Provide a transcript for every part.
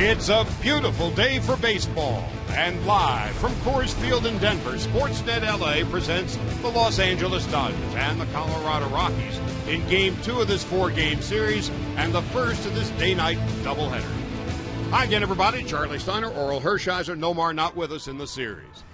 It's a beautiful day for baseball. And live from Coors Field in Denver, Sportsnet LA presents the Los Angeles Dodgers and the Colorado Rockies in Game 2 of this 4-game series and the first of this day-night doubleheader. Hi again, everybody. Charlie Steiner, Oral Hershiser, Nomar not with us in the series.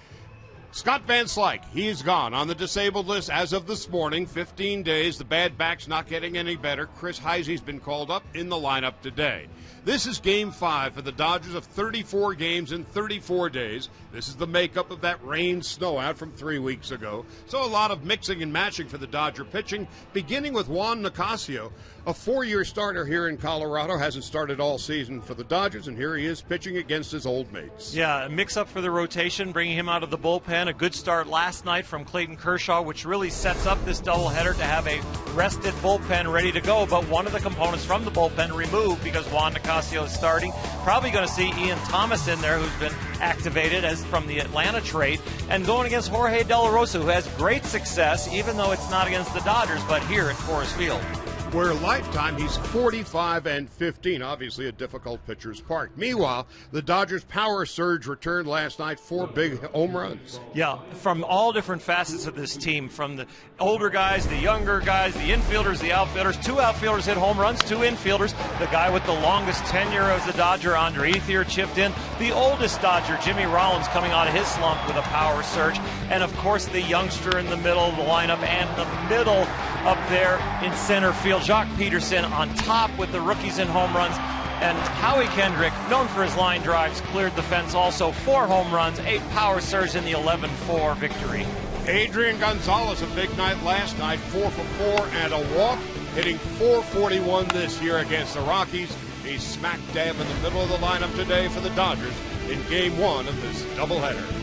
Scott Van Slyke, he's gone on the disabled list as of this morning, 15 days. The bad back's not getting any better. Chris Heisey's been called up in the lineup today. This is Game 5 for the Dodgers of 34 games in 34 days. This is the makeup of that rain-snow out from 3 weeks ago. So a lot of mixing and matching for the Dodger pitching, beginning with Juan Nicasio, a 4-year starter here in Colorado. Hasn't started all season for the Dodgers, and here he is pitching against his old mates. Yeah, a mix-up for the rotation, bringing him out of the bullpen. A good start last night from Clayton Kershaw, which really sets up this doubleheader to have a rested bullpen ready to go. But one of the components from the bullpen removed because Juan Nicasio is starting. Probably going to see Ian Thomas in there, who's been activated as from the Atlanta trade, and going against Jorge De La Rosa, who has great success, even though it's not against the Dodgers, but here at Coors Field. Where lifetime, he's 45-15, obviously a difficult pitcher's park. Meanwhile, the Dodgers' power surge returned last night, 4 big home runs. Yeah, from all different facets of this team, from the older guys, the younger guys, the infielders, the outfielders. 2 outfielders hit home runs, 2 infielders. The guy with the longest tenure as the Dodger, Andre Ethier, chipped in. The oldest Dodger, Jimmy Rollins, coming out of his slump with a power surge. And, of course, the youngster in the middle of the lineup and the middle up there in center field, Jock Peterson on top with the rookies in home runs. And Howie Kendrick, known for his line drives, cleared the fence also. 4 home runs, 8 power surge in the 11-4 victory. Adrian Gonzalez, a big night last night, 4 for 4 and a walk, hitting .441 this year against the Rockies. He's smack dab in the middle of the lineup today for the Dodgers in Game 1 of this doubleheader.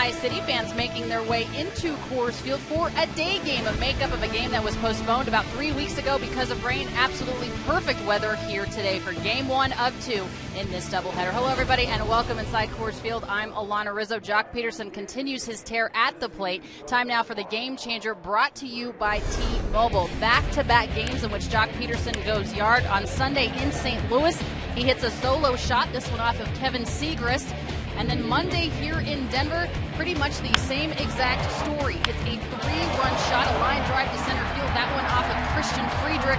Tri-City fans making their way into Coors Field for a day game, a makeup of a game that was postponed about 3 weeks ago because of rain. Absolutely perfect weather here today for Game 1 of 2 in this doubleheader. Hello, everybody, and welcome inside Coors Field. I'm Alana Rizzo. Jock Peterson continues his tear at the plate. Time now for the Game Changer, brought to you by T-Mobile. Back-to-back games in which Jock Peterson goes yard. On Sunday in St. Louis, he hits a solo shot, this one off of Kevin Segrist. And then Monday here in Denver, pretty much the same exact story. It's a 3-run shot, a line drive to center field. That one off of Christian Friedrich.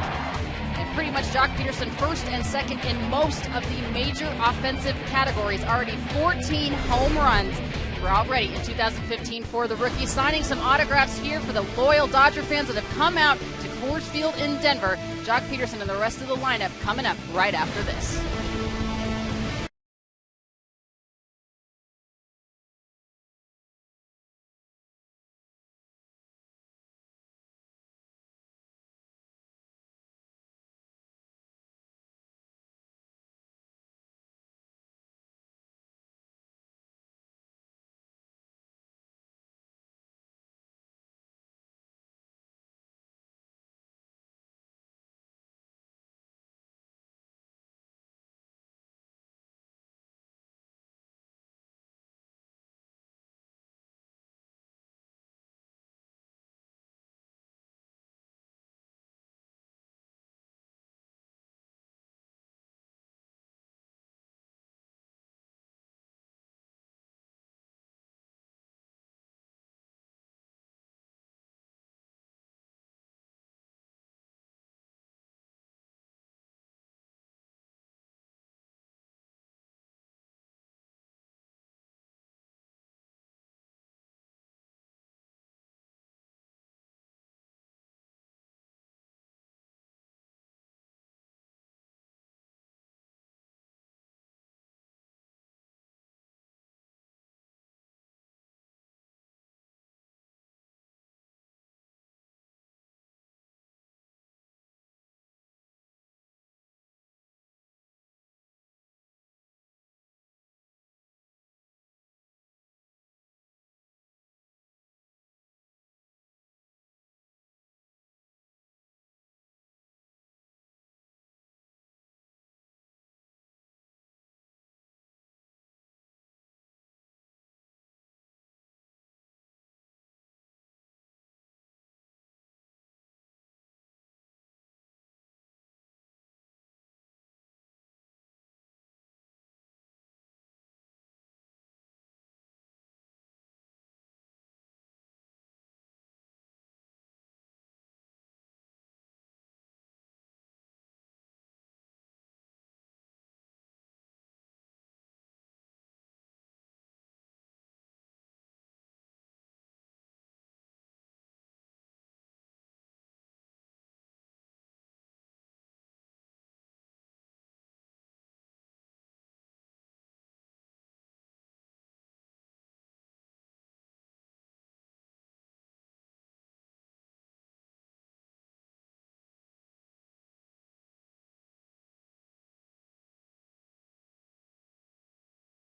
And pretty much Jock Peterson first and second in most of the major offensive categories. Already 14 home runs. We're all ready in 2015 for the rookie. Signing some autographs here for the loyal Dodger fans that have come out to Coors Field in Denver. Jock Peterson and the rest of the lineup coming up right after this.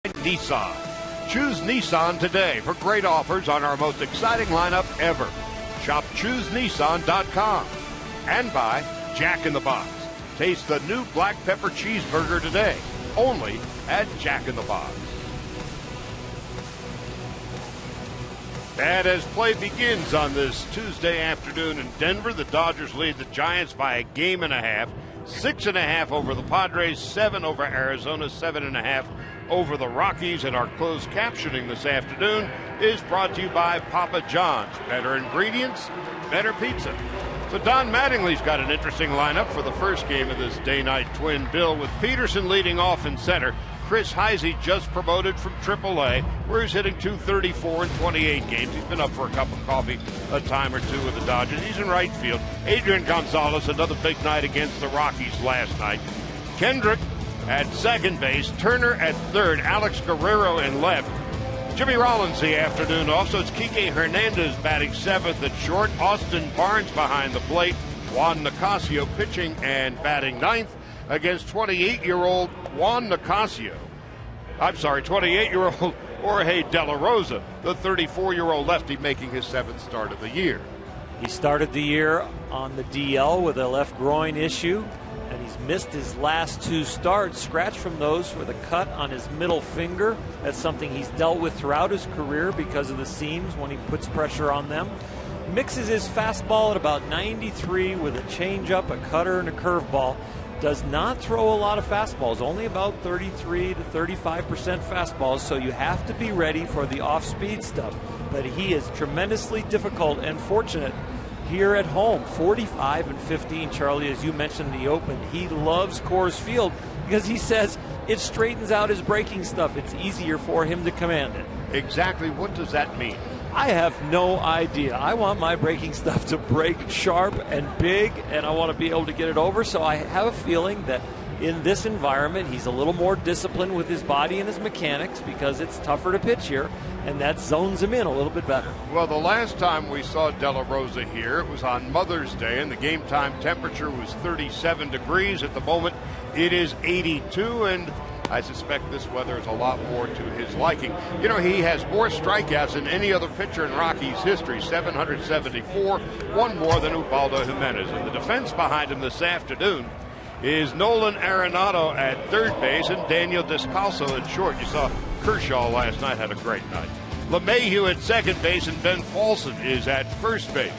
Nissan. Choose Nissan today for great offers on our most exciting lineup ever. Shop ChooseNissan.com. And by Jack in the Box. Taste the new black pepper cheeseburger today, only at Jack in the Box. And as play begins on this Tuesday afternoon in Denver, the Dodgers lead the Giants by a game and a half. 6.5 over the Padres, 7 over Arizona, 7.5 over the Rockies. And our closed captioning this afternoon is brought to you by Papa John's. Better ingredients, better pizza. So Don Mattingly's got an interesting lineup for the first game of this day-night twin bill, with Peterson leading off in center. Chris Heisey just promoted from AAA, where he's hitting .234 in 28 games. He's been up for a cup of coffee a time or two with the Dodgers. He's in right field. Adrian Gonzalez, another big night against the Rockies last night. Kendrick at second base. Turner at third. Alex Guerrero in left. Jimmy Rollins the afternoon off. So it's Kike Hernandez batting seventh at short. Austin Barnes behind the plate. Juan Nicasio pitching and batting ninth against 28-year-old Juan Nicasio. I'm sorry, 28-year-old Jorge De La Rosa, the 34-year-old lefty, making his 7th start of the year. He started the year on the DL with a left groin issue, and he's missed his last 2 starts, scratched from those with a cut on his middle finger. That's something he's dealt with throughout his career because of the seams when he puts pressure on them. Mixes his fastball at about 93 with a changeup, a cutter, and a curveball. Does not throw a lot of fastballs, only about 33 to 35% fastballs, so you have to be ready for the off-speed stuff. But he is tremendously difficult and fortunate here at home. 45-15, Charlie, as you mentioned in the open. He loves Coors Field because he says it straightens out his breaking stuff. It's easier for him to command it. Exactly what does that mean? I have no idea. I want my breaking stuff to break sharp and big, and I want to be able to get it over. So I have a feeling that in this environment, he's a little more disciplined with his body and his mechanics because it's tougher to pitch here, and that zones him in a little bit better. Well, the last time we saw De La Rosa here, it was on Mother's Day, and the game time temperature was 37 degrees. At the moment, it is 82, and I suspect this weather is a lot more to his liking. You know, he has more strikeouts than any other pitcher in Rockies history, 774, one more than Ubaldo Jimenez. And the defense behind him this afternoon is Nolan Arenado at third base and Daniel Descalso at short. You saw Kershaw last night had a great night. LeMahieu at second base and Ben Paulson is at first base.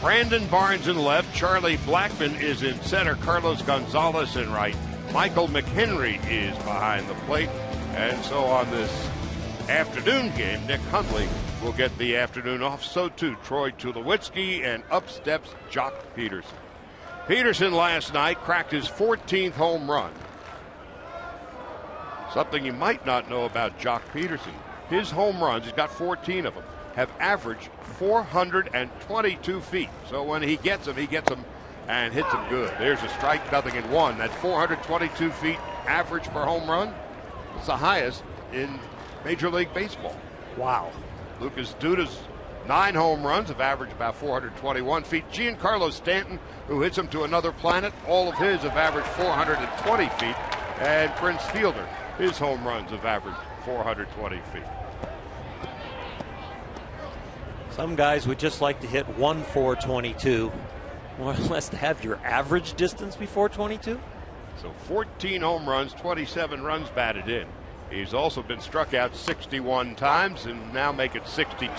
Brandon Barnes in left, Charlie Blackmon is in center, Carlos Gonzalez in right. Michael McHenry is behind the plate. And so on this afternoon game, Nick Hundley will get the afternoon off. So too Troy Tulowitzki, and up steps Jock Peterson. Peterson last night cracked his 14th home run. Something you might not know about Jock Peterson. His home runs, he's got 14 of them, have averaged 422 feet. So when he gets them and hits them good. There's a strike, 0-1. That 422 feet average per home run, it's the highest in Major League Baseball. Wow. Lucas Duda's 9 home runs have averaged about 421 feet. Giancarlo Stanton, who hits him to another planet, all of his have averaged 420 feet. And Prince Fielder, his home runs have averaged 420 feet. Some guys would just like to hit 422. More or less to have your average distance be 422. So 14 home runs, 27 runs batted in. He's also been struck out 61 times and now make it 62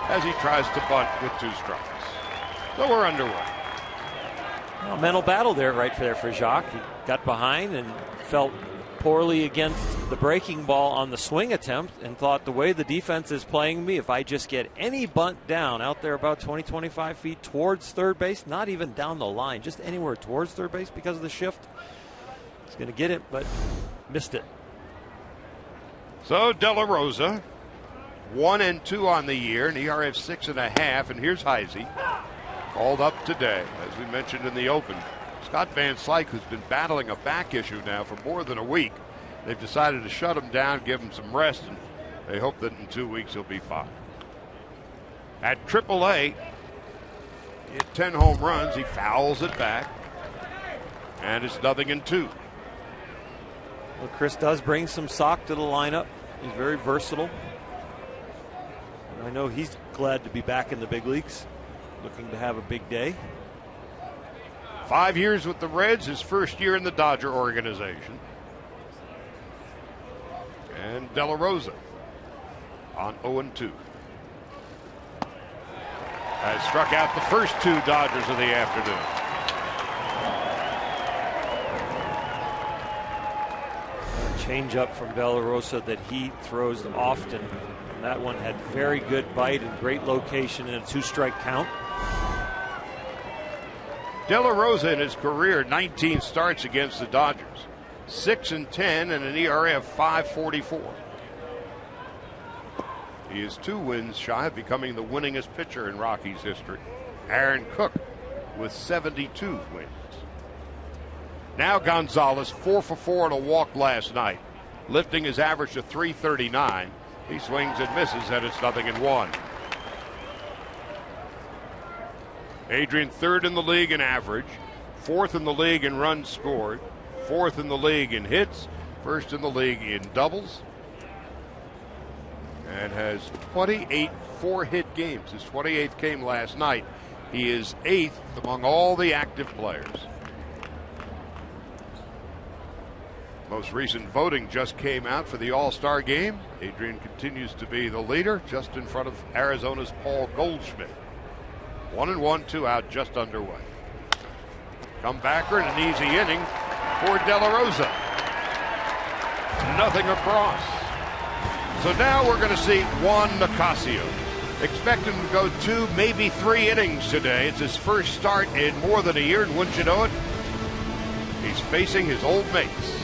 as he tries to bunt with 2 strikes. So we're underway. Well, mental battle there right there for Jacques. He got behind and felt poorly against the breaking ball on the swing attempt and thought, the way the defense is playing me, if I just get any bunt down out there about 20-25 feet towards third base, not even down the line, just anywhere towards third base because of the shift, he's going to get it, but missed it. So De La Rosa, 1-2 on the year, an ERA of 6.5, and here's Heisey, called up today, as we mentioned in the open. Scott Van Slyke, who's been battling a back issue now for more than a week, they've decided to shut him down, give him some rest, and they hope that in 2 weeks he'll be fine. At AAA, he hit 10 home runs. He fouls it back, and it's 0-2. Well, Chris does bring some sock to the lineup. He's very versatile. And I know he's glad to be back in the big leagues, looking to have a big day. 5 years with the Reds, his first year in the Dodger organization. And De La Rosa on 0-2. Has struck out the first 2 Dodgers of the afternoon. Change up from De La Rosa that he throws often. And that one had very good bite and great location in a 2-strike count. De La Rosa in his career, 19 starts against the Dodgers, 6-10 and an ERA of 5.44. He is 2 wins shy of becoming the winningest pitcher in Rockies history. Aaron Cook with 72 wins. Now Gonzalez, 4 for 4 and a walk last night, lifting his average to 339. He swings and misses, and it's 0-1. Adrian, 3rd in the league in average, 4th in the league in runs scored, 4th in the league in hits, 1st in the league in doubles. and has 28 4-hit games. His 28th game last night. He is 8th among all the active players. Most recent voting just came out for the All-Star game. Adrian continues to be the leader, just in front of Arizona's Paul Goldschmidt. 1-1, 2 out, just underway. Comebacker and an easy inning for De La Rosa. Nothing across. So now we're going to see Juan Nicasio. Expect him to go 2, maybe 3 innings today. It's his first start in more than a year, and wouldn't you know it, he's facing his old mates.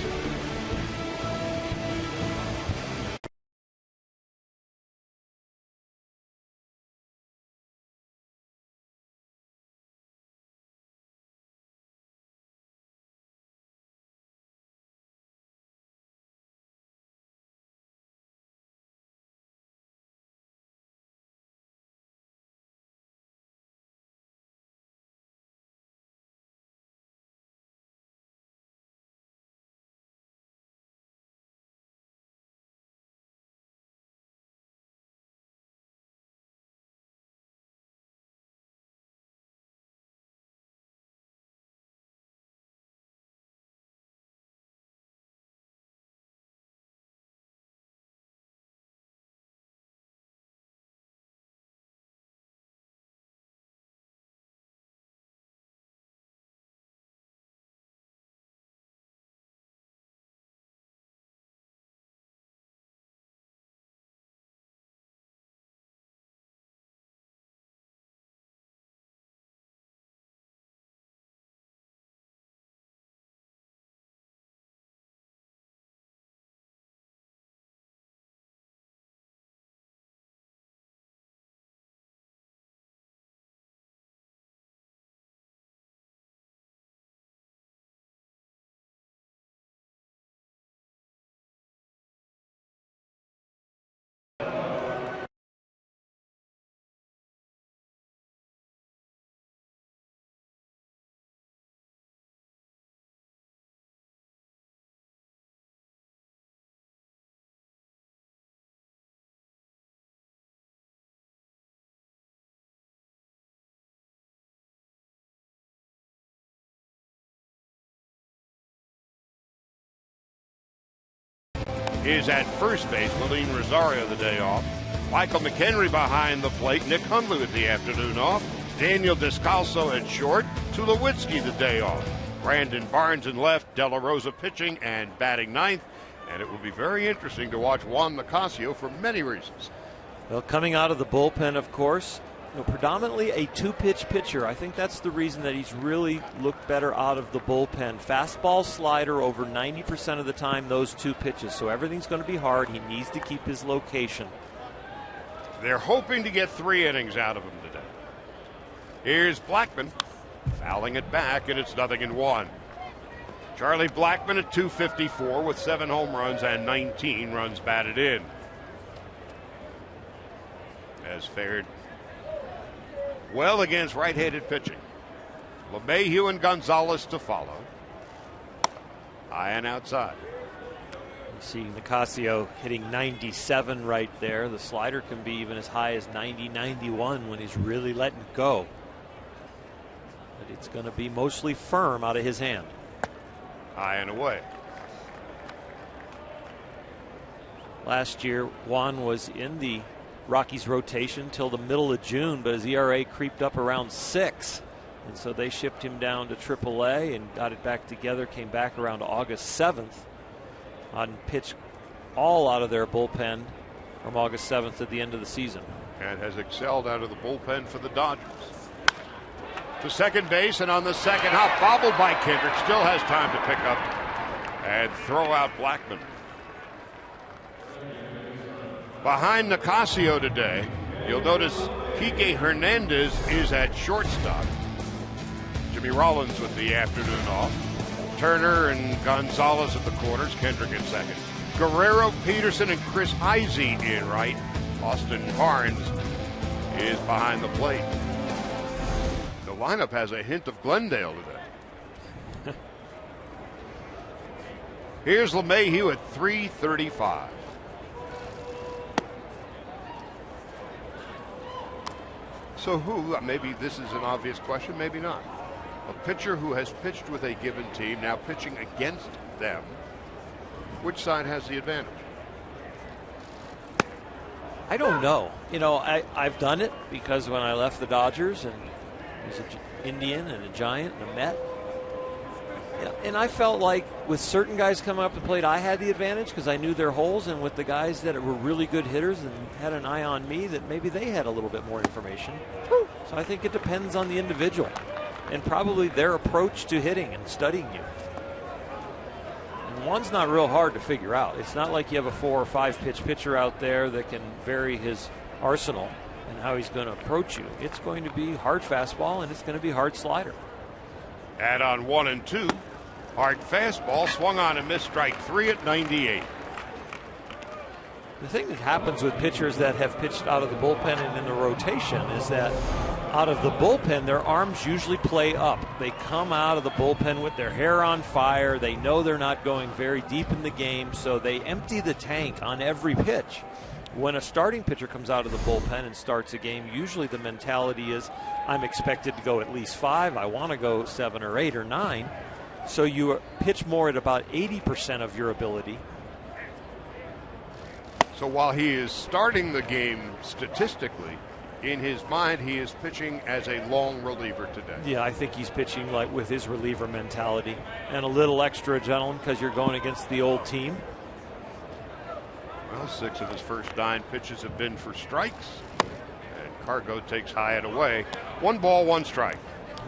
Is at first base, Willeen Rosario the day off. Michael McHenry behind the plate. Nick Hundley with the afternoon off. Daniel Descalso at short. Tulowitzki the day off. Brandon Barnes in left. De La Rosa pitching and batting ninth. And it will be very interesting to watch Juan Nicasio for many reasons. Well, coming out of the bullpen, of course, predominantly a 2-pitch pitcher. I think that's the reason that he's really looked better out of the bullpen. Fastball, slider over 90% of the time, those 2 pitches. So everything's going to be hard. He needs to keep his location. They're hoping to get 3 innings out of him today. Here's Blackman fouling it back, and it's 0-1. Charlie Blackman at .254 with 7 home runs and 19 runs batted in. Has fared well against right-handed pitching. LeMahieu and Gonzalez to follow. High and outside. You see Nicasio hitting 97 right there. The slider can be even as high as 90, 91 when he's really letting go. But it's going to be mostly firm out of his hand. High and away. Last year, Juan was in the Rockies rotation till the middle of June, but his ERA creeped up around 6, and so they shipped him down to AAA and got it back together. Came back around August 7th on pitch all out of their bullpen from August 7th at the end of the season, and has excelled out of the bullpen for the Dodgers. To second base, and on the second hop, bobbled by Kendrick, still has time to pick up and throw out Blackman. Behind Nicasio today, you'll notice Kike Hernandez is at shortstop. Jimmy Rollins with the afternoon off. Turner and Gonzalez at the corners. Kendrick in second. Guerrero, Peterson, and Chris Heisey in right. Austin Barnes is behind the plate. The lineup has a hint of Glendale today. Here's LeMahieu at .335. So maybe this is an obvious question, maybe not. A pitcher who has pitched with a given team, now pitching against them, which side has the advantage? I don't know. I've done it because when I left the Dodgers and was an Indian and a Giant and a Met, and I felt like with certain guys coming up the plate, I had the advantage because I knew their holes, and with the guys that were really good hitters and had an eye on me, that maybe they had a little bit more information. So I think it depends on the individual and probably their approach to hitting and studying you. And one's not real hard to figure out. It's not like you have a 4 or 5 pitch pitcher out there that can vary his arsenal and how he's going to approach you. It's going to be hard fastball and it's going to be hard slider. Add on 1 and 2. Hard fastball swung on and missed, strike 3 at 98. The thing that happens with pitchers that have pitched out of the bullpen and in the rotation is that out of the bullpen, their arms usually play up. They come out of the bullpen with their hair on fire. They know they're not going very deep in the game, so they empty the tank on every pitch. When a starting pitcher comes out of the bullpen and starts a game, usually the mentality is, I'm expected to go at least 5. I want to go 7 or 8 or 9. So you pitch more at about 80% of your ability. So while he is starting the game statistically, in his mind he is pitching as a long reliever today. Yeah, I think he's pitching like with his reliever mentality and a little extra adrenaline because you're going against the old team. Well, 6 of his first 9 pitches have been for strikes, and Cargo takes high and away. 1 ball, 1 strike.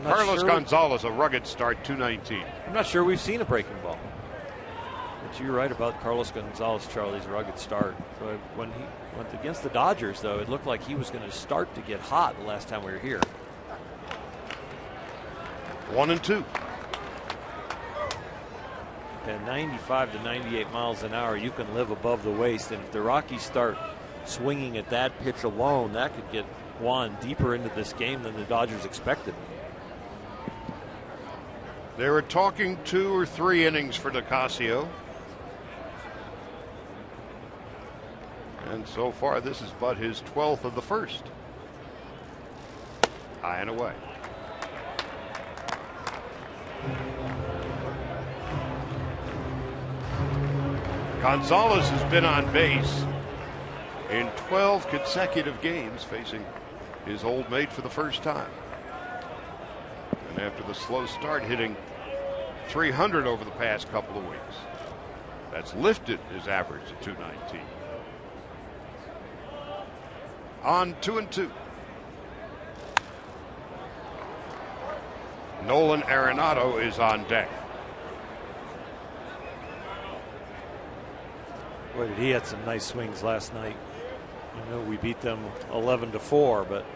Carlos Gonzalez, a rugged start, 219. I'm not sure we've seen a breaking ball. But you're right about Carlos Gonzalez, Charlie's rugged start. So when he went against the Dodgers, though, it looked like he was going to start to get hot the last time we were here. 1 and 2. At 95 to 98 miles an hour, you can live above the waist. And if the Rockies start swinging at that pitch alone, that could get Juan deeper into this game than the Dodgers expected. They were talking 2 or 3 innings for Nicasio. And so far, this is but his 12th of the first. High and away. Gonzalez has been on base in 12 consecutive games, facing his old mate for the first time. And after the slow start, hitting 300 over the past couple of weeks. That's lifted his average to 219. On 2 and 2. Nolan Arenado is on deck. Boy, he had some nice swings last night. I know we beat them 11-4, but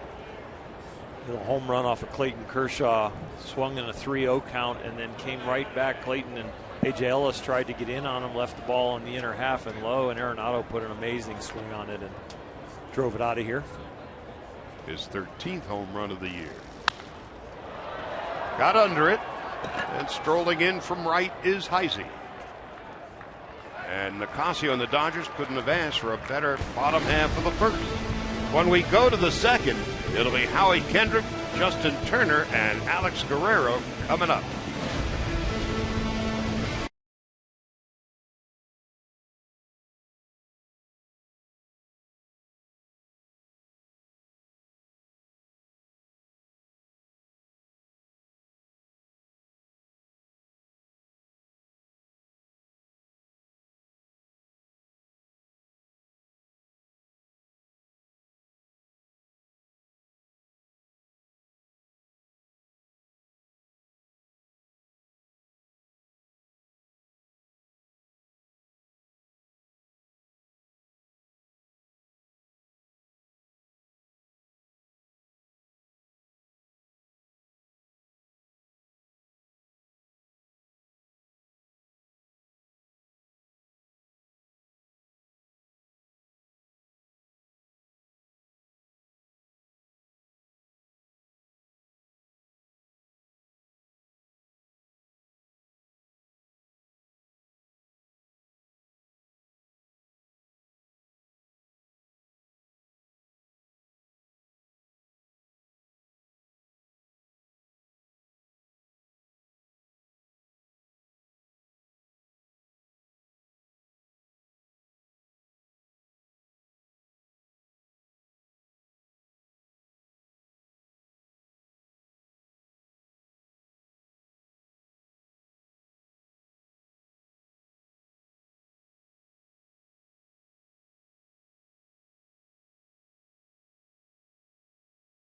a home run off of Clayton Kershaw, swung in a 3-0 count, and then came right back. Clayton and A.J. Ellis tried to get in on him, left the ball in the inner half and low, and Arenado put an amazing swing on it and drove it out of here. His 13th home run of the year. Got under it, and strolling in from right is Heisey. And Nicasio and the Dodgers couldn't have asked for a better bottom half of the first. When we go to the second, it'll be Howie Kendrick, Justin Turner, and Alex Guerrero coming up.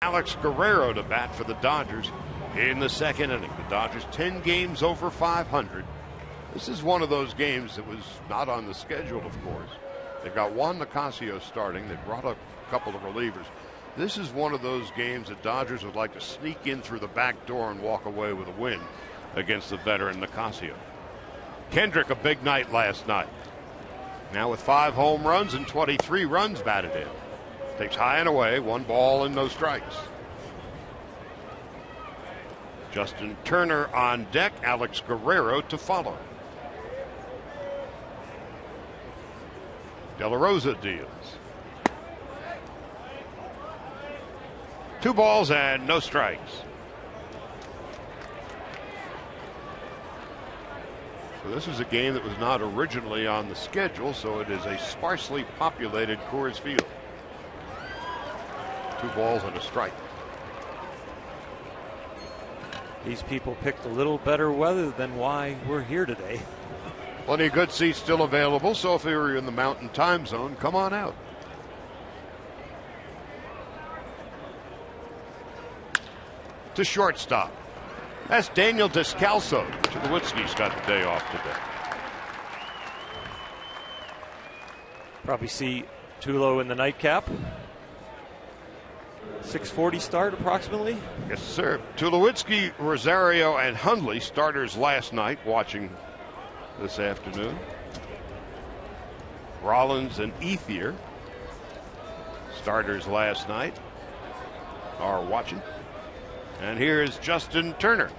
Alex Guerrero to bat for the Dodgers in the second inning. The Dodgers 10 games over 500. This is one of those games that was not on the schedule, of course. They've got Juan Nicasio starting. They brought up a couple of relievers. This is one of those games that Dodgers would like to sneak in through the back door and walk away with a win against the veteran Nicasio. Kendrick, a big night last night. Now with 5 home runs and 23 runs batted in. Takes high and away, 1 ball and no strikes. Justin Turner on deck, Alex Guerrero to follow. De La Rosa deals. 2 balls and no strikes. So this is a game that was not originally on the schedule, so it is a sparsely populated Coors Field. 2 balls and a strike. These people picked a little better weather than why we're here today. Plenty of good seats still available, so if you're in the Mountain Time Zone, come on out. To shortstop. That's Daniel Descalso. Tulowitzki's got the day off today. Probably see Tulo in the nightcap. 6:40 start approximately. Yes, sir. Tulowitzki, Rosario, and Hundley starters last night, watching this afternoon. Rollins and Ethier, starters last night, are watching. And here's Justin Turner.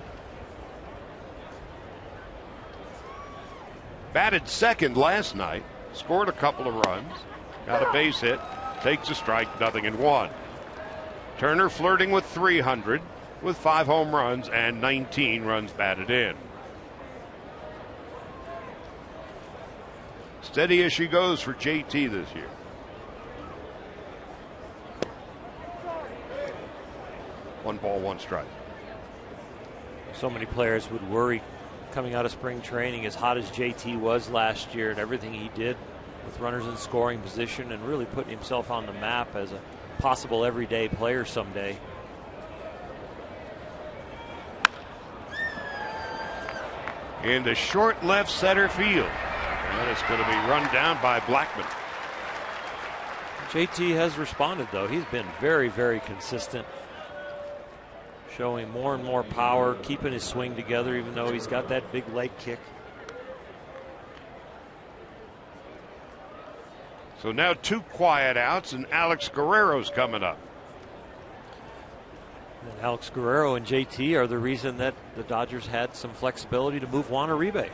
Batted second last night, scored a couple of runs, got a base hit, takes a strike, 0-1. Turner flirting with 300 with 5 home runs and 19 runs batted in. Steady as she goes for JT this year. One ball, 1 strike. So many players would worry coming out of spring training, as hot as JT was last year and everything he did with runners in scoring position and really putting himself on the map as a possible everyday player someday. Into short left center field. And it's going to be run down by Blackman. JT has responded, though. He's been very, very consistent, showing more and more power, keeping his swing together, even though he's got that big leg kick. So now 2 quiet outs, and Alex Guerrero's coming up. And Alex Guerrero and JT are the reason that the Dodgers had some flexibility to move Juan Uribe.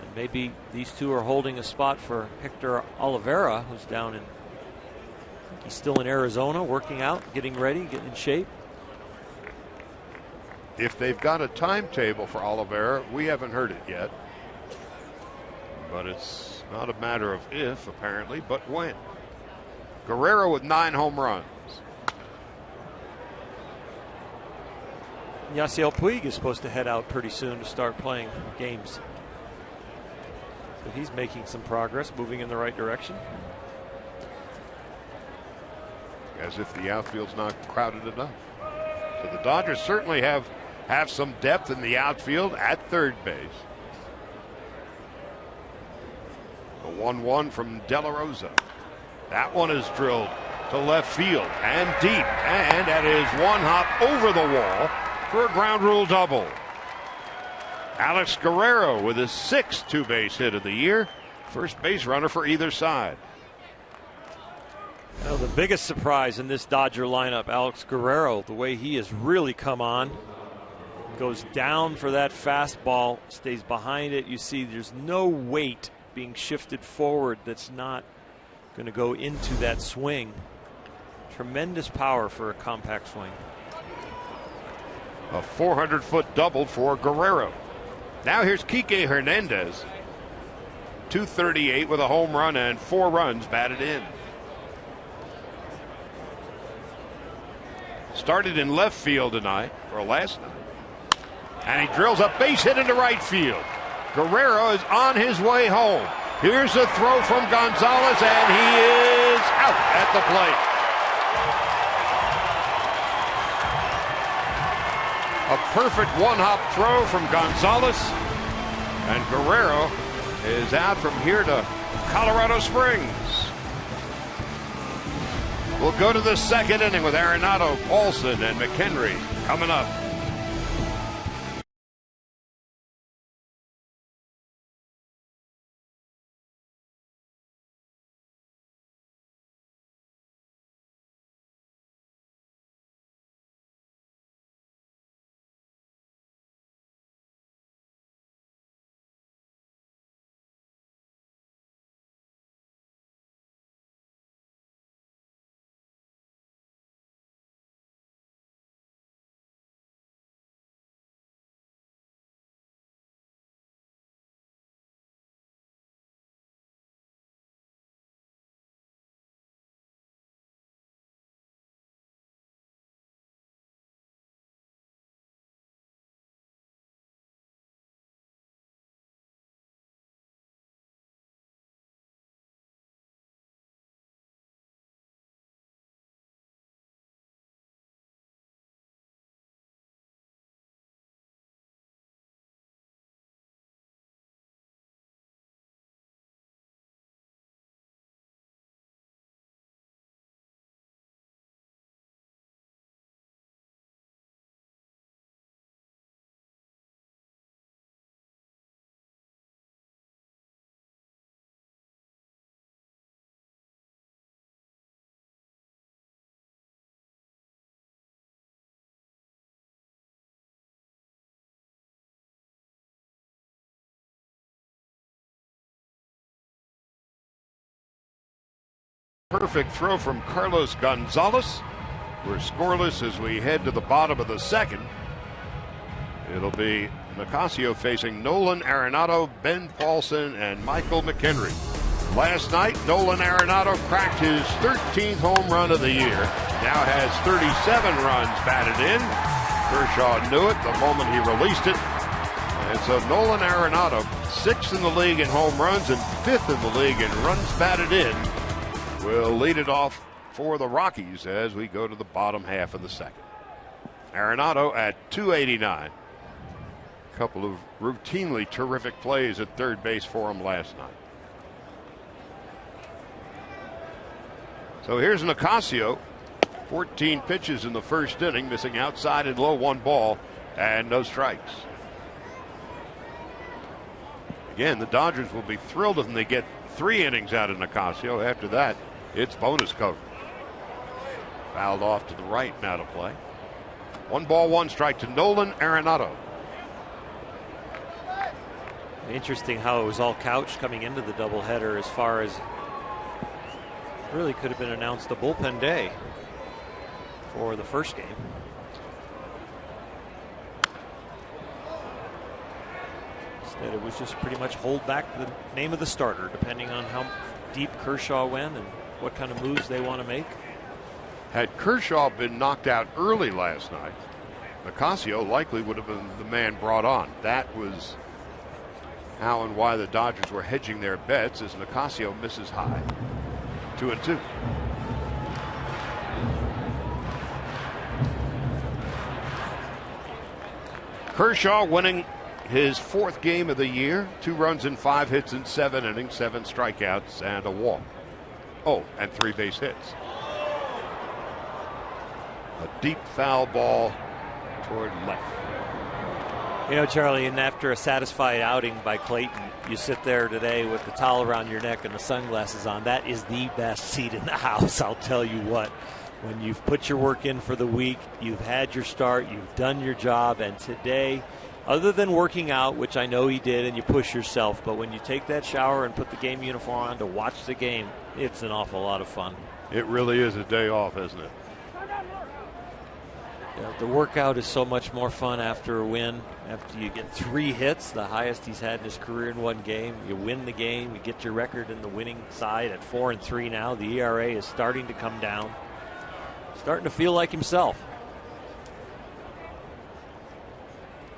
And maybe these 2 are holding a spot for Hector Olivera, who's down in, he's still in Arizona, working out, getting ready, getting in shape. If they've got a timetable for Olivera, we haven't heard it yet. But it's not a matter of if, apparently, but when. Guerrero with 9 home runs. Yasiel Puig is supposed to head out pretty soon to start playing games. But he's making some progress, moving in the right direction. As if the outfield's not crowded enough. So the Dodgers certainly have some depth in the outfield at third base. The 1-1 from De La Rosa. That one is drilled to left field and deep. And that is 1 hop over the wall for a ground rule double. Alex Guerrero with his 6th 2-base hit of the year. First base runner for either side. Well, the biggest surprise in this Dodger lineup, Alex Guerrero, the way he has really come on. Goes down for that fastball, stays behind it. You see there's no weight being shifted forward that's not going to go into that swing. Tremendous power for a compact swing. A 400-foot double for Guerrero. Now here's Kike Hernandez. 238 with a home run and 4 runs batted in. Started in left field tonight, or last night. And he drills a base hit into right field. Guerrero is on his way home. Here's a throw from Gonzalez, and he is out at the plate. A perfect one-hop throw from Gonzalez. And Guerrero is out from here to Colorado Springs. We'll go to the second inning with Arenado, Paulson, and McHenry coming up. Perfect throw from Carlos Gonzalez. We're scoreless as we head to the bottom of the second. It'll be Nicasio facing Nolan Arenado, Ben Paulson, and Michael McHenry. Last night, Nolan Arenado cracked his 13th home run of the year. Now has 37 runs batted in. Kershaw knew it the moment he released it. And so Nolan Arenado, 6th in the league in home runs and 5th in the league in runs batted in, will lead it off for the Rockies as we go to the bottom half of the second. Arenado at 289. A couple of routinely terrific plays at third base for him last night. So here's Nicasio. 14 pitches in the first inning, missing outside and low, 1 ball and no strikes. Again, the Dodgers will be thrilled if they get 3 innings out of Nicasio. After that, it's bonus coverage. Fouled off to the right, now to play. 1 ball, 1 strike to Nolan Arenado. Interesting how it was all couched coming into the doubleheader, as far as really could have been announced a bullpen day for the first game. Instead, it was just pretty much hold back the name of the starter, depending on how deep Kershaw went and what kind of moves they want to make. Had Kershaw been knocked out early last night, Nicasio likely would have been the man brought on. That was how and why the Dodgers were hedging their bets, as Nicasio misses high. 2-2. Kershaw winning his 4th game of the year. 2 runs and 5 hits in 7 innings, 7 strikeouts and a walk. Oh, and 3 base hits. A deep foul ball toward left. You know, Charlie, and after a satisfied outing by Clayton, you sit there today with the towel around your neck and the sunglasses on. That is the best seat in the house, I'll tell you what. When you've put your work in for the week, you've had your start, you've done your job, and today, other than working out, which I know he did, and you push yourself, but when you take that shower and put the game uniform on to watch the game, it's an awful lot of fun. It really is a day off, isn't it? The workout is so much more fun after a win. After you get 3 hits, the highest he's had in his career in 1 game. You win the game, you get your record in the winning side at 4-3 now. The ERA is starting to come down. Starting to feel like himself.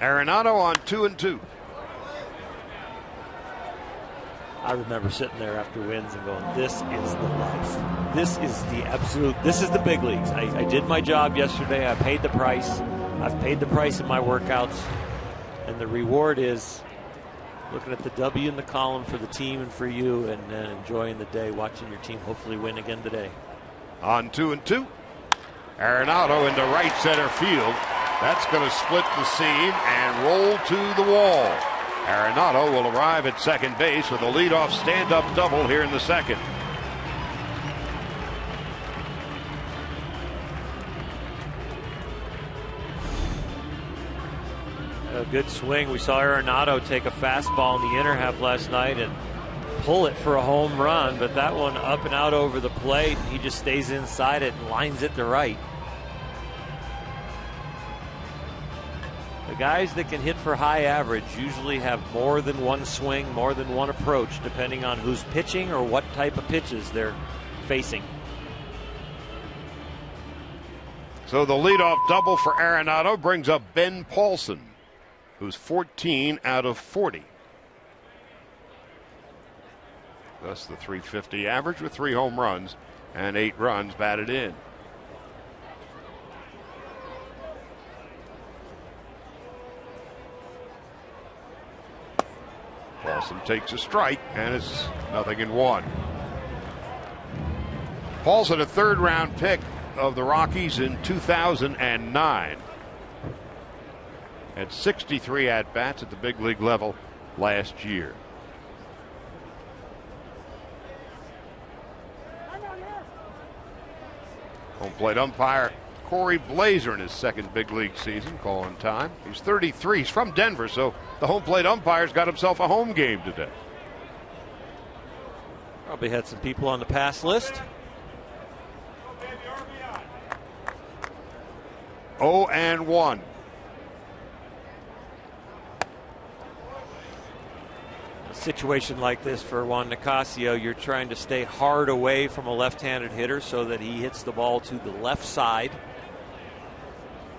Arenado on 2-2. I remember sitting there after wins and going, this is the life. This is the absolute, this is the big leagues. I did my job yesterday. I paid the price. I've paid the price in my workouts, and the reward is looking at the W in the column for the team and for you, and enjoying the day, watching your team hopefully win again today. On 2-2. Arenado into right center field. That's going to split the seam and roll to the wall. Arenado will arrive at second base with a leadoff stand-up double here in the second. A good swing. We saw Arenado take a fastball in the inner half last night and pull it for a home run, but that one up and out over the plate. He just stays inside it and lines it to right. The guys that can hit for high average usually have more than one swing, more than one approach, depending on who's pitching or what type of pitches they're facing. So the leadoff double for Arenado brings up Ben Paulson, who's 14 out of 40. Thus the .350 average with 3 home runs and 8 runs batted in. Paulson takes a strike, and it's 0-1. Paulson, a third-round pick of the Rockies in 2009. Had 63 at-bats at the big league level last year. Home plate umpire Corey Blazer in his second big league season, calling time. He's 33. He's from Denver, so the home plate umpire's got himself a home game today. Probably had some people on the pass list. 0-1. A situation like this for Juan Nicasio, you're trying to stay hard away from a left-handed hitter so that he hits the ball to the left side.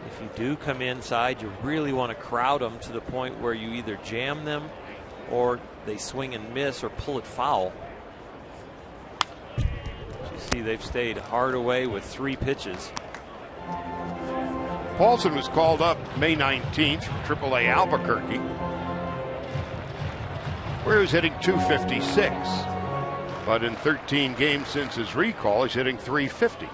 If you do come inside, you really want to crowd them to the point where you either jam them or they swing and miss or pull it foul. As you see, they've stayed hard away with 3 pitches. Paulson was called up May 19th from AAA Albuquerque, where he was hitting .256. But in 13 games since his recall, he's hitting .350.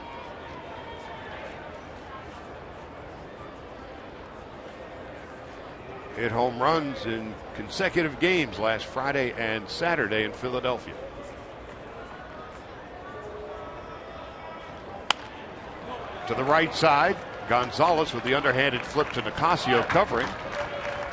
Hit home runs in consecutive games last Friday and Saturday in Philadelphia. To the right side, Gonzalez with the underhanded flip to Nicasio covering.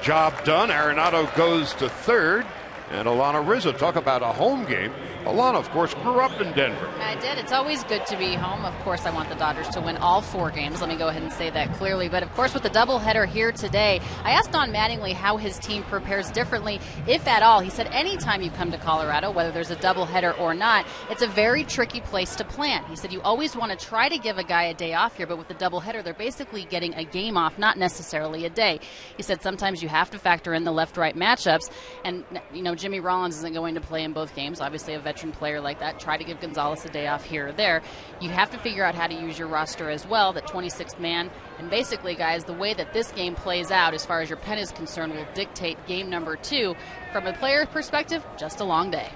Job done. Arenado goes to third. And Alana Rizzo, talk about a home game. Alana, of course, grew up in Denver. I did. It's always good to be home. Of course, I want the Dodgers to win all 4 games. Let me go ahead and say that clearly. But, of course, with the doubleheader here today, I asked Don Mattingly how his team prepares differently, if at all. He said anytime you come to Colorado, whether there's a doubleheader or not, it's a very tricky place to plan. He said you always want to try to give a guy a day off here, but with the doubleheader, they're basically getting a game off, not necessarily a day. He said sometimes you have to factor in the left-right matchups. And, you know, Jimmy Rollins isn't going to play in both games. Obviously, a veteran player like that. Try to give Gonzalez a day off here or there. You have to figure out how to use your roster as well, that 26th man. And basically, guys, the way that this game plays out as far as your pen is concerned will dictate game number 2. From a player's perspective, just a long day.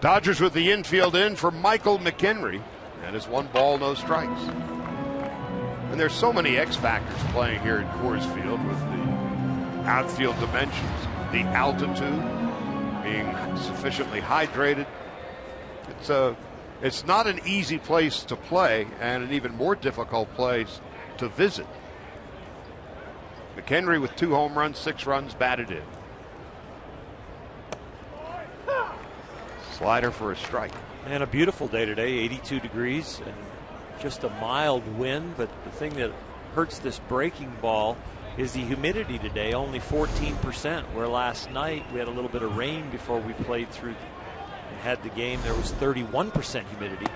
Dodgers with the infield in for Michael McHenry. And it's 1 ball, no strikes. And there's so many X factors playing here at Coors Field with the outfield dimensions, the altitude, being sufficiently hydrated. It's not an easy place to play, and an even more difficult place to visit. McHenry with 2 home runs, 6 runs batted in. Slider for a strike. And a beautiful day today, 82 degrees and just a mild wind. But the thing that hurts this breaking ball is the humidity today, only 14%, where last night we had a little bit of rain before we played through and had the game. There was 31% humidity.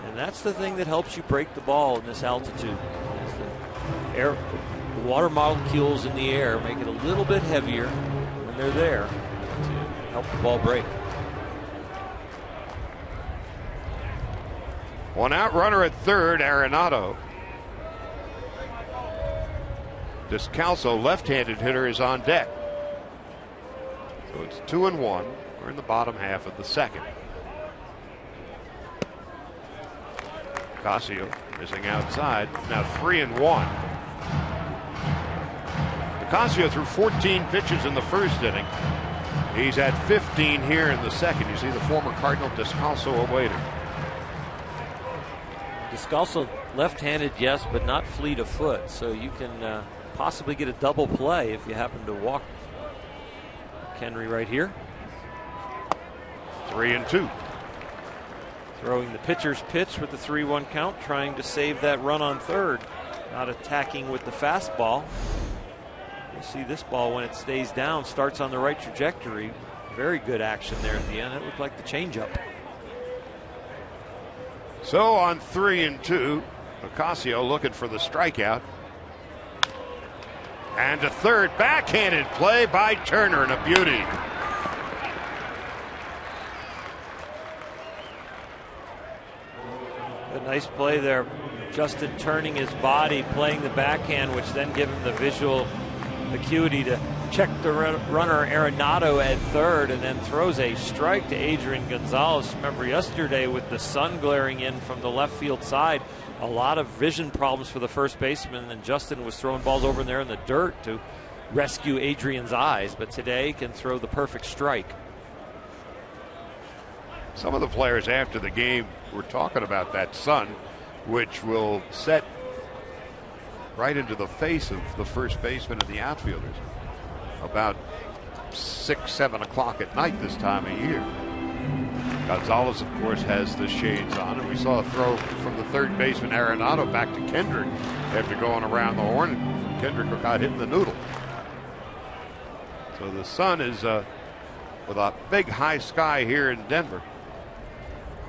And that's the thing that helps you break the ball in this altitude. The water molecules in the air make it a little bit heavier when they're there to help the ball break. 1 out, runner at third, Arenado. Descalso, left-handed hitter, is on deck. So it's 2-1. We're in the bottom half of the second. Ocasio missing outside. Now 3-1. Ocasio threw 14 pitches in the first inning. He's at 15 here in the second. You see the former Cardinal Descalso awaiting. Descalso left-handed, yes, but not fleet of foot. So you can possibly get a double play if you happen to walk Henry right here. 3-2. Throwing the pitcher's pitch with the 3-1 count, trying to save that run on third. Not attacking with the fastball. You see this ball, when it stays down, starts on the right trajectory. Very good action there at the end. It looked like the changeup. So on 3-2, Ocasio looking for the strikeout. And to third, backhanded play by Turner, and a beauty. A nice play there. Justin turning his body, playing the backhand, which then gave him the visual acuity to check the runner Arenado at third, and then throws a strike to Adrian Gonzalez. Remember yesterday with the sun glaring in from the left field side, a lot of vision problems for the first baseman, and Justin was throwing balls over there in the dirt to rescue Adrian's eyes, but today can throw the perfect strike. Some of the players after the game were talking about that sun, which will set right into the face of the first baseman and the outfielders about 6, 7 o'clock at night this time of year. Gonzalez, of course, has the shades on, and we saw a throw from the third baseman Arenado back to Kendrick after going around the horn, and Kendrick got hit in the noodle. So the sun is with a big high sky here in Denver,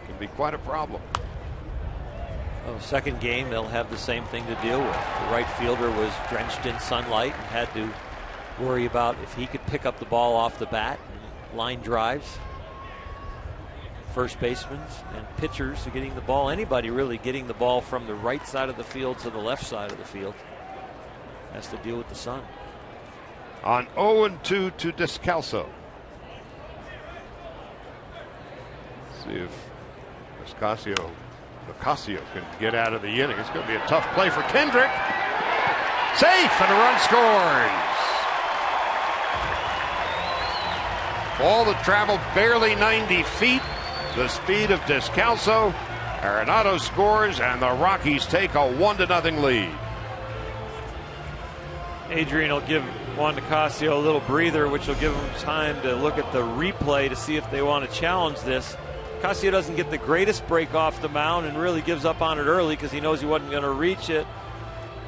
can be quite a problem. Well, second game, they'll have the same thing to deal with. The right fielder was drenched in sunlight and had to worry about if he could pick up the ball off the bat and line drives. First basemen and pitchers are getting the ball, anybody really getting the ball from the right side of the field to the left side of the field has to deal with the sun. On 0-2 to Descalso. See if Ocasio can get out of the inning. It's going to be a tough play for Kendrick. Safe, and a run scores. Ball that traveled barely 90 feet. The speed of Descalso. Arenado scores, and the Rockies take a 1-0 lead. Adrian will give Juan Ocasio a little breather, which will give him time to look at the replay to see if they want to challenge this. Ocasio doesn't get the greatest break off the mound and really gives up on it early because he knows he wasn't going to reach it.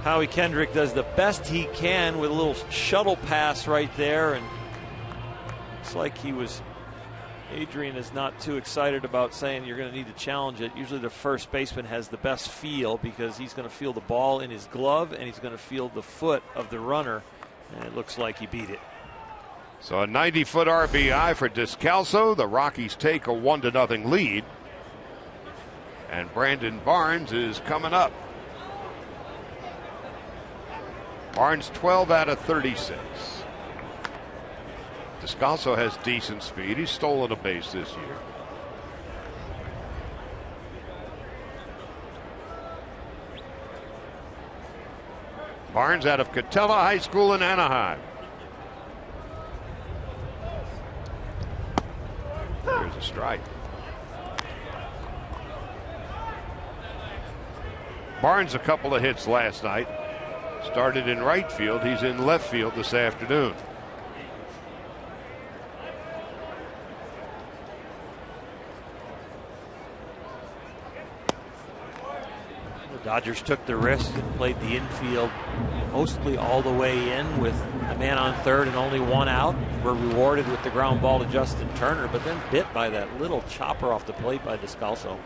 Howie Kendrick does the best he can with a little shuttle pass right there, and it's like Adrian is not too excited about saying you're going to need to challenge it. Usually the first baseman has the best feel because he's going to feel the ball in his glove and he's going to feel the foot of the runner, and it looks like he beat it. So a 90-foot RBI for Descalso. The Rockies take a 1-0 lead. And Brandon Barnes is coming up. Barnes 12 out of 36. Descalso has decent speed. He's stolen a base this year. Barnes out of Catella High School in Anaheim. There's a strike. Barnes a couple of hits last night. Started in right field. He's in left field this afternoon. The Dodgers took the risk and played the infield mostly all the way in with a man on third and only one out. Were rewarded with the ground ball to Justin Turner, but then bit by that little chopper off the plate by Descalso.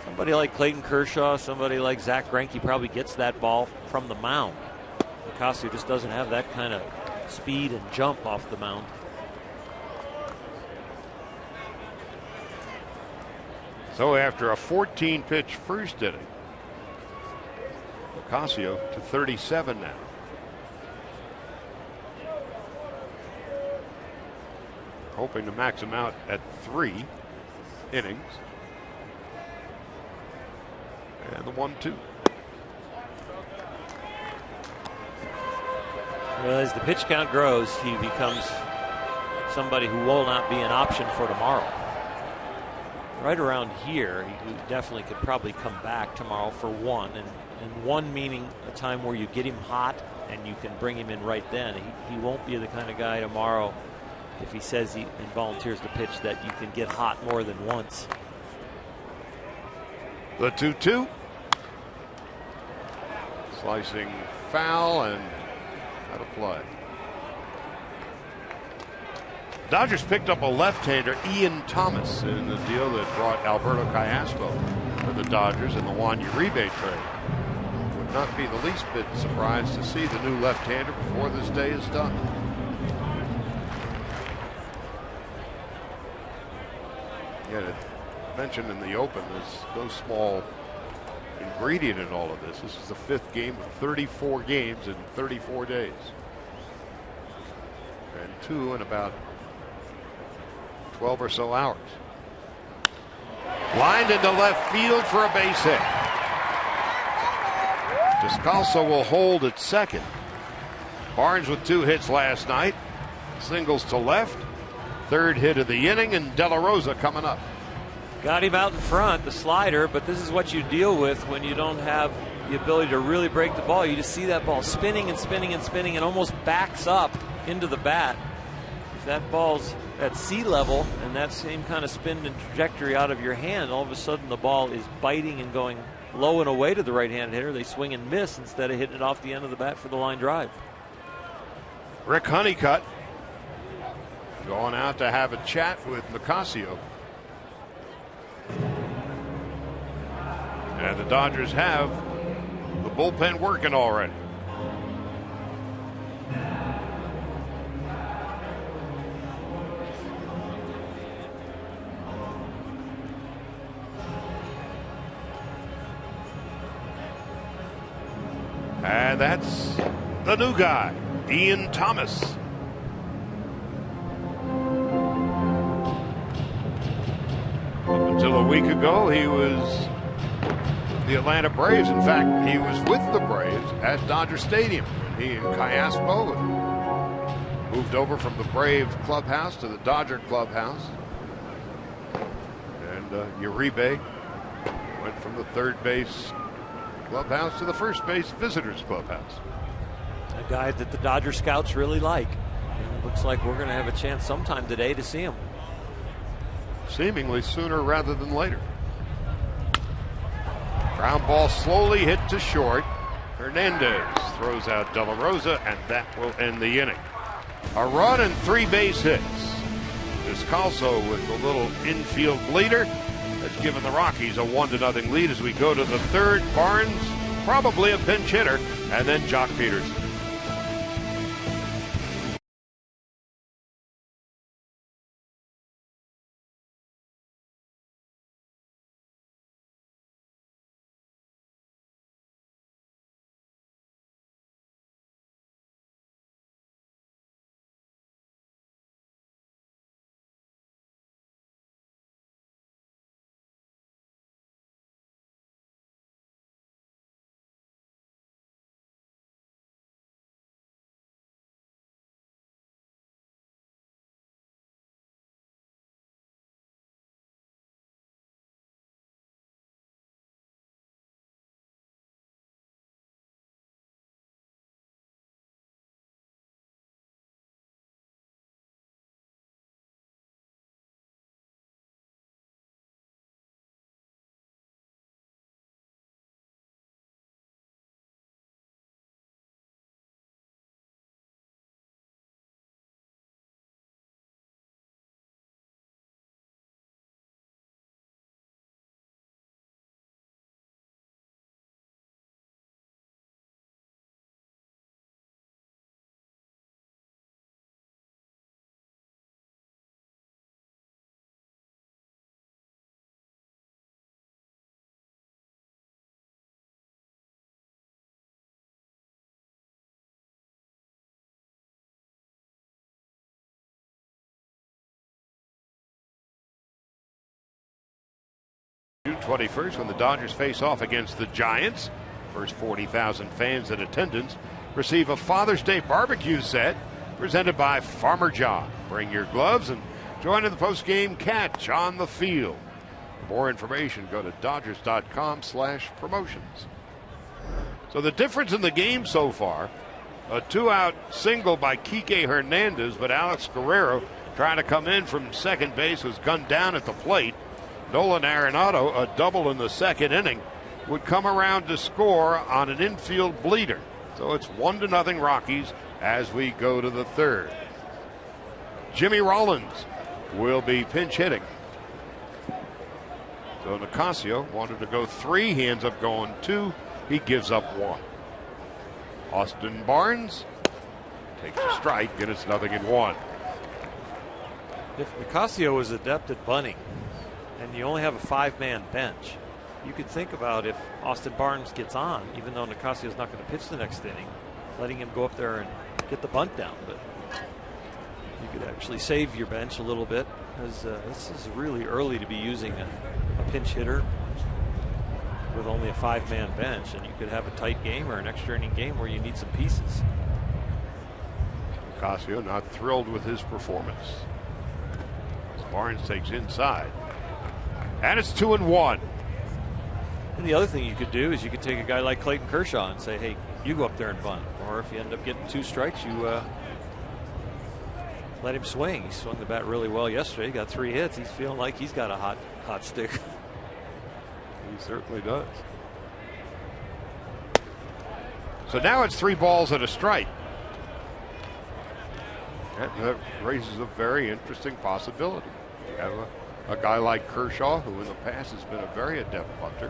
Somebody like Clayton Kershaw, somebody like Zach Greinke probably gets that ball from the mound. Ocasio just doesn't have that kind of speed and jump off the mound. So after a 14-pitch first inning, Nicasio to 37 now. Hoping to max him out at 3 innings. And the 1-2. Well, as the pitch count grows, he becomes somebody who will not be an option for tomorrow. Right around here, he definitely could probably come back tomorrow for 1. And 1 meaning a time where you get him hot and you can bring him in right then. He won't be the kind of guy tomorrow, if he says he and volunteers to pitch, that you can get hot more than once. The 2-2. Slicing foul and out of play. Dodgers picked up a left-hander, Ian Thomas, in the deal that brought Alberto Callaspo to the Dodgers in the Juan Uribe trade. Would not be the least bit surprised to see the new left-hander before this day is done. Yet it mentioned in the open, there's no small ingredient in all of this. This is the 5th game of 34 games in 34 days. And 2 in about 12 or so hours. Lined into left field for a base hit. Descalso will hold at second. Barnes with 2 hits last night. Singles to left. 3rd hit of the inning, and De La Rosa coming up. Got him out in front, the slider, but this is what you deal with when you don't have the ability to really break the ball. You just see that ball spinning and spinning and spinning and almost backs up into the bat. If that ball's at sea level and that same kind of spin and trajectory out of your hand, all of a sudden the ball is biting and going low and away to the right-handed hitter. They swing and miss instead of hitting it off the end of the bat for the line drive. Rick Honeycutt going out to have a chat with Nicasio. And the Dodgers have the bullpen working already. And that's the new guy, Ian Thomas. Up until a week ago, he was the Atlanta Braves. In fact, he was with the Braves at Dodger Stadium. He and Callaspo moved over from the Brave clubhouse to the Dodger clubhouse. And Uribe went from the 3rd base clubhouse to the 1st base visitors clubhouse. A guy that the Dodger scouts really like. And it looks like we're going to have a chance sometime today to see him. Seemingly sooner rather than later. Ground ball slowly hit to short. Hernandez throws out De La Rosa, and that will end the inning. A run and 3 base hits. Descalso with a little infield bleeder has given the Rockies a 1-0 lead as we go to the 3rd. Barnes, probably a pinch hitter, and then Jock Peterson. June 21st, when the Dodgers face off against the Giants. First 40,000 fans in attendance receive a Father's Day barbecue set presented by Farmer John. Bring your gloves and join in the post-game catch on the field. For more information, go to Dodgers.com/promotions. So the difference in the game so far, a 2-out single by Kike Hernandez, but Alex Guerrero trying to come in from second base was gunned down at the plate. Nolan Arenado, a double in the second inning, would come around to score on an infield bleeder. So it's 1-0 Rockies as we go to the third. Jimmy Rollins will be pinch hitting. So Nicasio wanted to go 3. He ends up going 2. He gives up 1. Austin Barnes takes a strike, and it's 0-1. If Nicasio was adept at bunting and you only have a 5-man bench, you could think about if Austin Barnes gets on, even though Nicasio is not going to pitch the next inning, letting him go up there and get the bunt down. But you could actually save your bench a little bit, because this is really early to be using a pinch hitter with only a 5-man bench, and you could have a tight game or an extra inning game where you need some pieces. Nicasio not thrilled with his performance. Barnes takes inside, and it's 2-1. And the other thing you could do is you could take a guy like Clayton Kershaw and say, hey, you go up there and bunt. Or if you end up getting 2 strikes, you let him swing. He swung the bat really well yesterday. He got 3 hits. He's feeling like he's got a hot stick. He certainly does. So now it's 3 balls and a strike. That raises a very interesting possibility. You have a guy like Kershaw, who in the past has been a very adept bunter.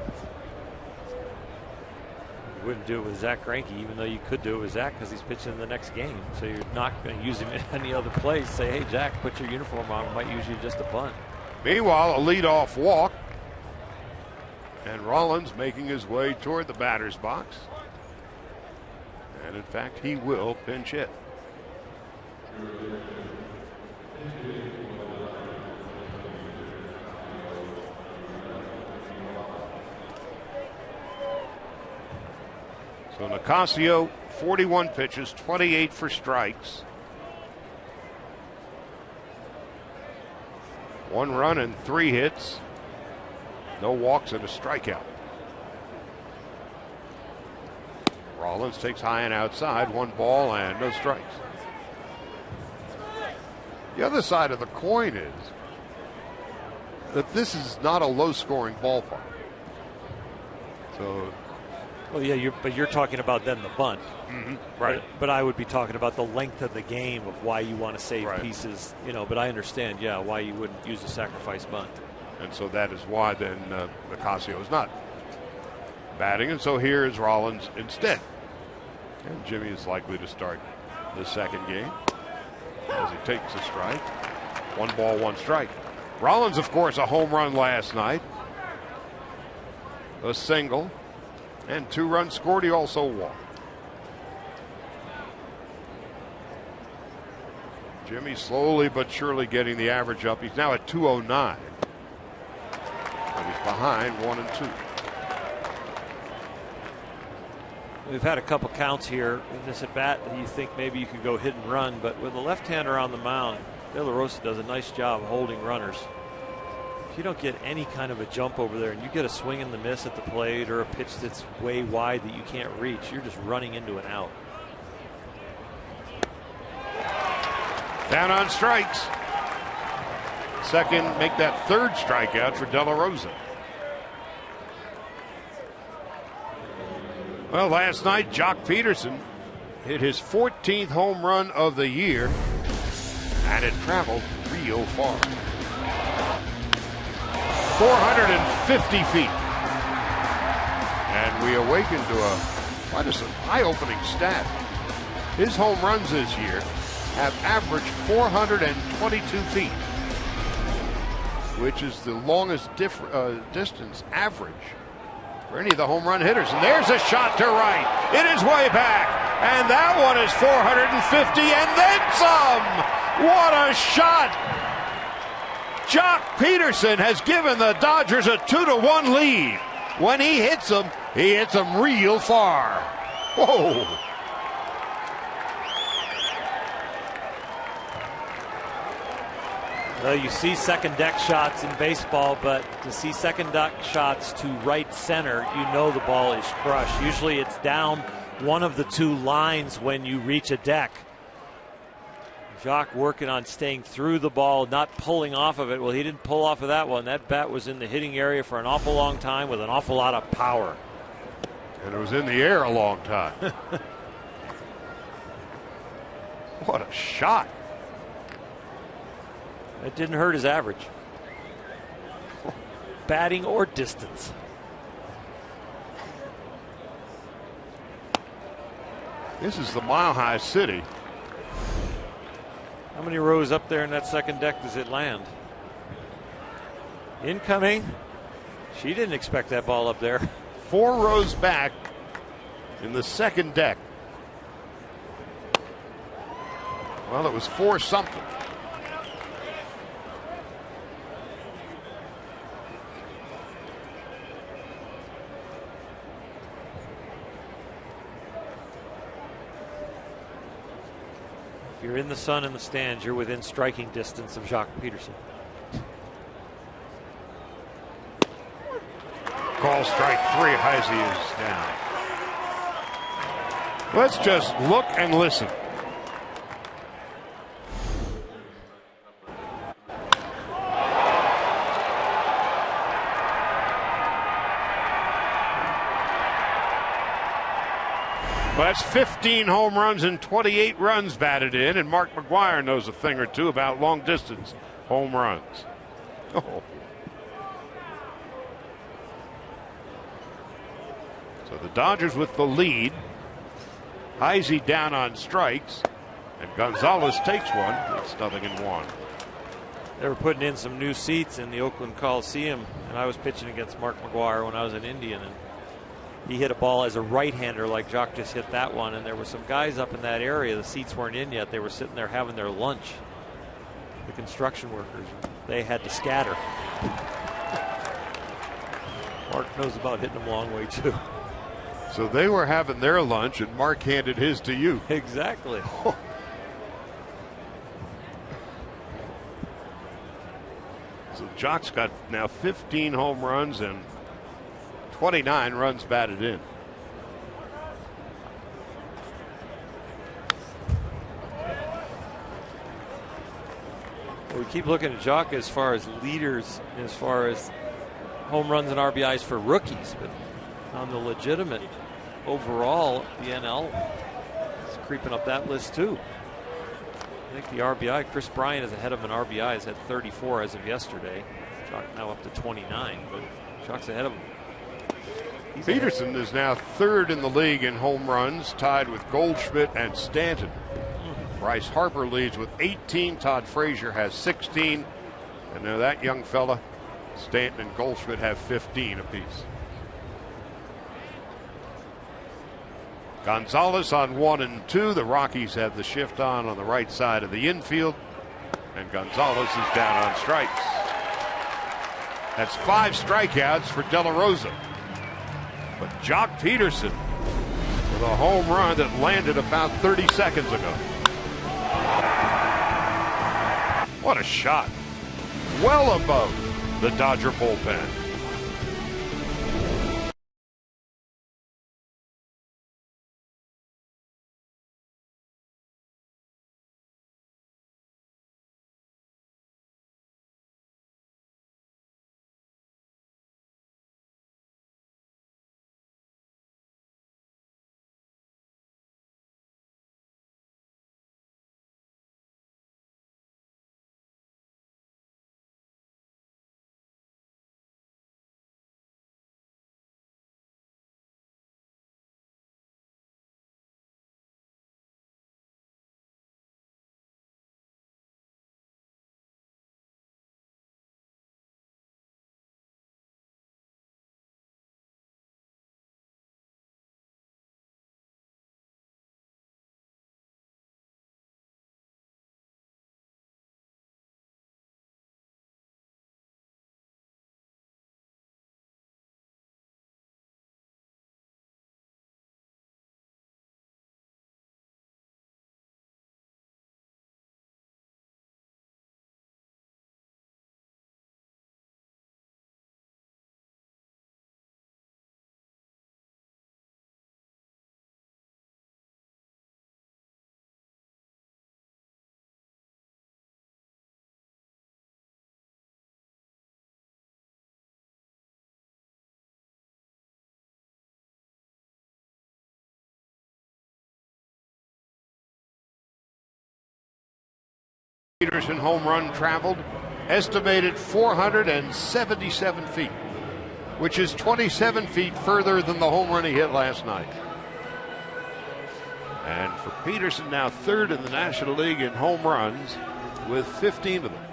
You wouldn't do it with Zach Greinke, even though you could do it with Zach because he's pitching in the next game. So you're not going to use him in any other place. Say, hey, Jack, put your uniform on. I might use you just a bunt. Meanwhile, a leadoff walk. And Rollins making his way toward the batter's box. And in fact, he will pinch hit. So Nicasio, 41 pitches, 28 for strikes. 1 run and 3 hits. No walks and a strikeout. Rollins takes high and outside, 1 ball and no strikes. The other side of the coin is that this is not a low-scoring ballpark. So, well, yeah, but you're talking about then the bunt, right? But I would be talking about the length of the game of why you want to save pieces, But I understand, why you wouldn't use a sacrifice bunt. And so that is why then Nicasio is not batting, and so here is Rollins instead. And Jimmy is likely to start the second game as he takes a strike. 1 ball, 1 strike. Rollins, of course, a home run last night, a single, and 2 runs scored. He also walked. Jimmy slowly but surely getting the average up. He's now at 209. And he's behind 1-2. We've had a couple counts here in this at bat that you think maybe you could go hit and run, but with a left-hander on the mound, De La Rosa does a nice job holding runners. If you don't get any kind of a jump over there and you get a swing and the miss at the plate or a pitch that's way wide that you can't reach, you're just running into an out. Down on strikes. Second, make that 3rd strikeout for De La Rosa. Well, last night, Jock Peterson hit his 14th home run of the year, and it traveled real far. 450 feet. And we awaken to quite an eye-opening stat. His home runs this year have averaged 422 feet, which is the longest distance average for any of the home run hitters. And there's a shot to right. It is way back. And that one is 450 and then some. What a shot. Jock Peterson has given the Dodgers a 2-1 lead. When he hits them real far. Whoa. Well, you see second deck shots in baseball, but to see second deck shots to right center, you know the ball is crushed. Usually it's down one of the two lines when you reach a deck. Jock working on staying through the ball, not pulling off of it. Well, he didn't pull off of that one. That bat was in the hitting area for an awful long time with an awful lot of power. And it was in the air a long time. What a shot. It didn't hurt his average. Batting or distance. This is the Mile High City. How many rows up there in that second deck does it land? Incoming. She didn't expect that ball up there. 4 rows back in the second deck. Well, it was 4-something. If you're in the sun in the stands, you're within striking distance of Jock Peterson. Call strike 3. Heisey is down. Let's just look and listen. Well, that's 15 home runs and 28 runs batted in, and Mark McGwire knows a thing or two about long distance home runs. Oh. So the Dodgers with the lead. Heisey down on strikes, and Gonzalez takes one. It's 0-1. They were putting in some new seats in the Oakland Coliseum, and I was pitching against Mark McGwire when I was an Indian, and he hit a ball as a right-hander like Jock just hit that one, and there were some guys up in that area. The seats weren't in yet. They were sitting there having their lunch. The construction workers, they had to scatter. Mark knows about hitting them a long way too. So they were having their lunch, and Mark handed his to you. Exactly. So Jock's got now 15 home runs and 29 runs batted in. We keep looking at Jock as far as leaders, as far as home runs and RBIs for rookies, but on the legitimate overall, the NL is creeping up that list too. I think the RBI, Chris Bryant is ahead of an RBI, has had 34 as of yesterday. Jock now up to 29, but Jock's ahead of him. Peterson is now 3rd in the league in home runs, tied with Goldschmidt and Stanton. Bryce Harper leads with 18. Todd Frazier has 16. And now that young fella, Stanton and Goldschmidt, have 15 apiece. Gonzalez on 1 and 2. The Rockies have the shift on the right side of the infield. And Gonzalez is down on strikes. That's 5 strikeouts for De La Rosa. But Jock Peterson with a home run that landed about 30 seconds ago. What a shot. Well above the Dodger bullpen. Peterson home run traveled, estimated 477 feet, which is 27 feet further than the home run he hit last night. And for Peterson, now third in the National League in home runs with 15 of them.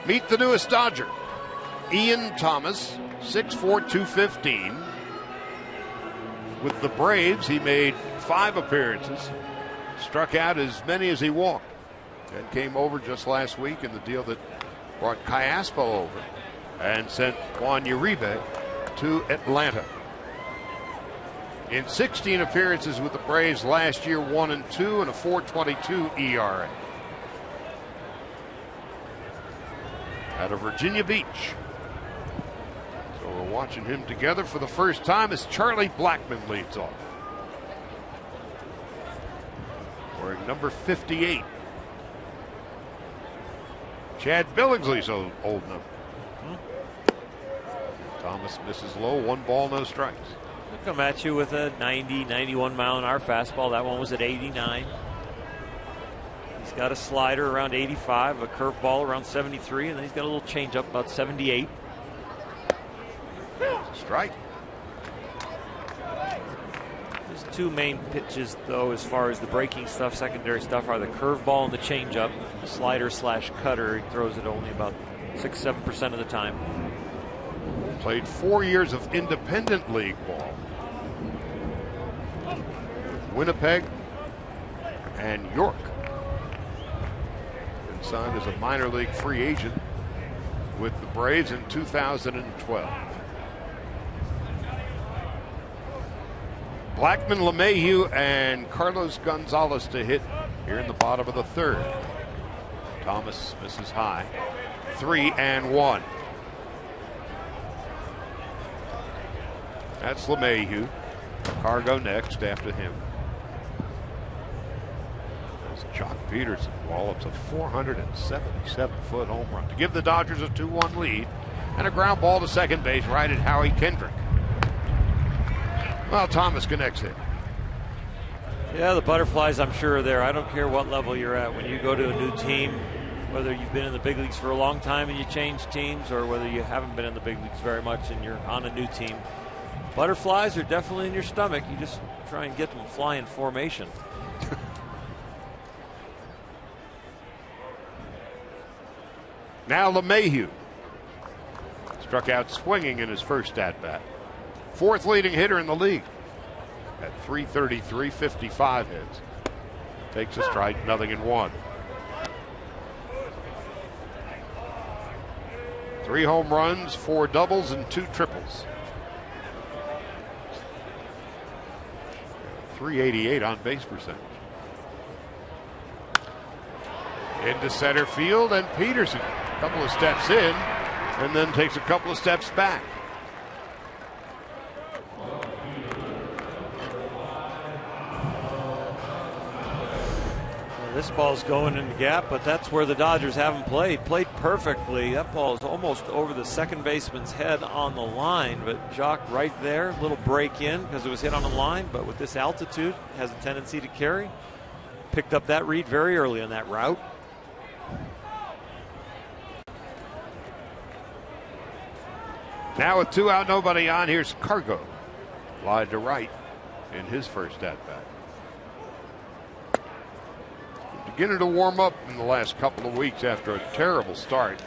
Meet the newest Dodger, Ian Thomas, 6'4", 215. With the Braves, he made 5 appearances, struck out as many as he walked, and came over just last week in the deal that brought Callaspo over and sent Juan Uribe to Atlanta. In 16 appearances with the Braves last year, 1-2 and a 4.22 ERA. Out of Virginia Beach. So we're watching him together for the first time as Charlie Blackmon leads off. Wearing number 58. Chad Billingsley's old number. Thomas misses low, 1 ball, no strikes. He'll come at you with a 90, 91 mile an hour fastball. That one was at 89. He's got a slider around 85, a curveball around 73, and then he's got a little changeup about 78. Strike. His 2 main pitches, though, as far as the breaking stuff, secondary stuff, are the curveball and the changeup. Slider / cutter, he throws it only about 6-7% of the time. Played 4 years of independent league ball. Winnipeg and York. And signed as a minor league free agent with the Braves in 2012. Blackmon, LeMahieu, and Carlos Gonzalez to hit here in the bottom of the 3rd. Thomas misses high. 3-1. That's LeMahieu. Cargo next after him. That's Jock Peterson wallops a 477-foot home run to give the Dodgers a 2-1 lead, and a ground ball to second base right at Howie Kendrick. Well, Thomas connects it. Yeah, the butterflies, I'm sure, are there. I don't care what level you're at. When you go to a new team, whether you've been in the big leagues for a long time and you change teams, or whether you haven't been in the big leagues very much and you're on a new team, butterflies are definitely in your stomach. You just try and get them flying formation. Now LeMahieu. Struck out swinging in his first at-bat. 4th leading hitter in the league at 333, 55 hits. Takes a strike, 0-1. 3 home runs, 4 doubles, and 2 triples. 388 on base percentage. Into center field, and Peterson a couple of steps in and then takes a couple of steps back. This ball's going in the gap, but that's where the Dodgers haven't played. Played perfectly. That ball is almost over the second baseman's head on the line, but Jock right there, little break in because it was hit on the line, but with this altitude, has a tendency to carry. Picked up that read very early on that route. Now with 2 out, nobody on, here's Cargo. Wide to right in his first at-bat. Beginning to warm up in the last couple of weeks after a terrible start.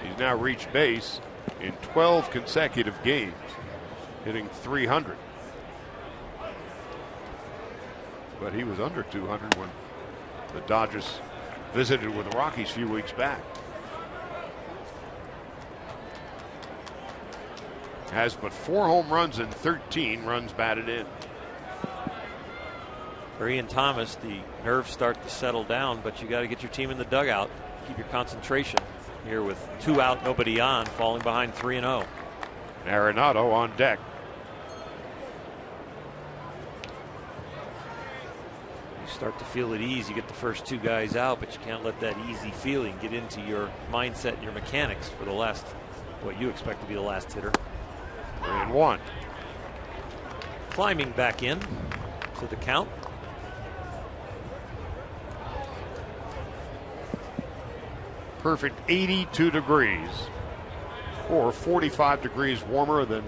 He's now reached base in 12 consecutive games, hitting 300. But he was under 200 when the Dodgers visited with the Rockies a few weeks back. Has but 4 home runs and 13 runs batted in. For Ian Thomas, the nerves start to settle down, but you got to get your team in the dugout. Keep your concentration here with 2 out, nobody on, falling behind 3-0. Arenado on deck. You start to feel at ease. You get the first 2 guys out, but you can't let that easy feeling get into your mindset and your mechanics for the last, what you expect to be the last hitter. 3-1. Climbing back in to the count. perfect 82 degrees, or 45 degrees warmer than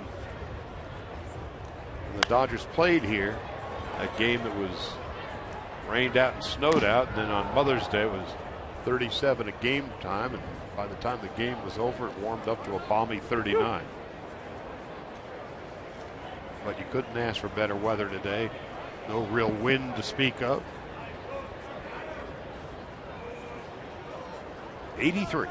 when the Dodgers played here. A game that was rained out and snowed out, and then on Mother's Day it was 37 at game time, and by the time the game was over it warmed up to a balmy 39. But you couldn't ask for better weather today. No real wind to speak of. 83.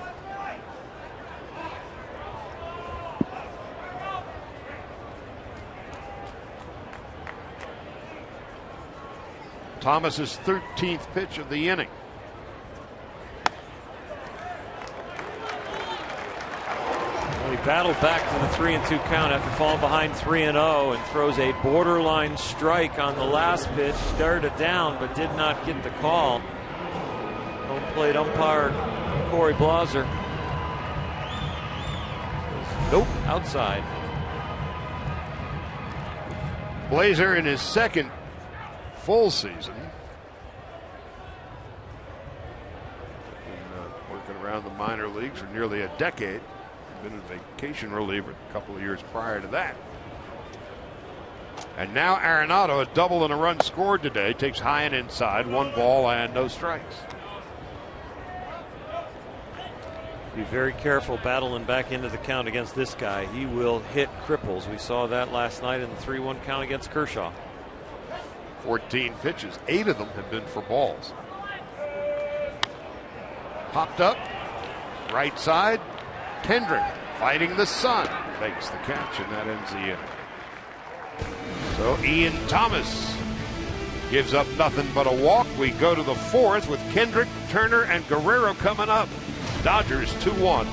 Thomas's 13th pitch of the inning. Well, he battled back to the 3-2 count after falling behind 3-0 and throws a borderline strike on the last pitch. Stared it down but did not get the call. Home plate umpire Corey Blaser. Nope, outside. Blaser in his second full season. Been working around the minor leagues for nearly a decade. Been a vacation reliever a couple of years prior to that. And now Arenado, a double and a run scored today, takes high and inside, 1 ball and no strikes. Be very careful battling back into the count against this guy. He will hit cripples. We saw that last night in the 3-1 count against Kershaw. 14 pitches, 8 of them have been for balls. Popped up, right side. Kendrick fighting the sun, makes the catch, and that ends the inning. So Ian Thomas gives up nothing but a walk. We go to the 4th with Kendrick, Turner, and Guerrero coming up. Dodgers 2-1.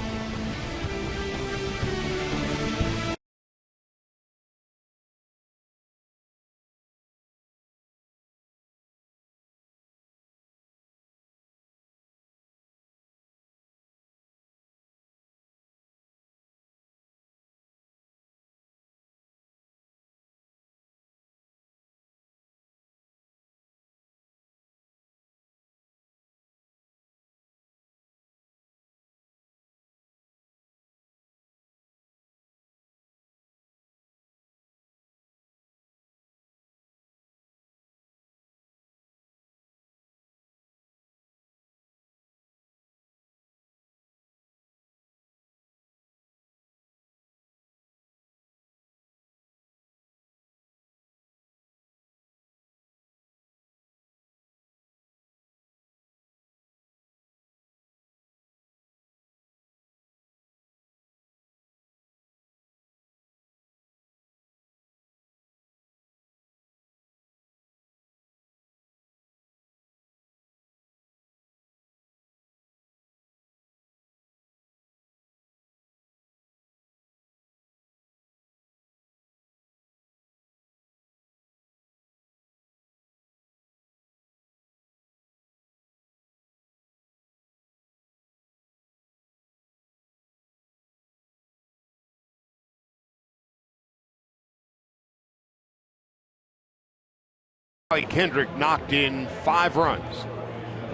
Kendrick knocked in 5 runs.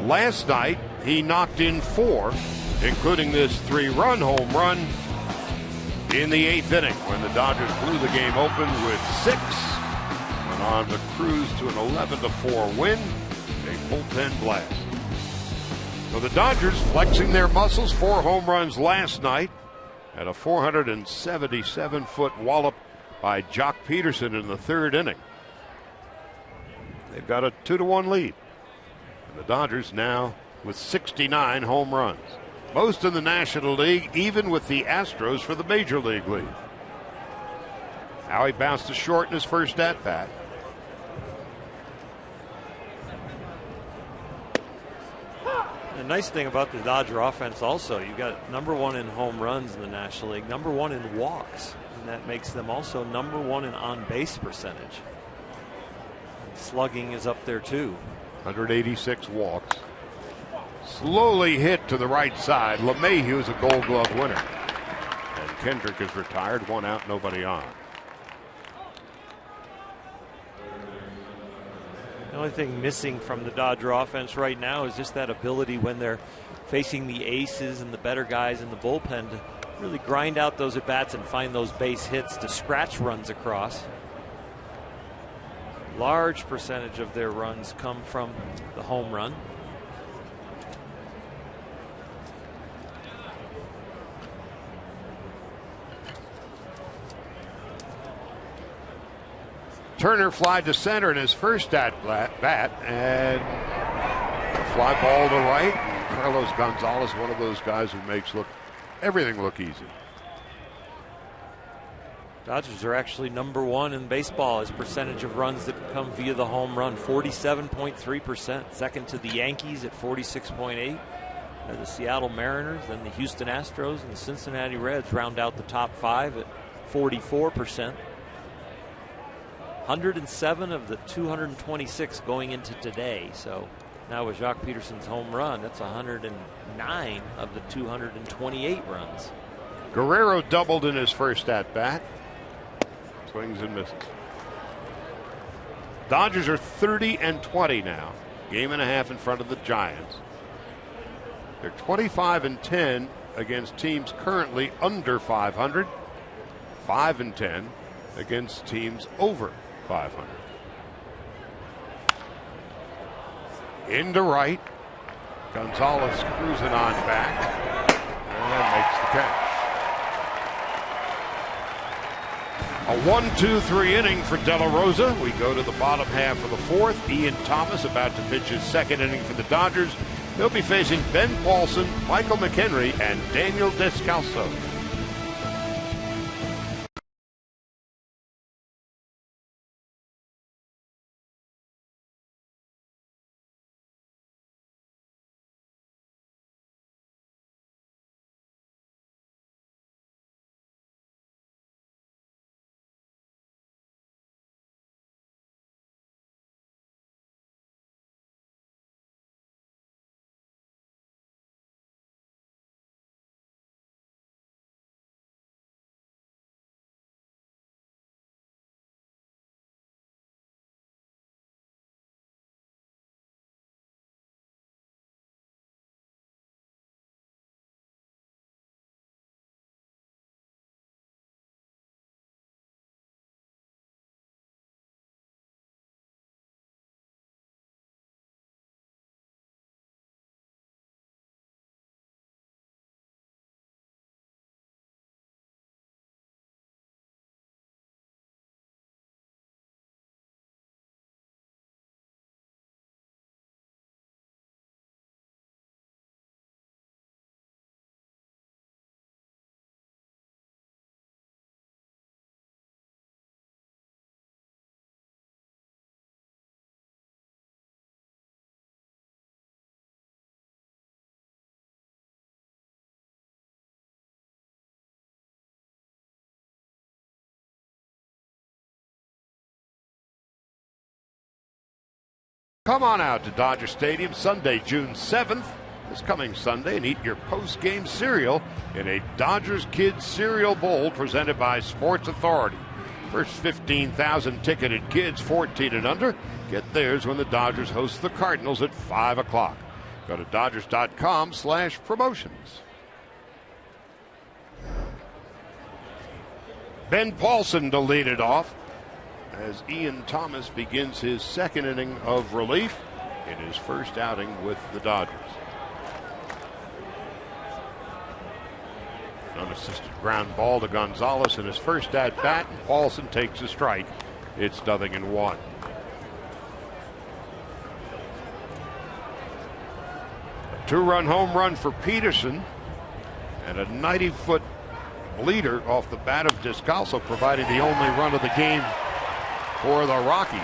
Last night, he knocked in 4, including this 3-run home run in the 8th inning when the Dodgers blew the game open with 6. Went on to cruise to an 11-4 win, a bullpen blast. So the Dodgers flexing their muscles, 4 home runs last night, and a 477-foot wallop by Jock Peterson in the 3rd inning. They've got a 2-1 lead. And the Dodgers now with 69 home runs. Most in the National League, even with the Astros for the Major League lead. Howie bounced to short in his first at-bat. The nice thing about the Dodger offense also, you got #1 in home runs in the National League, #1 in walks, and that makes them also #1 in on-base percentage. Slugging is up there too. 186 walks. Slowly hit to the right side. LeMahieu is a Gold Glove winner. And Kendrick is retired. 1 out, nobody on. The only thing missing from the Dodger offense right now is just that ability when they're facing the aces and the better guys in the bullpen to really grind out those at-bats and find those base hits to scratch runs across. Large percentage of their runs come from the home run. Turner fly to center in his first at bat, and a fly ball to right. And Carlos Gonzalez, one of those guys who makes everything look easy. Dodgers are actually #1 in baseball as percentage of runs that come via the home run, 47.3%. Second to the Yankees at 46.8%. The Seattle Mariners, then the Houston Astros, and the Cincinnati Reds round out the top 5 at 44%. 107 of the 226 going into today. So now with Jacques Peterson's home run, that's 109 of the 228 runs. Guerrero doubled in his first at bat. Swings and misses. Dodgers are 30-20 now. Game and a half in front of the Giants. They're 25-10 against teams currently under 500. 5-10 against teams over 500. Into right. Gonzalez cruising on back and makes the catch. A 1-2-3 inning for De La Rosa. We go to the bottom half of the fourth. Ian Thomas about to pitch his second inning for the Dodgers. They'll be facing Ben Paulson, Michael McHenry, and Daniel Descalso. Come on out to Dodger Stadium Sunday, June 7th, this coming Sunday, and eat your post-game cereal in a Dodgers Kids Cereal Bowl presented by Sports Authority. First 15,000 ticketed kids 14 and under get theirs when the Dodgers host the Cardinals at 5 o'clock. Go to Dodgers.com/promotions. Ben Paulson to lead it off as Ian Thomas begins his second inning of relief in his first outing with the Dodgers. Unassisted ground ball to Gonzalez in his first at bat, and Paulson takes a strike. It's 0-1. A 2-run home run for Peterson and a 90-foot leader off the bat of Descalso, providing the only run of the game for the Rockies.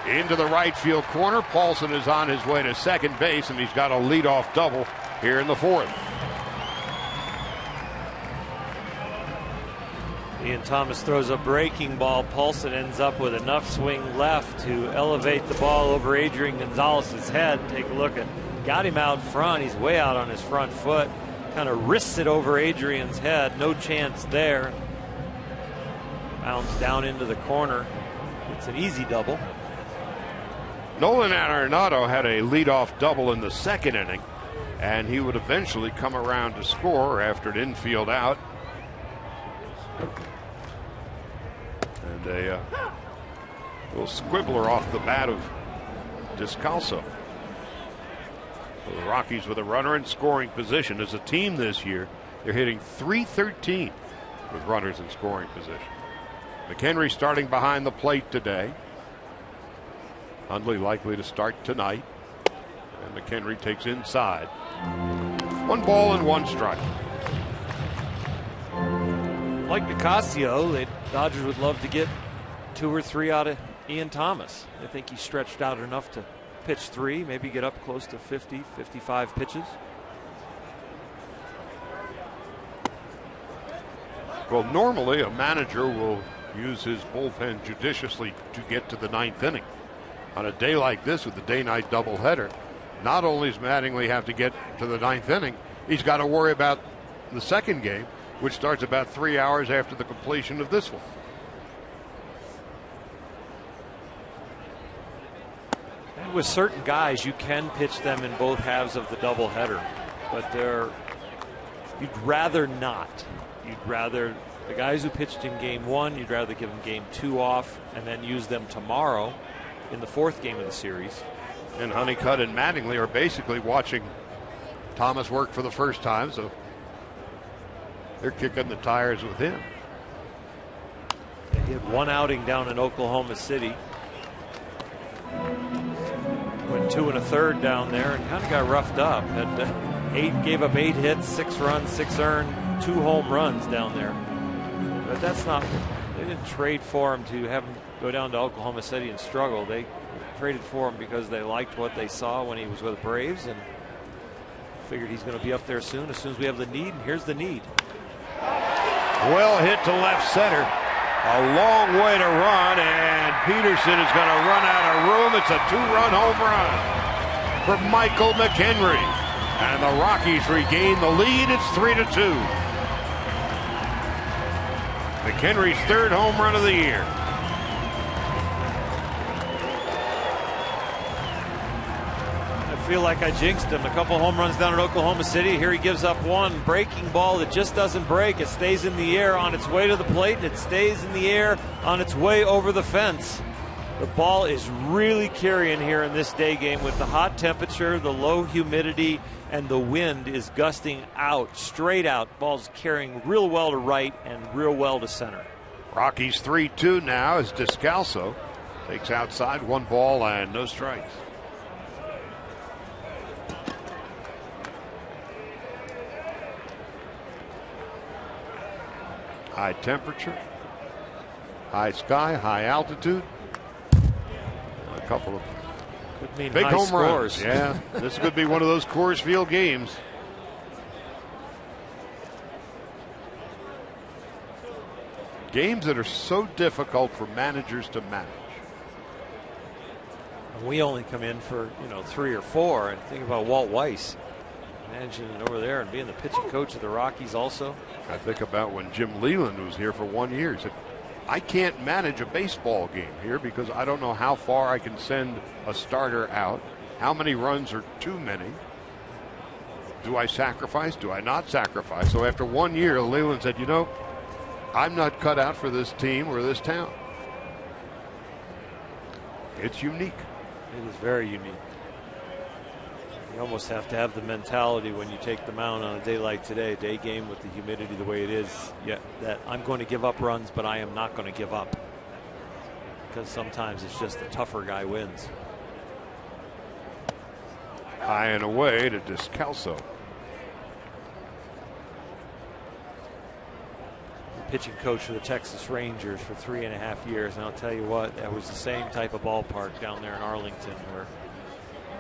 Into the right field corner. Paulson is on his way to second base, and he's got a leadoff double here in the fourth. Ian Thomas throws a breaking ball. Paulson ends up with enough swing left to elevate the ball over Adrian Gonzalez's head. Take a look at, got him out front. He's way out on his front foot. Kind of wrists it over Adrian's head. No chance there. Bounce down into the corner. It's an easy double. Nolan Arenado had a leadoff double in the second inning, and he would eventually come around to score after an infield out. And a little squibbler off the bat of Descalso. So the Rockies with a runner in scoring position. As a team this year, they're hitting .313 with runners in scoring position. McHenry starting behind the plate today. Hundley likely to start tonight. And McHenry takes inside. 1 ball and 1 strike. Like Nicasio, the Dodgers would love to get 2 or 3 out of Ian Thomas. I think he stretched out enough to pitch 3, maybe get up close to 50, 55 pitches. Well, normally a manager will use his bullpen judiciously to get to the 9th inning. On a day like this with the day-night doubleheader, not only does Mattingly have to get to the 9th inning, he's got to worry about the second game, which starts about 3 hours after the completion of this one. And with certain guys, you can pitch them in both halves of the doubleheader, but you'd rather not. You'd rather the guys who pitched in game 1, you'd rather give them game 2 off and then use them tomorrow in the 4th game of the series. And Honeycutt and Mattingly are basically watching Thomas work for the first time, so they're kicking the tires with him. He had 1 outing down in Oklahoma City. Went 2 1/3 down there and kind of got roughed up. Gave up 8 hits, 6 runs, 6 earned, 2 home runs down there. But that's not. They didn't trade for him to have him go down to Oklahoma City and struggle. They traded for him because they liked what they saw when he was with the Braves and figured he's going to be up there soon as we have the need. And here's the need. Well hit to left center. A long way to run, and Peterson is going to run out of room. It's a 2-run home run for Michael McHenry. And the Rockies regain the lead. It's 3-2. McHenry's 3rd home run of the year. I feel like I jinxed him. A couple home runs down in Oklahoma City. Here he gives up 1 breaking ball that just doesn't break. It stays in the air on its way to the plate, and it stays in the air on its way over the fence. The ball is really carrying here in this day game with the hot temperature, the low humidity, and the wind is gusting out, straight out. Ball's carrying real well to right and real well to center. Rockies 3-2 now as Descalso takes outside. 1 ball and no strikes. High temperature, high sky, high altitude. A couple of big home scores. runs. Yeah, this could be one of those Coors Field games. Games that are so difficult for managers to manage. And we only come in for 3 or 4. And think about Walt Weiss managing it over there and being the pitching coach of the Rockies also. I think about when Jim Leland was here for 1 year. He said, I can't manage a baseball game here because I don't know how far I can send a starter out. How many runs are too many? Do I sacrifice? Do I not sacrifice? So after 1 year, Leland said, I'm not cut out for this team or this town. It's unique. It is very unique. You almost have to have the mentality when you take the mound on a day like today, day game with the humidity the way it is, that I'm going to give up runs, but I am not going to give up. Because sometimes it's just the tougher guy wins. High and away to Descalso. Pitching coach for the Texas Rangers for 3.5 years, and I'll tell you what, that was the same type of ballpark down there in Arlington where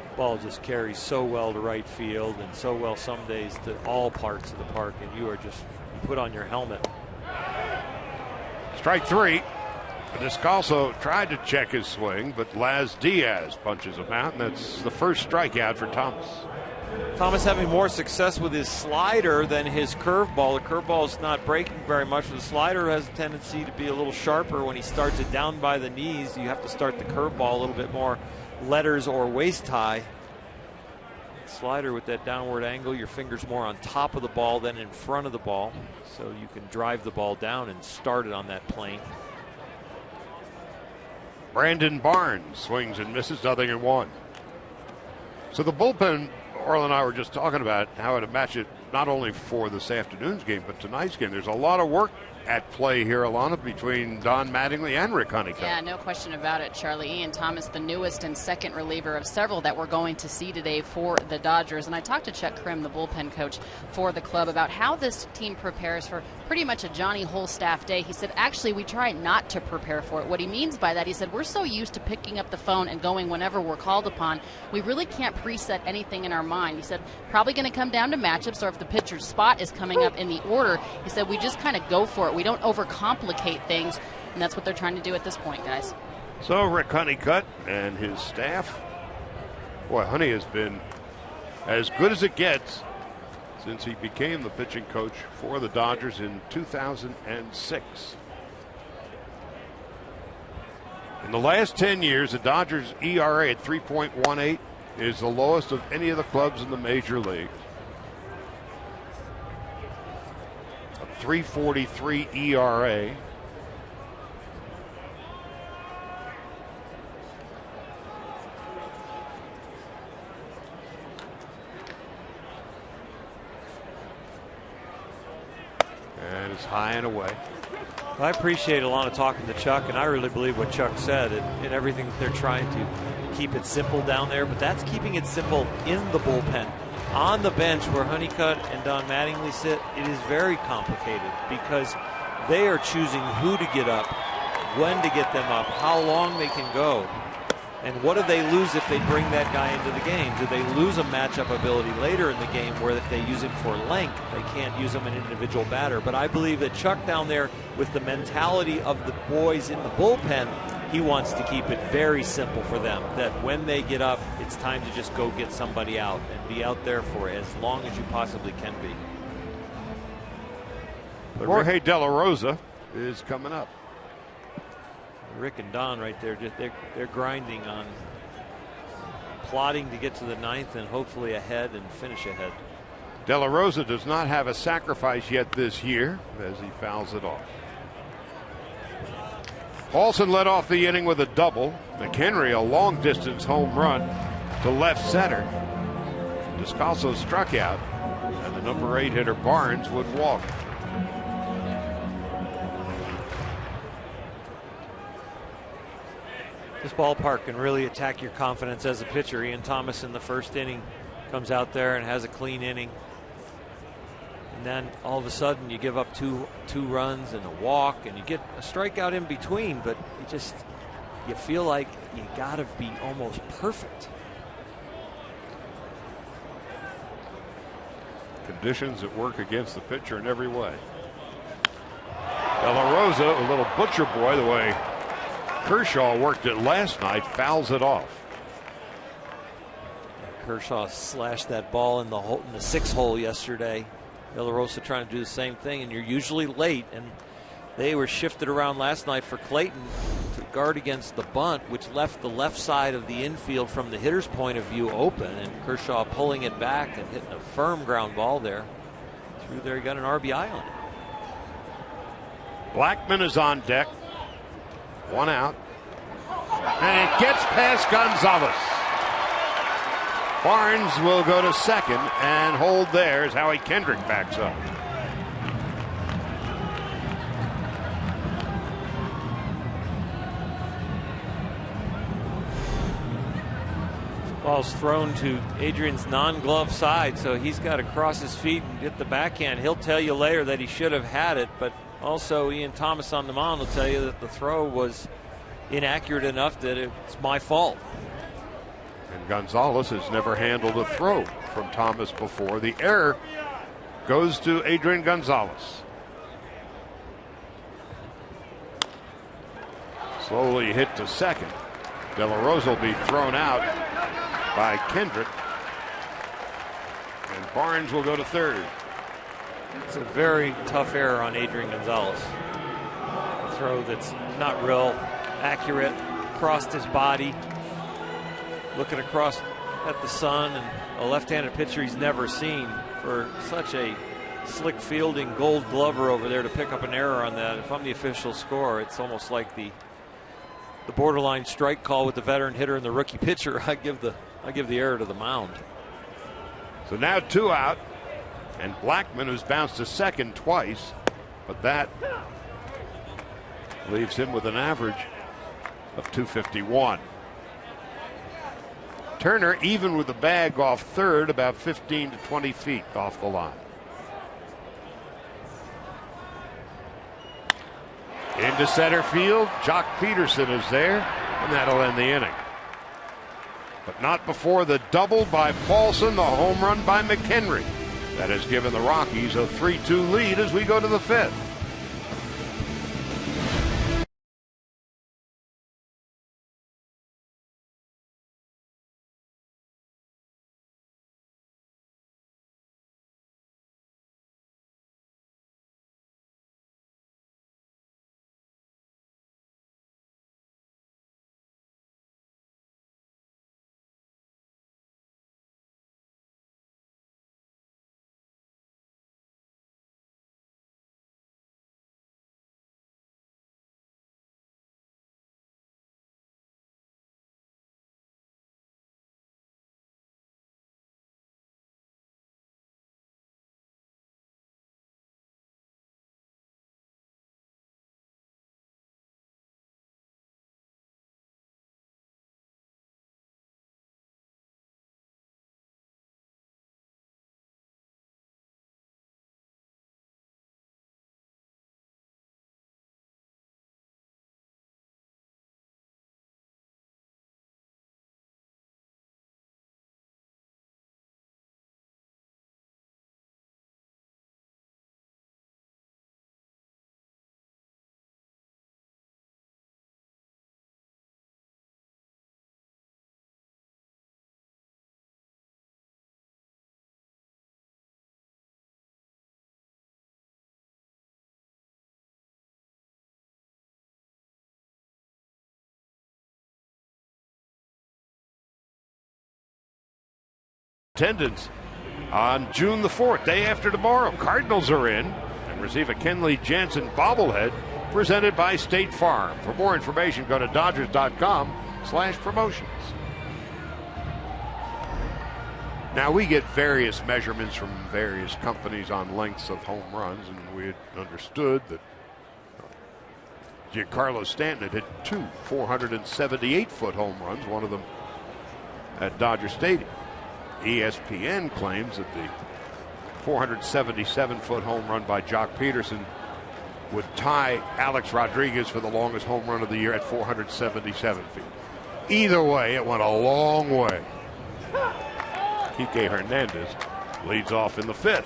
the ball just carries so well to right field and so well some days to all parts of the park, and you put on your helmet. Strike 3. Descalso tried to check his swing, but Laz Diaz punches him out, and that's the first strikeout for Thomas. Thomas having more success with his slider than his curveball. The curveball is not breaking very much. The slider has a tendency to be a little sharper when he starts it down by the knees. You have to start the curveball a little bit more letters or waist high. Slider with that downward angle, your fingers more on top of the ball than in front of the ball, so you can drive the ball down and start it on that plane. Brandon Barnes swings and misses, 0-1. So the bullpen, Orl and I were just talking about how to match it not only for this afternoon's game, but tonight's game. There's a lot of work at play here, Alana, between Don Mattingly and Rick Honeycutt. Yeah, no question about it, Charlie. Ian Thomas, the newest and second reliever of several that we're going to see today for the Dodgers. And I talked to Chuck Krim, the bullpen coach for the club, about how this team prepares for pretty much a Johnny Whole-staff day. He said, actually, we try not to prepare for it. What he means by that, he said, we're so used to picking up the phone and going whenever we're called upon, we really can't preset anything in our mind. He said, probably going to come down to matchups, or if the pitcher's spot is coming up in the order, he said, we just kind of go for it. We don't overcomplicate things, and that's what they're trying to do at this point, guys. So Rick Honeycutt and his staff, boy, Honey has been as good as it gets since he became the pitching coach for the Dodgers in 2006. In the last 10 years, the Dodgers' ERA at 3.18 is the lowest of any of the clubs in the major leagues. 3.43 ERA. And it's high and away. I appreciate Alana talking to Chuck, and I really believe what Chuck said in everything that they're trying to keep it simple down there, but that's keeping it simple in the bullpen. On the bench where Honeycutt and Don Mattingly sit, it is very complicated because they are choosing who to get up, when to get them up, how long they can go, and what do they lose if they bring that guy into the game? Do they lose a matchup ability later in the game where if they use him for length, they can't use him an individual batter? But I believe that Chuck down there, with the mentality of the boys in the bullpen, he wants to keep it very simple for them, that when they get up, it's time to just go get somebody out and be out there for as long as you possibly can be. But Jorge De La Rosa is coming up. Rick and Don right there, they're grinding on plotting to get to the ninth and hopefully ahead and finish ahead. De La Rosa does not have a sacrifice yet this year as he fouls it off. Paulson led off the inning with a double. McHenry a long distance home run to left center. Descalso struck out, and the number 8 hitter Barnes would walk. This ballpark can really attack your confidence as a pitcher. Ian Thomas in the first inning comes out there and has a clean inning. And then all of a sudden you give up two runs and a walk, and you get a strikeout in between, but you feel like you gotta be almost perfect. Conditions that work against the pitcher in every way. De La Rosa, a little butcher boy, the way Kershaw worked it last night, fouls it off. Kershaw slashed that ball in the 6th hole yesterday. De La Rosa trying to do the same thing, and you're usually late, and they were shifted around last night for Clayton to guard against the bunt, which left the left side of the infield from the hitter's point of view open, and Kershaw pulling it back and hitting a firm ground ball there. Through there, he got an RBI on it. Blackman is on deck. 1 out. And it gets past Gonzalez. Barnes will go to second and hold there as Howie Kendrick backs up. Ball's thrown to Adrian's non-glove side, so he's got to cross his feet and get the backhand. He'll tell you later that he should have had it, but also Ian Thomas on the mound will tell you that the throw was inaccurate enough that it's my fault. And Gonzalez has never handled a throw from Thomas before. The error goes to Adrian Gonzalez. Slowly hit to second. De La Rosa will be thrown out by Kendrick. And Barnes will go to third. It's a very tough error on Adrian Gonzalez. A throw that's not real accurate, crossed his body. looking across at the sun and a left-handed pitcher he's never seen, for such a slick fielding Gold Glover over there to pick up an error on that. If I'm the official score, it's almost like the borderline strike call with the veteran hitter and the rookie pitcher. I give the error to the mound. So now 2 out, and Blackman, who's bounced to second twice, but that leaves him with an average of 251. Turner even with the bag off third, about 15 to 20 feet off the line. Into center field, Jock Peterson is there, and that'll end the inning. But not before the double by Paulson, the home run by McHenry. That has given the Rockies a 3-2 lead as we go to the 5th. Attendance on June the 4th, day after tomorrow. Cardinals are in and receive a Kenley Jansen bobblehead presented by State Farm. For more information, go to Dodgers.com/promotions. Now, we get various measurements from various companies on lengths of home runs, and we had understood that Giancarlo Stanton had hit 2 478-foot home runs, one of them at Dodger Stadium. ESPN claims that the 477-foot home run by Jock Peterson would tie Alex Rodriguez for the longest home run of the year at 477 feet. Either way, it went a long way. Kike Hernandez leads off in the 5th.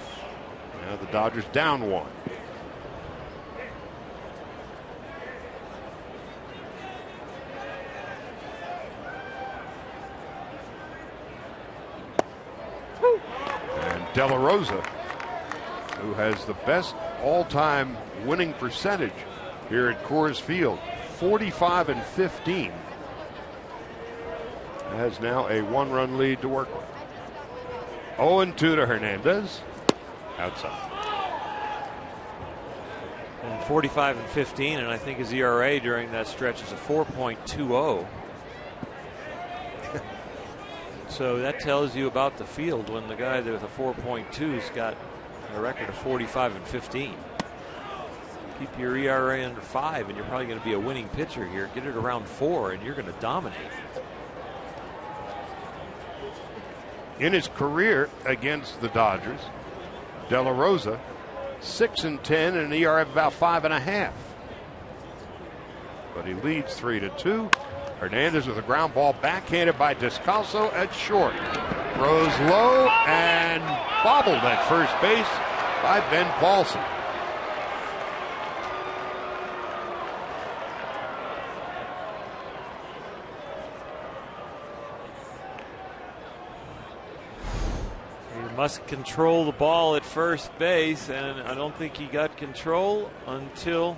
Now the Dodgers down 1. De La Rosa, who has the best all-time winning percentage here at Coors Field, 45-15, has now a 1-run lead to work with. 0-2 to Hernandez, outside. And 45-15, and I think his ERA during that stretch is a 4.20. So that tells you about the field when the guy with a 4.2's got a record of 45-15. Keep your ERA under 5 and you're probably going to be a winning pitcher here. Get it around 4 and you're going to dominate. In his career against the Dodgers, De La Rosa 6-10 and an ERA of about 5.5. But he leads 3-2. Hernandez with a ground ball backhanded by Descalso at short. Throws low and bobbled at first base by Ben Paulson. He must control the ball at first base, and I don't think he got control until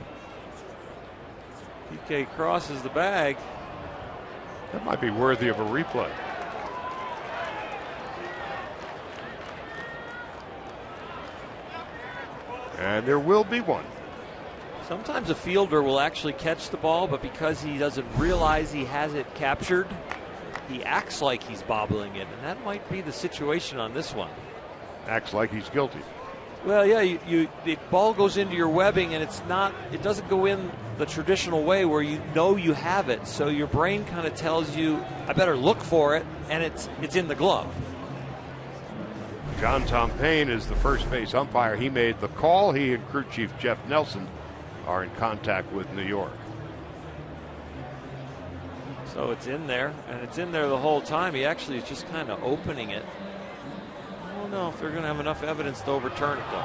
PK crosses the bag. That might be worthy of a replay. And there will be one. Sometimes a fielder will actually catch the ball, but because he doesn't realize he has it captured, he acts like he's bobbling it, and that might be the situation on this one. Acts like he's guilty. Well, yeah, the ball goes into your webbing, and it doesn't go in the traditional way where you know you have it. So your brain kind of tells you, I better look for it, and it's in the glove. John Tom Payne is the first base umpire. He made the call. He and crew chief Jeff Nelson are in contact with New York. So it's in there, and it's in there the whole time. He actually is just kind of opening it. I don't know if they're going to have enough evidence to overturn it, though.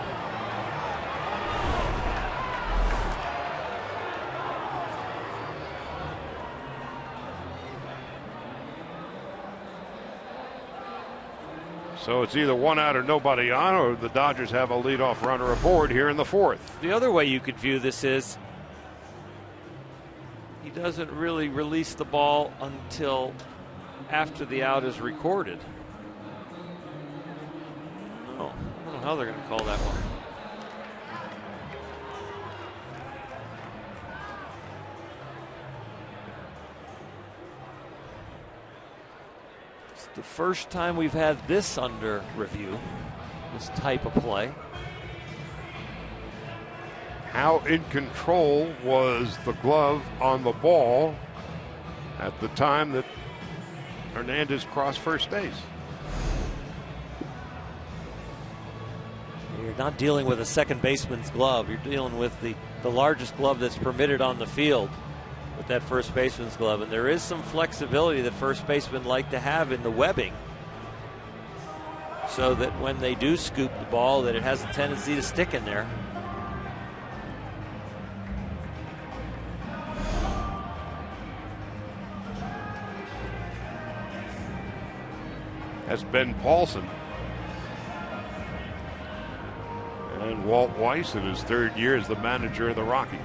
So it's either one out or nobody on, or the Dodgers have a leadoff runner aboard here in the fourth. The other way you could view this is he doesn't really release the ball until after the out is recorded. Oh, I don't know how they're going to call that one. It's the first time we've had this under review, this type of play. How in control was the glove on the ball at the time that Hernandez crossed first base? You're not dealing with a second baseman's glove. You're dealing with the largest glove that's permitted on the field with that first baseman's glove. And there is some flexibility that first basemen like to have in the webbing so that when they do scoop the ball, that it has a tendency to stick in there. That's Ben Paulson. And Walt Weiss in his third year as the manager of the Rockies.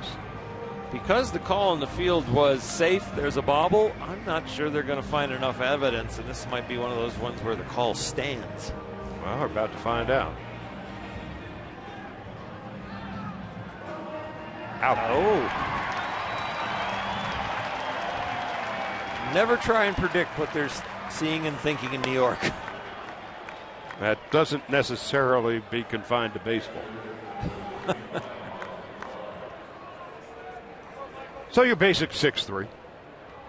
Because the call on the field was safe, there's a bobble, I'm not sure they're going to find enough evidence, and this might be one of those ones where the call stands. Well, we're about to find out. Out. Oh. Never try and predict what they're seeing and thinking in New York. That doesn't necessarily be confined to baseball. So your basic 6-3.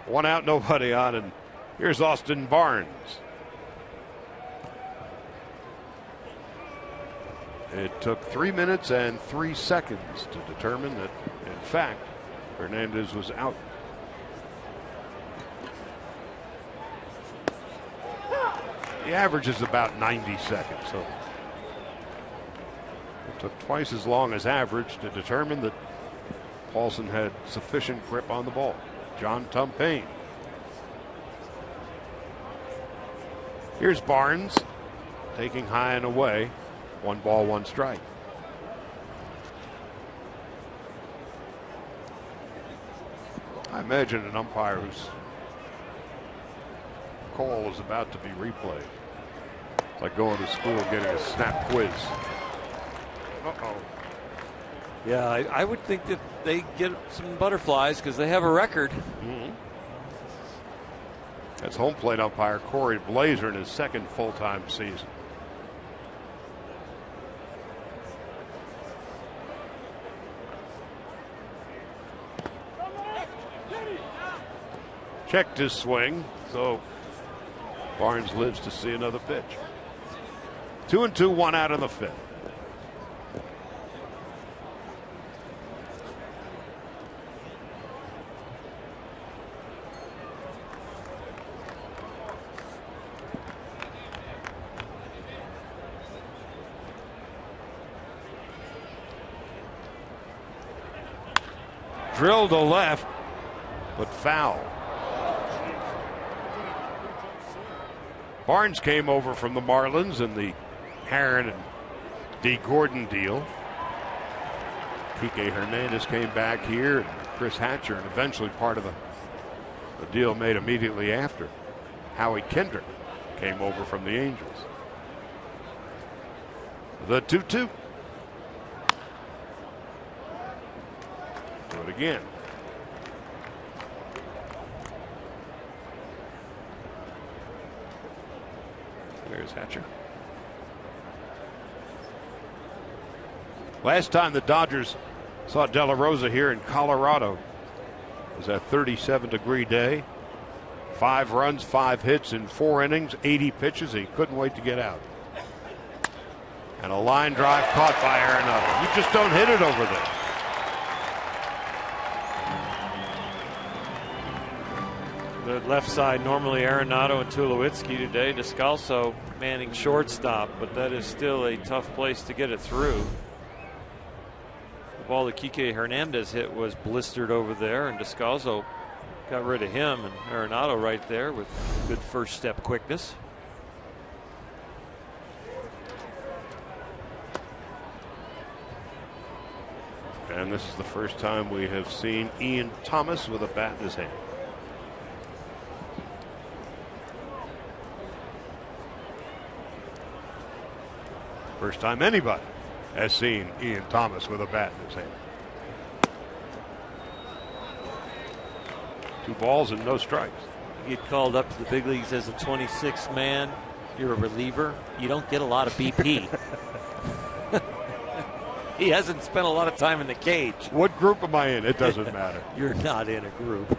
One out, nobody on, and here's Austin Barnes. It took 3 minutes and 3 seconds to determine that, in fact, Hernandez was out. The average is about 90 seconds, so it took twice as long as average to determine that Paulson had sufficient grip on the ball. John Tom Payne. Here's Barnes taking high and away. 1 ball, 1 strike. I imagine an umpire whose call is about to be replayed. It's like going to school getting a snap quiz. Uh-oh. Yeah, I would think that they get some butterflies because they have a record. Mm-hmm. That's home plate umpire Corey Blazer in his second full-time season. Checked his swing, so Barnes lives to see another pitch. 2-2, 1 out in the 5th. Drilled to left, but foul. Barnes came over from the Marlins in the Herron and D. Gordon deal. Kike Hernandez came back here, and Chris Hatcher, and eventually part of the deal made immediately after. Howie Kendrick came over from the Angels. The 2-2. again. There's Hatcher. Last time the Dodgers saw De La Rosa here in Colorado, it was a 37-degree day. 5 runs, 5 hits in 4 innings, 80 pitches. He couldn't wait to get out. And a line drive caught by Arenado. You just don't hit it over there. The left side, normally Arenado and Tulowitzki today. Descalso manning shortstop, but that is still a tough place to get it through. The ball that Kike Hernandez hit was blistered over there, and Descalso got rid of him, and Arenado right there with good first step quickness. And this is the first time we have seen Ian Thomas with a bat in his hand. First time anybody has seen Ian Thomas with a bat in his hand. 2 balls and no strikes. You get called up to the big leagues as a 26th man. You're a reliever. You don't get a lot of BP. He hasn't spent a lot of time in the cage. What group am I in? It doesn't matter. You're not in a group.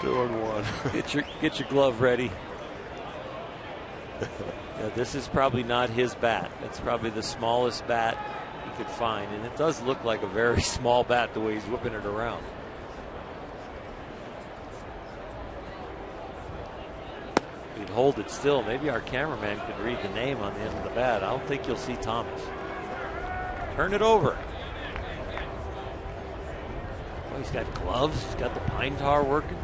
2-1. Get your glove ready. Yeah, this is probably not his bat. It's probably the smallest bat he could find, and it does look like a very small bat the way he's whipping it around. If he'd hold it still, maybe our cameraman could read the name on the end of the bat. I don't think you'll see Thomas. Turn it over. Oh, he's got gloves. He's got the pine tar working.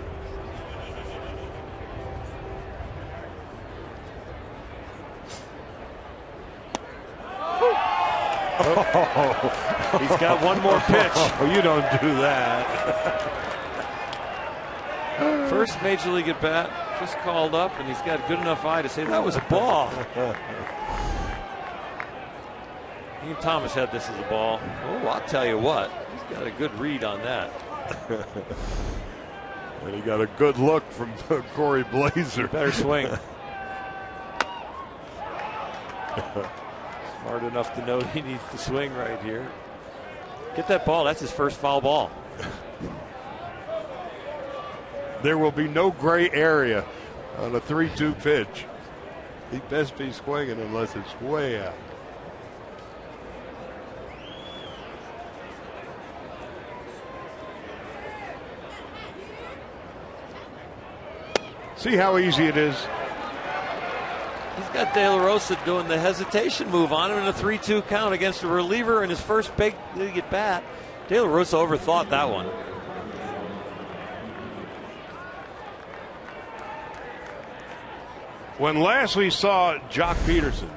Oh. He's got one more pitch. Oh, you don't do that. First major league at bat, just called up, and he's got a good enough eye to say that was a ball. Ian Thomas had this as a ball. Oh, I'll tell you what, he's got a good read on that. And he got a good look from Corey Blazer. Better swing. Smart enough to know he needs to swing right here. Get that ball. That's his first foul ball. There will be no gray area on a 3-2 pitch. He best be swinging unless it's way out. See how easy it is? He's got De La Rosa doing the hesitation move on him in a 3-2 count against a reliever in his first big league at bat. De La Rosa overthought that one. When last we saw Jock Peterson,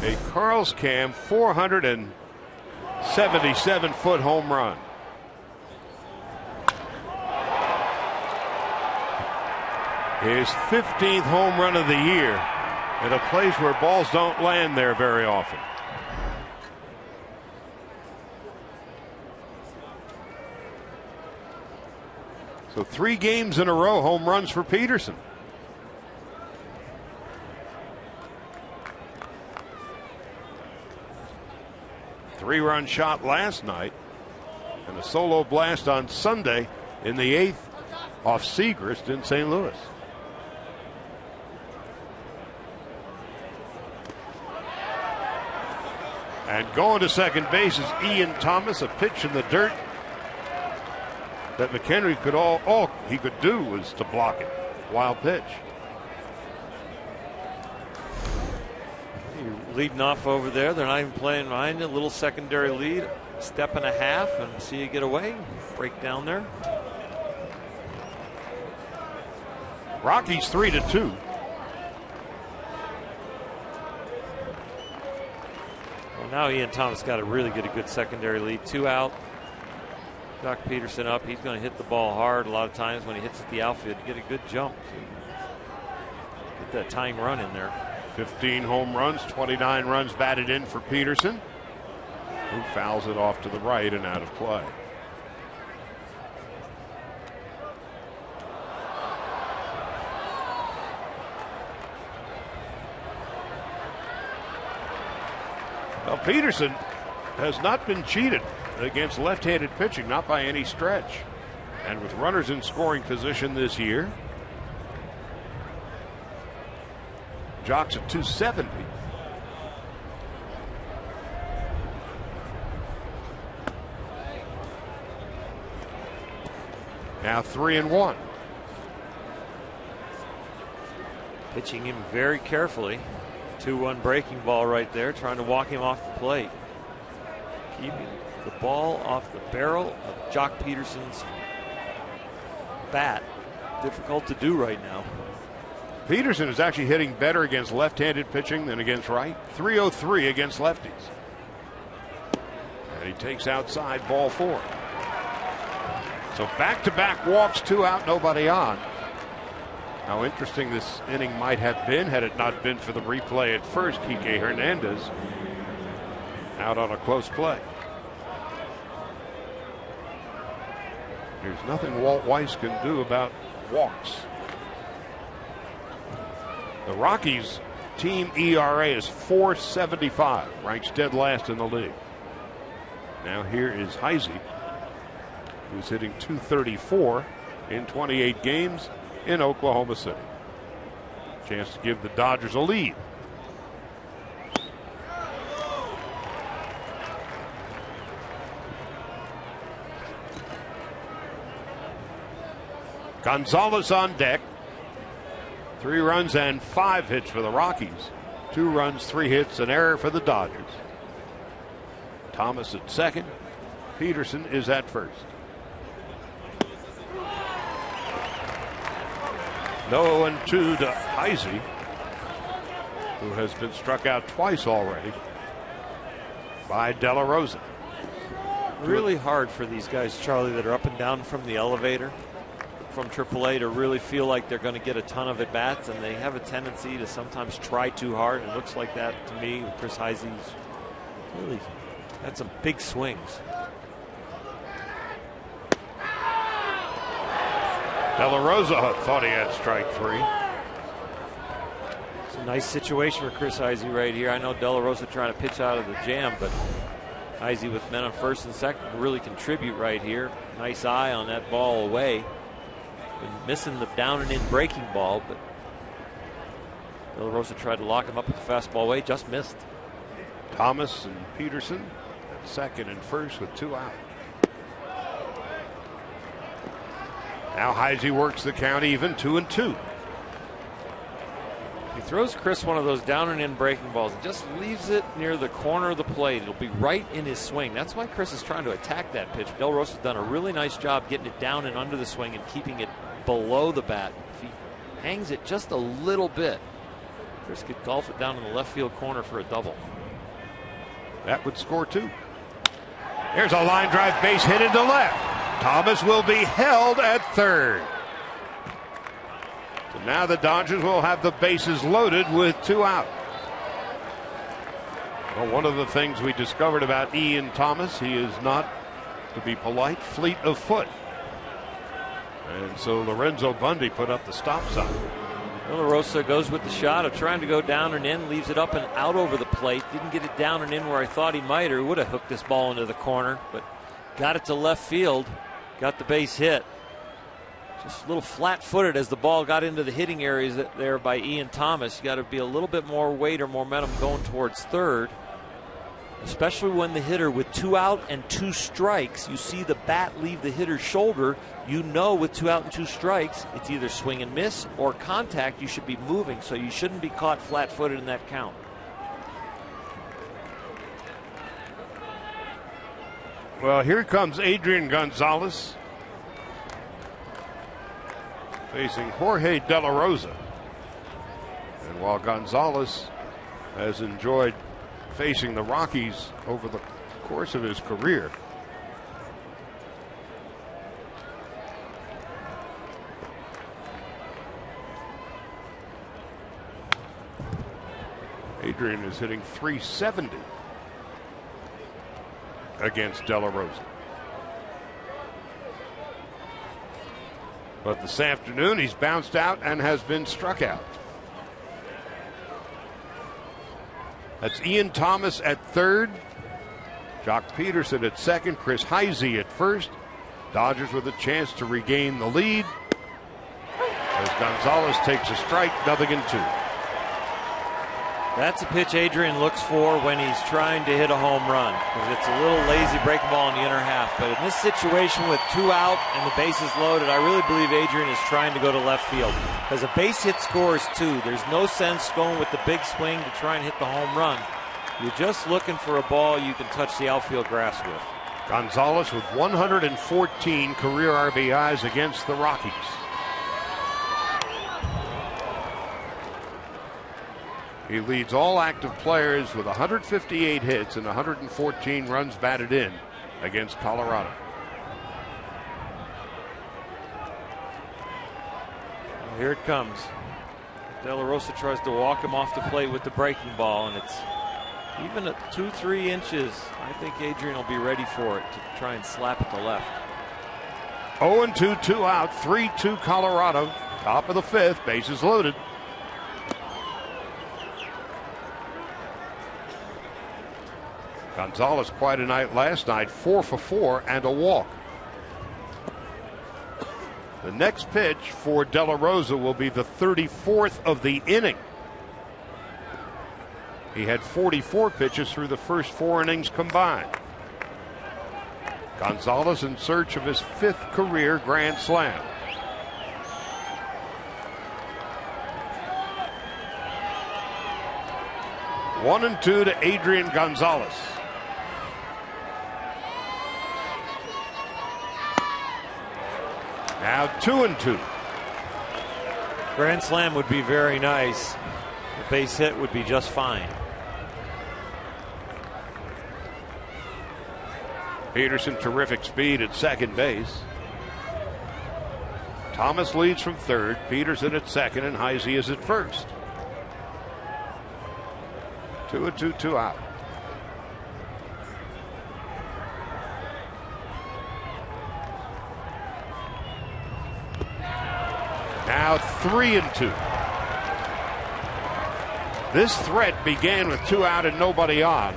a Carlscam 477-foot home run. His 15th home run of the year at a place where balls don't land there very often. So 3 games in a row, home runs for Peterson. Three-run shot last night and a solo blast on Sunday in the 8th off Segrist in St. Louis. And going to second base is Ian Thomas, a pitch in the dirt that McHenry could all he could do was to block it. Wild pitch. You're leading off over there. They're not even playing behind you. A little secondary lead, step and a half, and see you get away. Break down there. Rockies 3-2. Well, now Ian Thomas got to really get a good secondary lead. 2 out. Jock Peterson up. He's going to hit the ball hard a lot of times when he hits at the outfield. You get a good jump. Get that tying run in there. 15 home runs, 29 runs batted in for Peterson. who fouls it off to the right and out of play. Well, Peterson has not been cheated against left-handed pitching, not by any stretch. And with runners in scoring position this year, Jock's at 270. Now 3-1. Pitching him very carefully. 2-1 breaking ball right there, trying to walk him off the plate. Keeping the ball off the barrel of Jock Peterson's bat. Difficult to do right now. Peterson is actually hitting better against left-handed pitching than against right. 303 against lefties. And he takes outside, ball 4. So back-to-back walks, 2 out, nobody on. How interesting this inning might have been had it not been for the replay at first. Kike Hernandez out on a close play. There's nothing Walt Weiss can do about walks. The Rockies team ERA is 4.75, ranks dead last in the league. Now here is Heisey, who's hitting .234 in 28 games in Oklahoma City. Chance to give the Dodgers a lead. Gonzalez on deck. 3 runs and 5 hits for the Rockies. 2 runs, 3 hits, an error for the Dodgers. Thomas at second. Peterson is at first. No 0-2 to Heisey, who has been struck out twice already by De La Rosa. Really hard for these guys, Charlie, that are up and down from the elevator from AAA to really feel like they're going to get a ton of at-bats, and they have a tendency to sometimes try too hard. It looks like that to me. Chris Heisey's really had some big swings. De La Rosa thought he had strike 3. It's a nice situation for Chris Heisey right here. I know De La Rosa trying to pitch out of the jam, but Heisey with men on first and second can really contribute right here. Nice eye on that ball away. Been missing the down and in breaking ball, but De La Rosa tried to lock him up with the fastball away, just missed. Thomas and Peterson at second and first with 2 out. Now Heisey works the count even, 2-2. He throws Chris one of those down and in breaking balls and just leaves it near the corner of the plate. It'll be right in his swing. That's why Chris is trying to attack that pitch. Del Rosa's done a really nice job getting it down and under the swing and keeping it below the bat. If he hangs it just a little bit, Chris could golf it down in the left field corner for a double. That would score 2. Here's a line drive base hit into left. Thomas will be held at third. So now the Dodgers will have the bases loaded with 2 out. Well, one of the things we discovered about Ian Thomas, he is not, to be polite, fleet of foot. And so Lorenzo Bundy put up the stop sign. De La Rosa goes with the shot of trying to go down and in, leaves it up and out over the plate. Didn't get it down and in where I thought he might, or would have hooked this ball into the corner, but got it to left field. Got the base hit. Just a little flat-footed as the ball got into the hitting areas there by Ian Thomas. You got to be a little bit more weight or momentum going towards third, especially when the hitter with 2 out and 2 strikes, you see the bat leave the hitter's shoulder. You know with 2 out and 2 strikes, it's either swing and miss or contact. You should be moving, so you shouldn't be caught flat-footed in that count. Well, here comes Adrian Gonzalez facing Jorge De La Rosa. And while Gonzalez has enjoyed facing the Rockies over the course of his career, Adrian is hitting .370. against De La Rosa. But this afternoon he's bounced out and has been struck out. That's Ian Thomas at third, Jock Peterson at second, Chris Heisey at first. Dodgers with a chance to regain the lead as Gonzalez takes a strike, 0-2. That's a pitch Adrian looks for when he's trying to hit a home run, because it's a little lazy breaking ball in the inner half. But in this situation with 2 out and the bases loaded, I really believe Adrian is trying to go to left field, because a base hit scores 2. There's no sense going with the big swing to try and hit the home run. You're just looking for a ball you can touch the outfield grass with. Gonzalez with 114 career RBIs against the Rockies. He leads all active players with 158 hits and 114 runs batted in against Colorado. Well, here it comes. De La Rosa tries to walk him off the plate with the breaking ball, and it's even at 2-3 inches. I think Adrian will be ready for it to try and slap it to left. 0-2, 2 out, 3-2 Colorado. Top of the 5th, bases loaded. Gonzalez quite a night last night, 4 for 4 and a walk. The next pitch for De La Rosa will be the 34th of the inning. He had 44 pitches through the first 4 innings combined. Gonzalez in search of his 5th career grand slam. One and 2 to Adrian Gonzalez. Now 2-2. Grand slam would be very nice. The base hit would be just fine. Peterson, terrific speed at second base. Thomas leads from third, Peterson at second, and Heisey is at first. 2-2, 2 out. Now 3-2. This threat began with 2 out and nobody on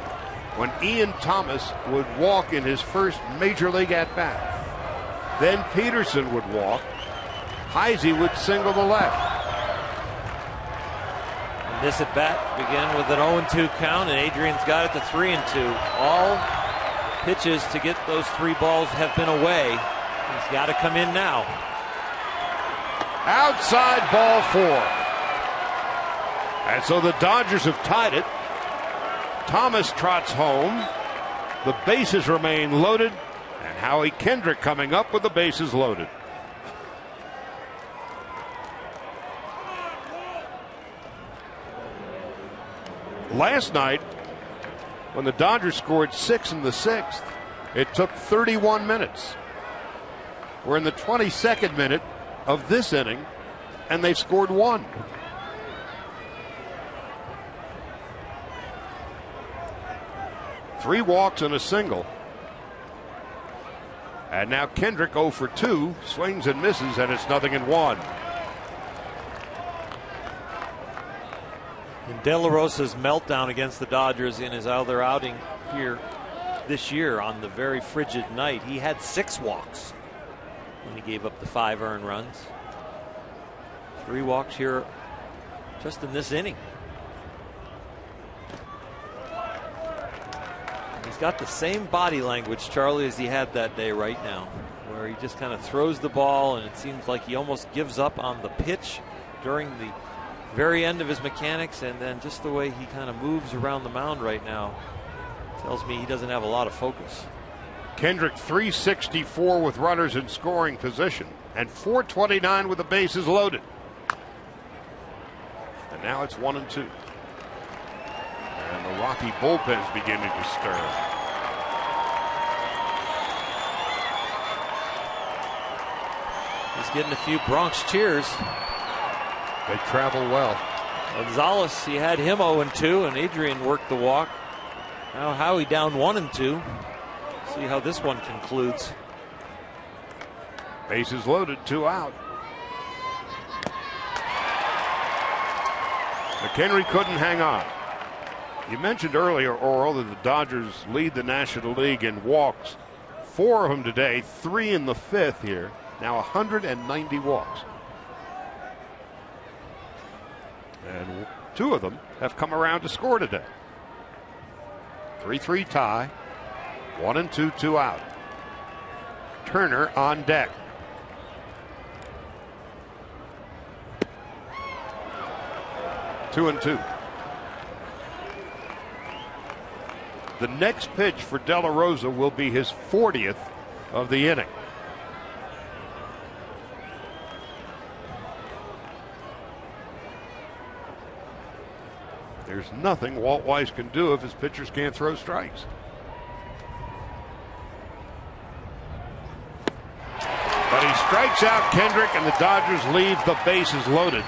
when Ian Thomas would walk in his first major league at bat. Then Peterson would walk. Heisey would single the left. And this at bat began with an 0-2 count, and Adrian's got it to 3-2. All pitches to get those 3 balls have been away. He's got to come in now. Outside, ball 4. And so the Dodgers have tied it. Thomas trots home. The bases remain loaded. And Howie Kendrick coming up with the bases loaded. Last night, when the Dodgers scored 6 in the 6th, it took 31 minutes. We're in the 22nd minute of this inning, and they've scored 1. Three walks and a single. And now Kendrick 0 for 2, swings and misses, and it's 0-1. And De La Rosa's meltdown against the Dodgers in his other outing here this year on the very frigid night, he had 6 walks when he gave up the 5 earned runs. 3 walks here just in this inning. And he's got the same body language, Charlie, as he had that day right now, where he just kind of throws the ball and it seems like he almost gives up on the pitch during the very end of his mechanics, and then just the way he kind of moves around the mound right now tells me he doesn't have a lot of focus. Kendrick 364 with runners in scoring position and 429 with the bases loaded. And now it's 1-2. And the Rocky bullpen's beginning to stir. He's getting a few Bronx cheers. They travel well. Gonzalez, he had him 0-2, and Adrian worked the walk. Now Howie down 1-2. See how this one concludes. Bases loaded, 2 out. McHenry couldn't hang on. You mentioned earlier, Oral, that the Dodgers lead the National League in walks. 4 of them today, 3 in the 5th here. Now 190 walks. And 2 of them have come around to score today. 3-3 tie. 1 and 2, 2 out. Turner on deck. Two and 2. The next pitch for De La Rosa will be his 40th of the inning. There's nothing Walt Weiss can do if his pitchers can't throw strikes. But he strikes out Kendrick, and the Dodgers leave the bases loaded.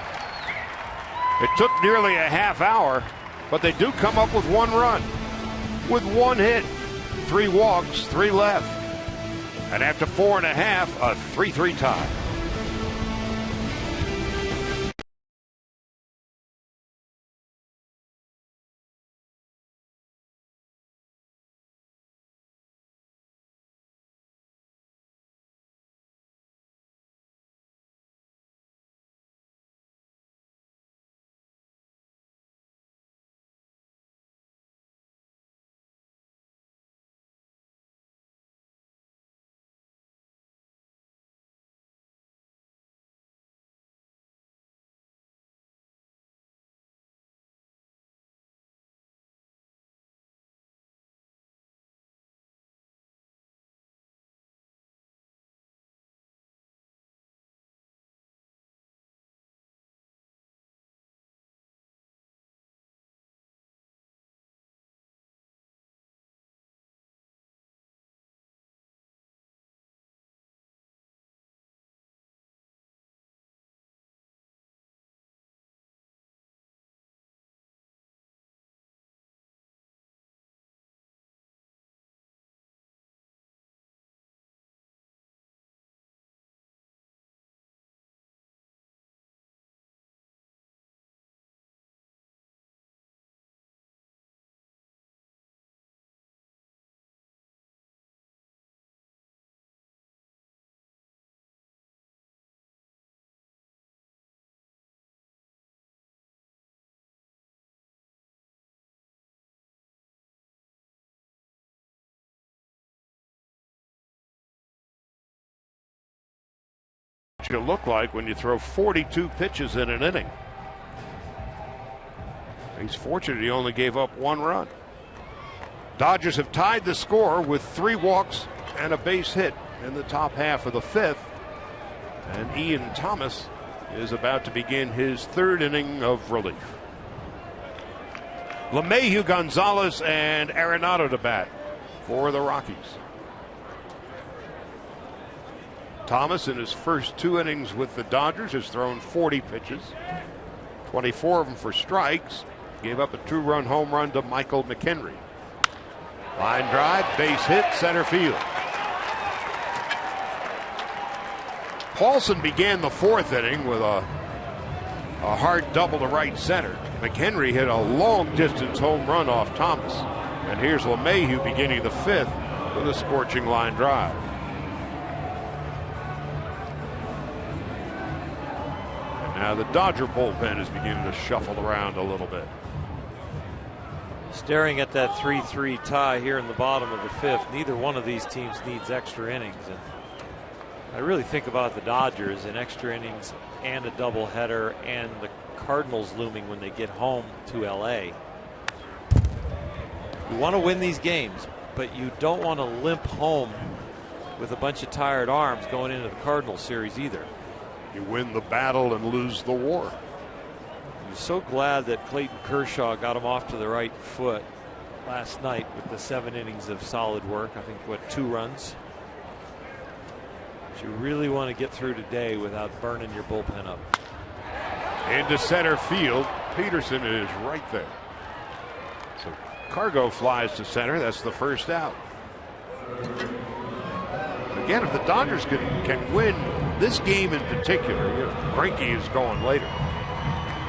It took nearly a half hour, but they do come up with 1 run, with 1 hit, 3 walks, 3 left. And after 4 1/2, a 3-3 tie. You look like when you throw 42 pitches in an inning. He's fortunate he only gave up 1 run. Dodgers have tied the score with 3 walks and a base hit in the top half of the 5th. And Ian Thomas is about to begin his 3rd inning of relief. LeMahieu, Gonzalez, and Arenado to bat for the Rockies. Thomas, in his first 2 innings with the Dodgers, has thrown 40 pitches, 24 of them for strikes. Gave up a 2-run home run to Michael McHenry. Line drive, base hit, center field. Paulson began the 4th inning with a hard double to right center. McHenry hit a long-distance home run off Thomas. And here's LeMahieu beginning the 5th with a scorching line drive. Now the Dodger bullpen is beginning to shuffle around a little bit. Staring at that 3-3 tie here in the bottom of the 5th, neither one of these teams needs extra innings. And I really think about the Dodgers in extra innings and a doubleheader, and the Cardinals looming when they get home to LA. You want to win these games, but you don't want to limp home with a bunch of tired arms going into the Cardinals series either. You win the battle and lose the war. I'm so glad that Clayton Kershaw got him off to the right foot last night with the 7 innings of solid work. I think, 2 runs. But you really want to get through today without burning your bullpen up. Into center field. Peterson is right there. So Cargo flies to center. That's the first out. Again, if the Dodgers can win this game in particular, you know, Greinke is going later.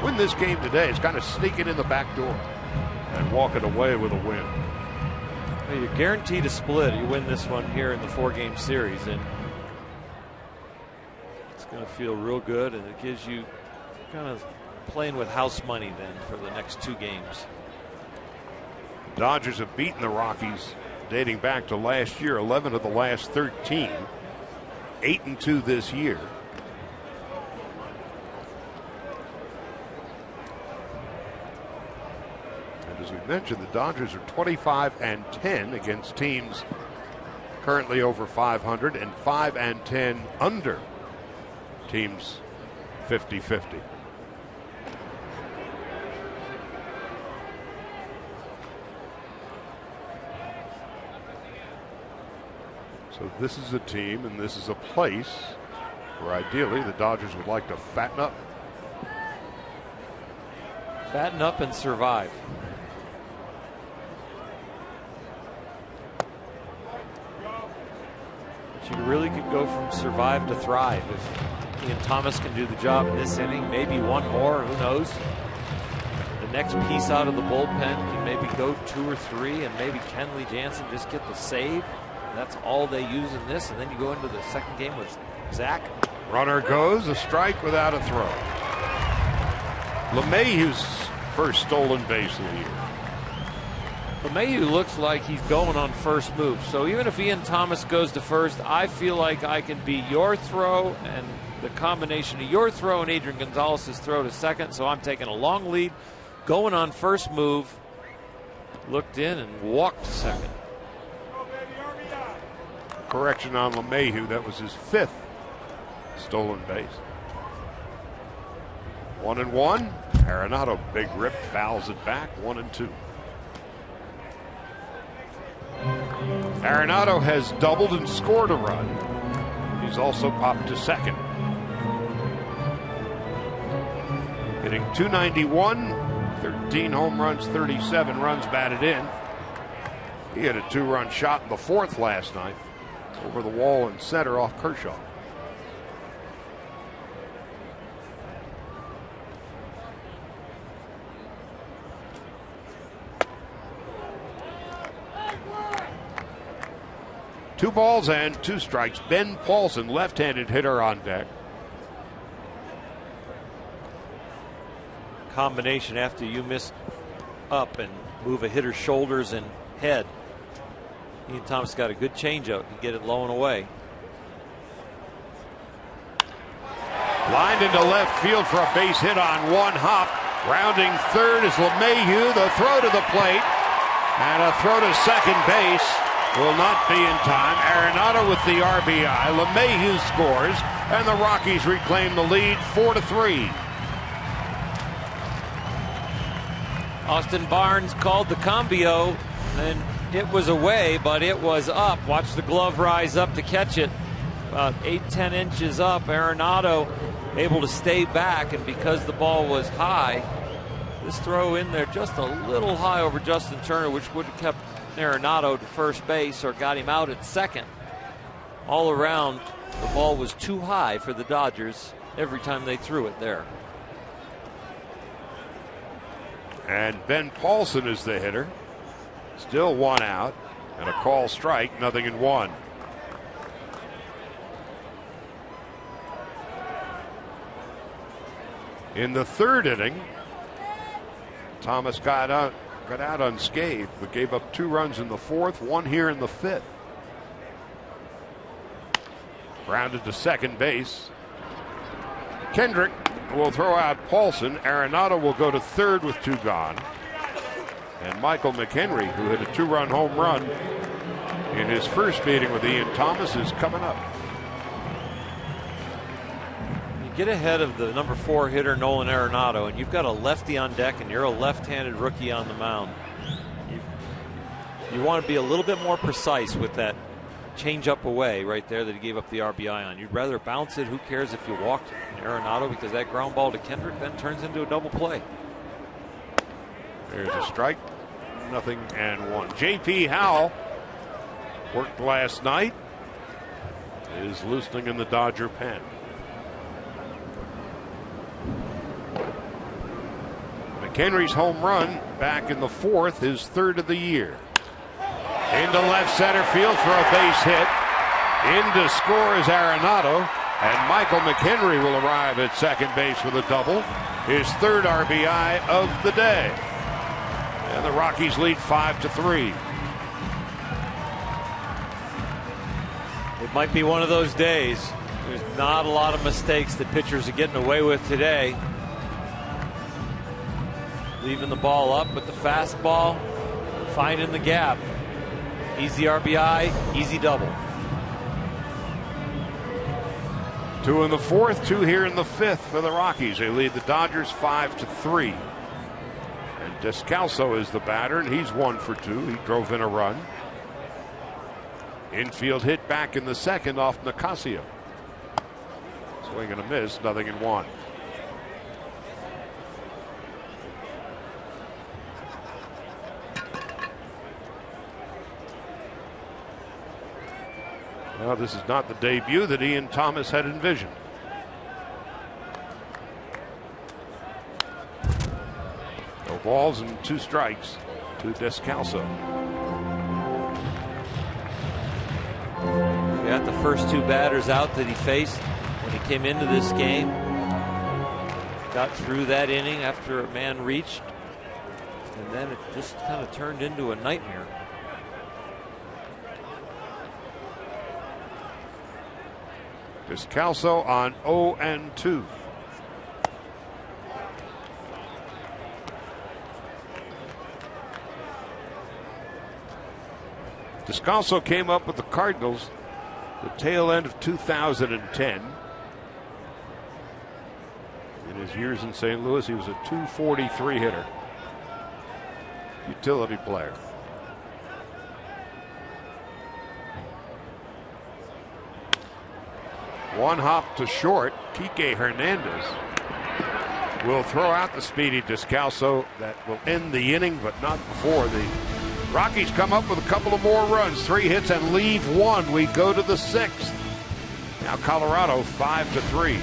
Win this game today, it's kind of sneaking in the back door and walking away with a win. Well, you're guaranteed a split. You win this one here in the 4-game series, and it's going to feel real good, and it gives you kind of playing with house money then for the next 2 games. Dodgers have beaten the Rockies dating back to last year, 11 of the last 13, 8-2 this year. And as we mentioned, the Dodgers are 25-10 against teams currently over 500 and 5-10 under teams 50-50. So this is a team and this is a place where ideally the Dodgers would like to fatten up. Fatten up and survive. But you really could go from survive to thrive if Ian Thomas can do the job in this inning. Maybe one more, who knows? The next piece out of the bullpen can maybe go 2 or 3, and maybe Kenley Jansen just get the save. That's all they use in this, and then you go into the second game with Zach. Runner goes, a strike without a throw. LeMahieu's first stolen base of the year. LeMahieu looks like he's going on first move, so even if Ian Thomas goes to first, I feel like I can be your throw and the combination of your throw and Adrian Gonzalez's throw to second, so I'm taking a long lead, going on first move, looked in and walked to second. Correction on LeMahieu, that was his 5th stolen base. 1-1. Arenado, big rip, fouls it back. 1-2. Arenado has doubled and scored a run. He's also popped to second. Hitting .291, 13 home runs, 37 runs batted in. He had a 2-run shot in the 4th last night over the wall in center off Kershaw. Two balls and 2 strikes. Ben Paulson, left-handed hitter, on deck. Combination after you miss up and move a hitter's shoulders and head. Ian Thomas got a good changeup. He get it low and away. Lined into left field for a base hit on one hop. Rounding third is LeMahieu. The throw to the plate and a throw to second base will not be in time. Arenado with the RBI. LeMahieu scores and the Rockies reclaim the lead 4-3. Austin Barnes called the cambio, and it was away, but it was up. Watch the glove rise up to catch it. About 8-10 inches up. Arenado able to stay back, and because the ball was high, this throw in there just a little high over Justin Turner, which would have kept Arenado to first base or got him out at second. All around, the ball was too high for the Dodgers every time they threw it there. And Ben Paulson is the hitter. Still 1 out and a call strike, 0-1. In the 3rd inning, Thomas got out unscathed, but gave up 2 runs in the 4th, 1 here in the 5th. Grounded to second base. Kendrick will throw out Paulson. Arenado will go to third with 2 gone. And Michael McHenry, who hit a 2-run home run in his first meeting with Ian Thomas, is coming up. You get ahead of the number 4 hitter, Nolan Arenado, and you've got a lefty on deck, and you're a left-handed rookie on the mound. You want to be a little bit more precise with that change up away right there that he gave up the RBI on. You'd rather bounce it. Who cares if you walked Arenado, because that ground ball to Kendrick then turns into a double play. There's a strike, 0-1. J.P. Howell worked last night, is loosening in the Dodger pen. McHenry's home run back in the fourth, his third of the year. Into left center field for a base hit. In to score is Arenado, and Michael McHenry will arrive at second base with a double, his third RBI of the day. And the Rockies lead 5-3. It might be one of those days. There's not a lot of mistakes that pitchers are getting away with today. Leaving the ball up with the fastball, finding the gap. Easy RBI, easy double. 2 in the fourth, 2 here in the fifth for the Rockies. They lead the Dodgers 5-3. And Descalso is the batter, and he's 1 for 2. He drove in a run. Infield hit back in the second off Nicasio. Swing and a miss, 0-1. Well, this is not the debut that Ian Thomas had envisioned. No balls and 2 strikes to Descalso. We got the first 2 batters out that he faced when he came into this game. Got through that inning after a man reached, and then it just kind of turned into a nightmare. Descalso on 0-2. Descalso came up with the Cardinals the tail end of 2010. In his years in St. Louis, he was a .243 hitter. Utility player. One hop to short. Kike Hernandez will throw out the speedy Descalso. That will end the inning, but not before. The Rockies come up with a couple of more runs, 3 hits and leave 1. We go to the 6th. Now Colorado 5-3.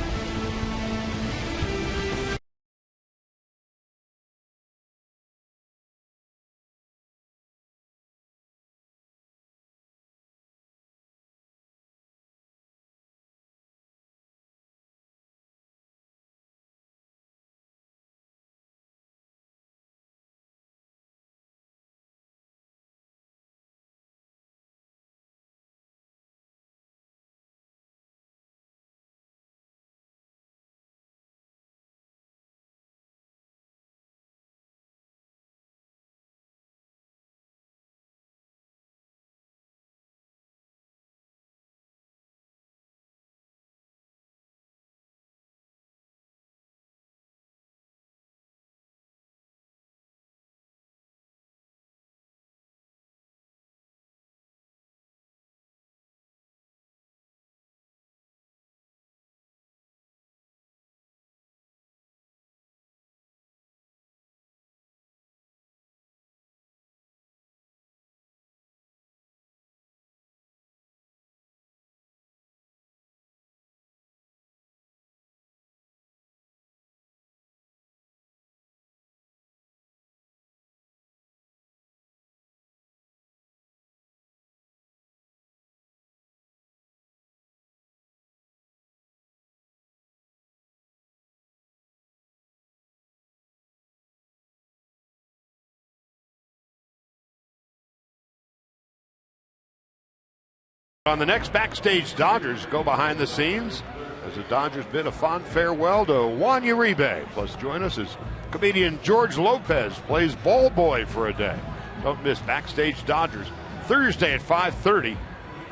On the next Backstage Dodgers go behind the scenes as the Dodgers bid a fond farewell to Juan Uribe. Plus join us as comedian George Lopez plays ball boy for a day. Don't miss Backstage Dodgers Thursday at 5:30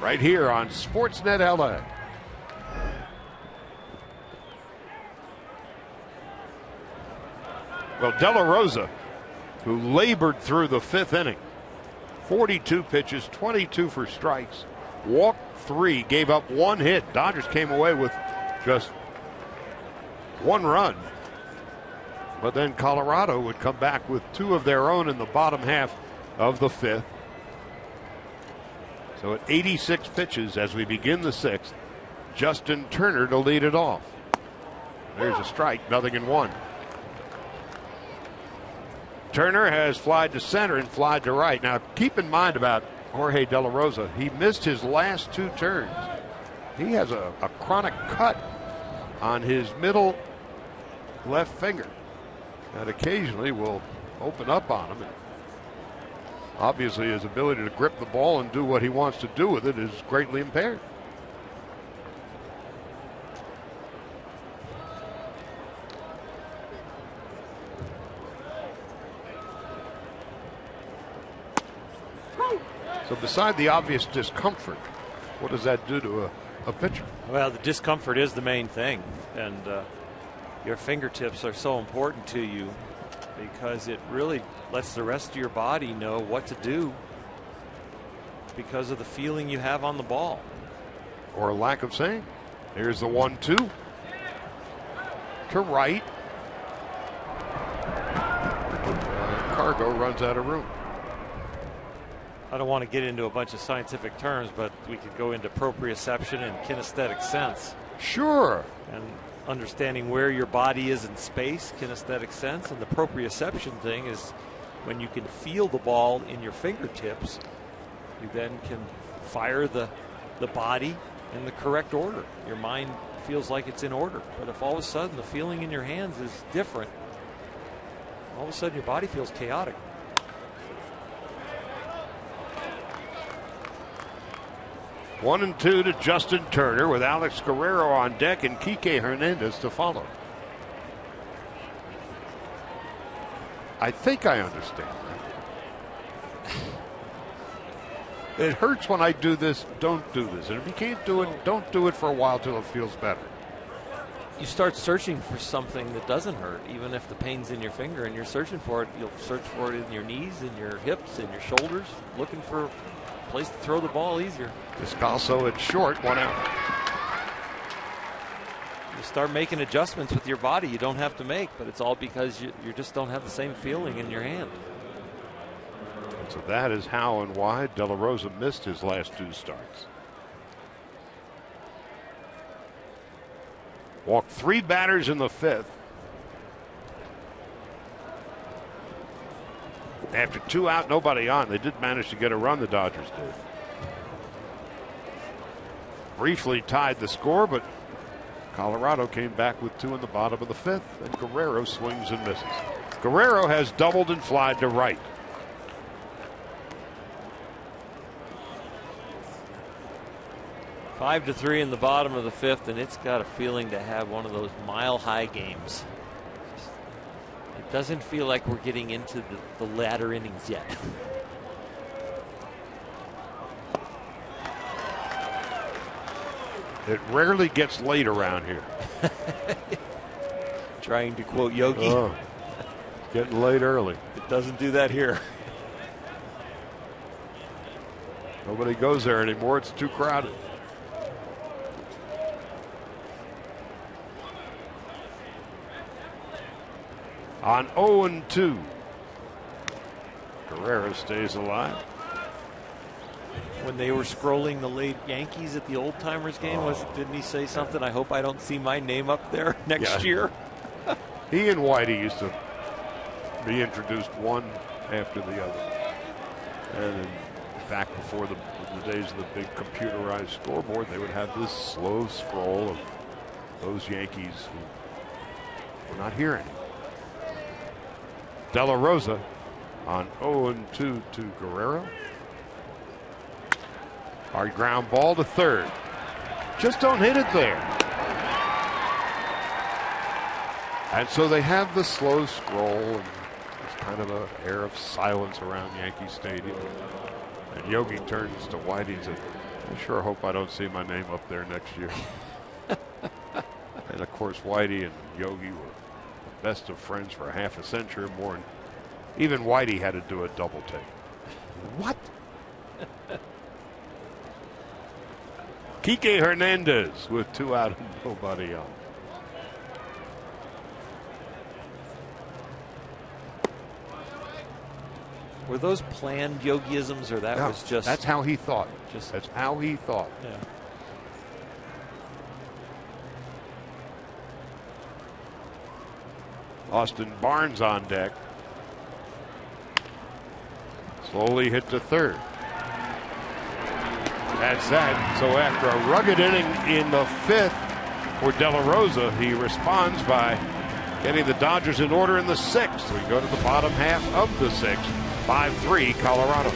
right here on Sportsnet LA. Well, De La Rosa, who labored through the 5th inning, 42 pitches, 22 for strikes, walked 3, gave up 1 hit. Dodgers came away with just 1 run. But then Colorado would come back with 2 of their own in the bottom half of the 5th. So at 86 pitches as we begin the sixth, Justin Turner to lead it off. There's a strike, 0-1. Turner has flied to center and flied to right. Now keep in mind about Jorge De La Rosa. He missed his last 2 turns. He has a chronic cut on his middle left finger that occasionally will open up on him. And obviously his ability to grip the ball and do what he wants to do with it is greatly impaired. So beside the obvious discomfort, what does that do to a pitcher? Well, the discomfort is the main thing, and your fingertips are so important to you because it really lets the rest of your body know what to do because of the feeling you have on the ball. Or a lack of saying. Here's the 1-2 to right. Cargo runs out of room. I don't want to get into a bunch of scientific terms, but we could go into proprioception and kinesthetic sense. Sure. And understanding where your body is in space, kinesthetic sense, and the proprioception thing is when you can feel the ball in your fingertips, you then can fire the body in the correct order. Your mind feels like it's in order. But if all of a sudden the feeling in your hands is different, all of a sudden your body feels chaotic. One and 2 to Justin Turner with Alex Guerrero on deck and Kike Hernandez to follow. I think I understand. It hurts when I do this, don't do this. And if you can't do it, don't do it for a while till it feels better. You start searching for something that doesn't hurt, even if the pain's in your finger and you're searching for it. You'll search for it in your knees, in your hips, in your shoulders, looking for place to throw the ball easier. Descalso at short, 1 out. You start making adjustments with your body you don't have to make, but it's all because you just don't have the same feeling in your hand. So that is how and why De La Rosa missed his last 2 starts. Walked 3 batters in the 5th. After 2 out, nobody on. They did manage to get a run, the Dodgers did. Briefly tied the score, but Colorado came back with 2 in the bottom of the 5th, and Guerrero swings and misses. Guerrero has doubled and flied to right. Five to 3 in the bottom of the 5th, and it's got a feeling to have one of those mile-high games. It doesn't feel like we're getting into the latter innings yet. It rarely gets late around here. Trying to quote Yogi. Oh, getting late early. It doesn't do that here. Nobody goes there anymore. It's too crowded. On 0-2. Guerrero stays alive. When they were scrolling the late Yankees at the Old Timers game, didn't he say something? I hope I don't see my name up there next year. He and Whitey used to be introduced one after the other. And back before the days of the big computerized scoreboard, they would have this slow scroll of those Yankees who were not here anymore. De La Rosa on 0-2 to Guerrero. Hard ground ball to third. Just don't hit it there. And so they have the slow scroll, and there's kind of an air of silence around Yankee Stadium. And Yogi turns to Whitey and says, I sure hope I don't see my name up there next year. And of course, Whitey and Yogi were best of friends for half a century or more. And even Whitey had to do a double take. What? Kike Hernandez with 2 out and nobody on. Were those planned Yogiisms, or that was just... That's how he thought. That's how he thought. Yeah. Austin Barnes on deck. Slowly hit to third. That's that. So after a rugged inning in the fifth for De La Rosa, he responds by getting the Dodgers in order in the sixth. We go to the bottom half of the sixth. 5-3 Colorado.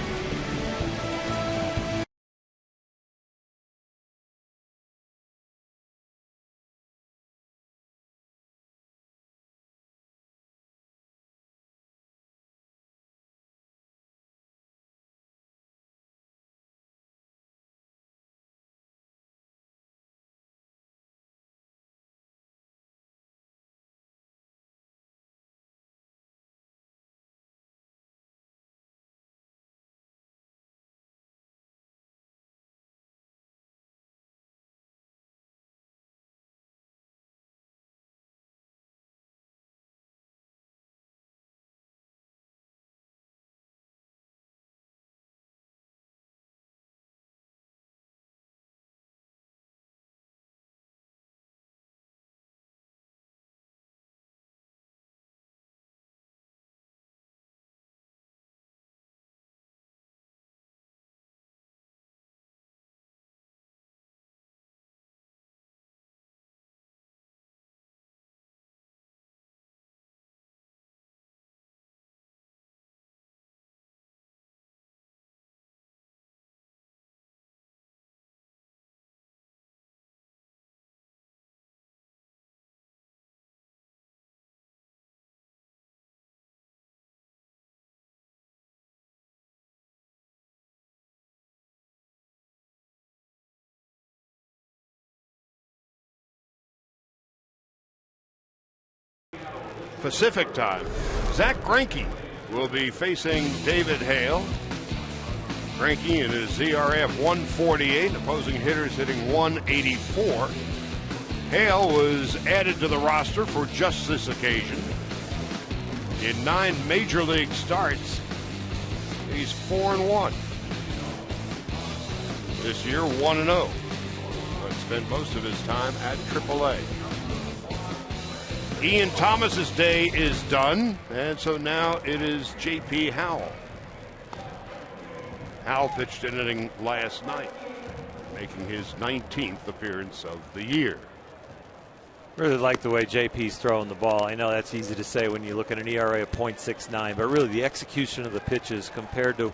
Pacific time. Zach Greinke will be facing David Hale. Greinke in his ZRF 148, opposing hitters hitting 184. Hale was added to the roster for just this occasion. In 9 major league starts, he's 4-1. This year 1-0, but spent most of his time at AAA. Ian Thomas's day is done, and so now it is J.P. Howell. Howell pitched an inning last night, making his 19th appearance of the year. Really like the way JP's throwing the ball. I know that's easy to say when you look at an ERA of .69, but really the execution of the pitches compared to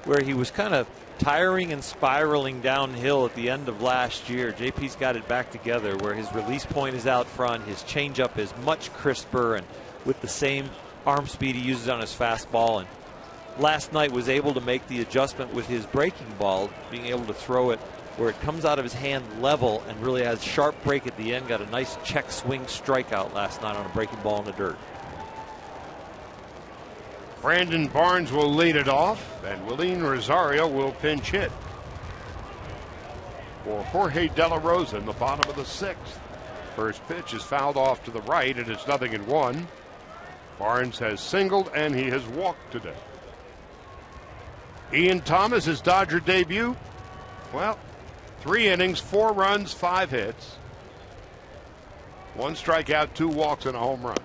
where he was kind of tiring and spiraling downhill at the end of last year. JP's got it back together where his release point is out front, his changeup is much crisper and with the same arm speed he uses on his fastball. And last night was able to make the adjustment with his breaking ball, being able to throw it where it comes out of his hand level and really has sharp break at the end. Got a nice check swing strikeout last night on a breaking ball in the dirt. Brandon Barnes will lead it off, and Willeen Rosario will pinch hit for Jorge De La Rosa in the bottom of the sixth. First pitch is fouled off to the right, and it's 0-1. Barnes has singled, and he has walked today. Ian Thomas, his Dodger debut. Well, 3 innings, 4 runs, 5 hits. 1 strikeout, 2 walks, and a home run.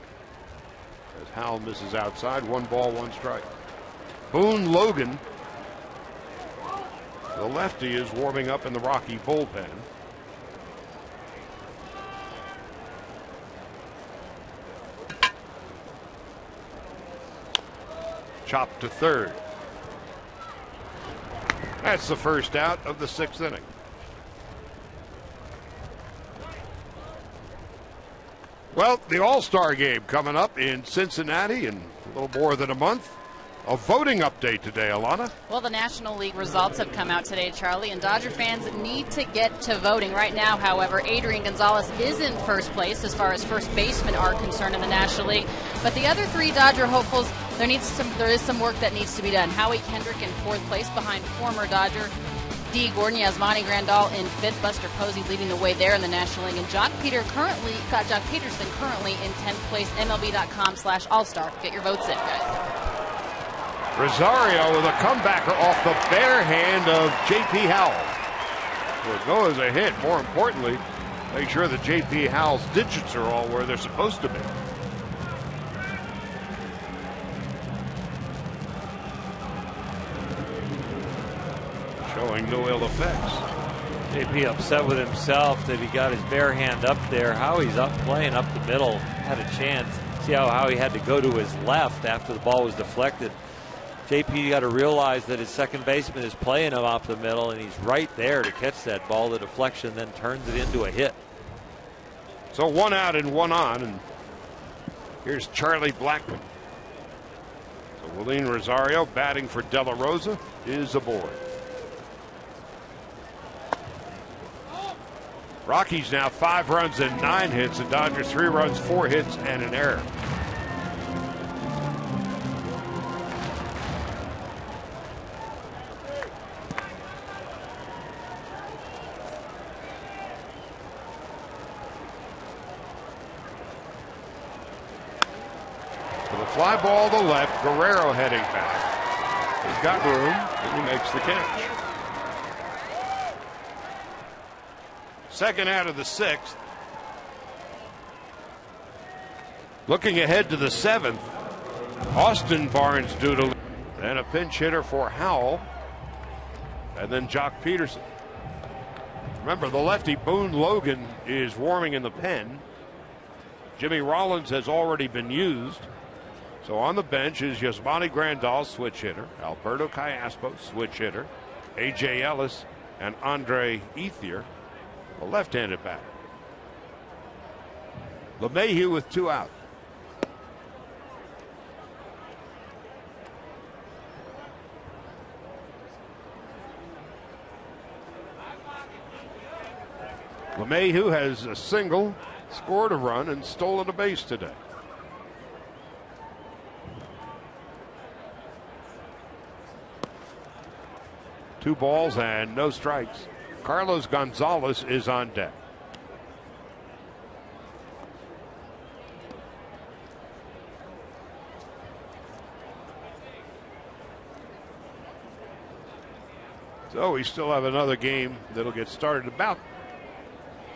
As Howell misses outside, 1 ball, 1 strike. Boone Logan, the lefty, is warming up in the Rocky bullpen. Chopped to third. That's the first out of the 6th inning. Well, the All-Star game coming up in Cincinnati in a little more than a month. A voting update today, Alana. Well, the National League results have come out today, Charlie, and Dodger fans need to get to voting. Right now, however, Adrian Gonzalez is in first place as far as first basemen are concerned in the National League. But the other 3 Dodger hopefuls, there is some work that needs to be done. Howie Kendrick in 4th place behind former Dodger D. Gordon. Yasmani Grandal in 5th. Buster Posey leading the way there in the National League. And Jock Peterson currently in 10th place. MLB.com/All-Star. Get your votes in, guys. Rosario with a comebacker off the bare hand of J.P. Howell. So it goes a hit. More importantly, make sure that J.P. Howell's digits are all where they're supposed to be. Showing no ill effects. JP upset with himself that he got his bare hand up there. Howie's up playing up the middle, had a chance. See how Howie had to go to his left after the ball was deflected. JP got to realize that his second baseman is playing him up the middle, and he's right there to catch that ball. The deflection then turns it into a hit. So 1 out and 1 on, and here's Charlie Blackmon. So Willeen Rosario batting for De La Rosa is aboard. Rockies now 5 runs and 9 hits. The Dodgers 3 runs, 4 hits, and an error. With a fly ball to left, Guerrero heading back. He's got room, and he makes the catch. Second out of the 6th. Looking ahead to the 7th, Austin Barnes due to, and a pinch hitter for Howell, and then Jock Peterson. Remember, the lefty Boone Logan is warming in the pen. Jimmy Rollins has already been used. So on the bench is Yasmani Grandal, switch hitter, Alberto Callaspo, switch hitter, A.J. Ellis, and Andre Ethier, a left-handed batter. LeMahieu with 2 out. LeMahieu has a single, scored a run, and stolen a base today. Two balls and no strikes. Carlos Gonzalez is on deck. So we still have another game that'll get started about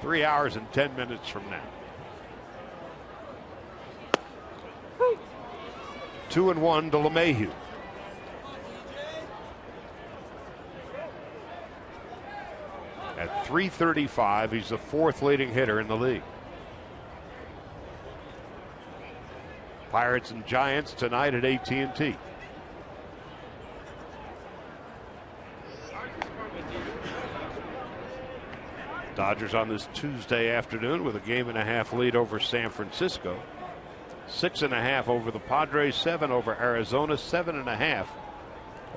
3 hours and 10 minutes from now. 2-1 to LeMahieu. At .335, he's the 4th leading hitter in the league. Pirates and Giants tonight at AT&T. Dodgers on this Tuesday afternoon with a 1.5 lead over San Francisco. 6.5 over the Padres, 7 over Arizona, 7.5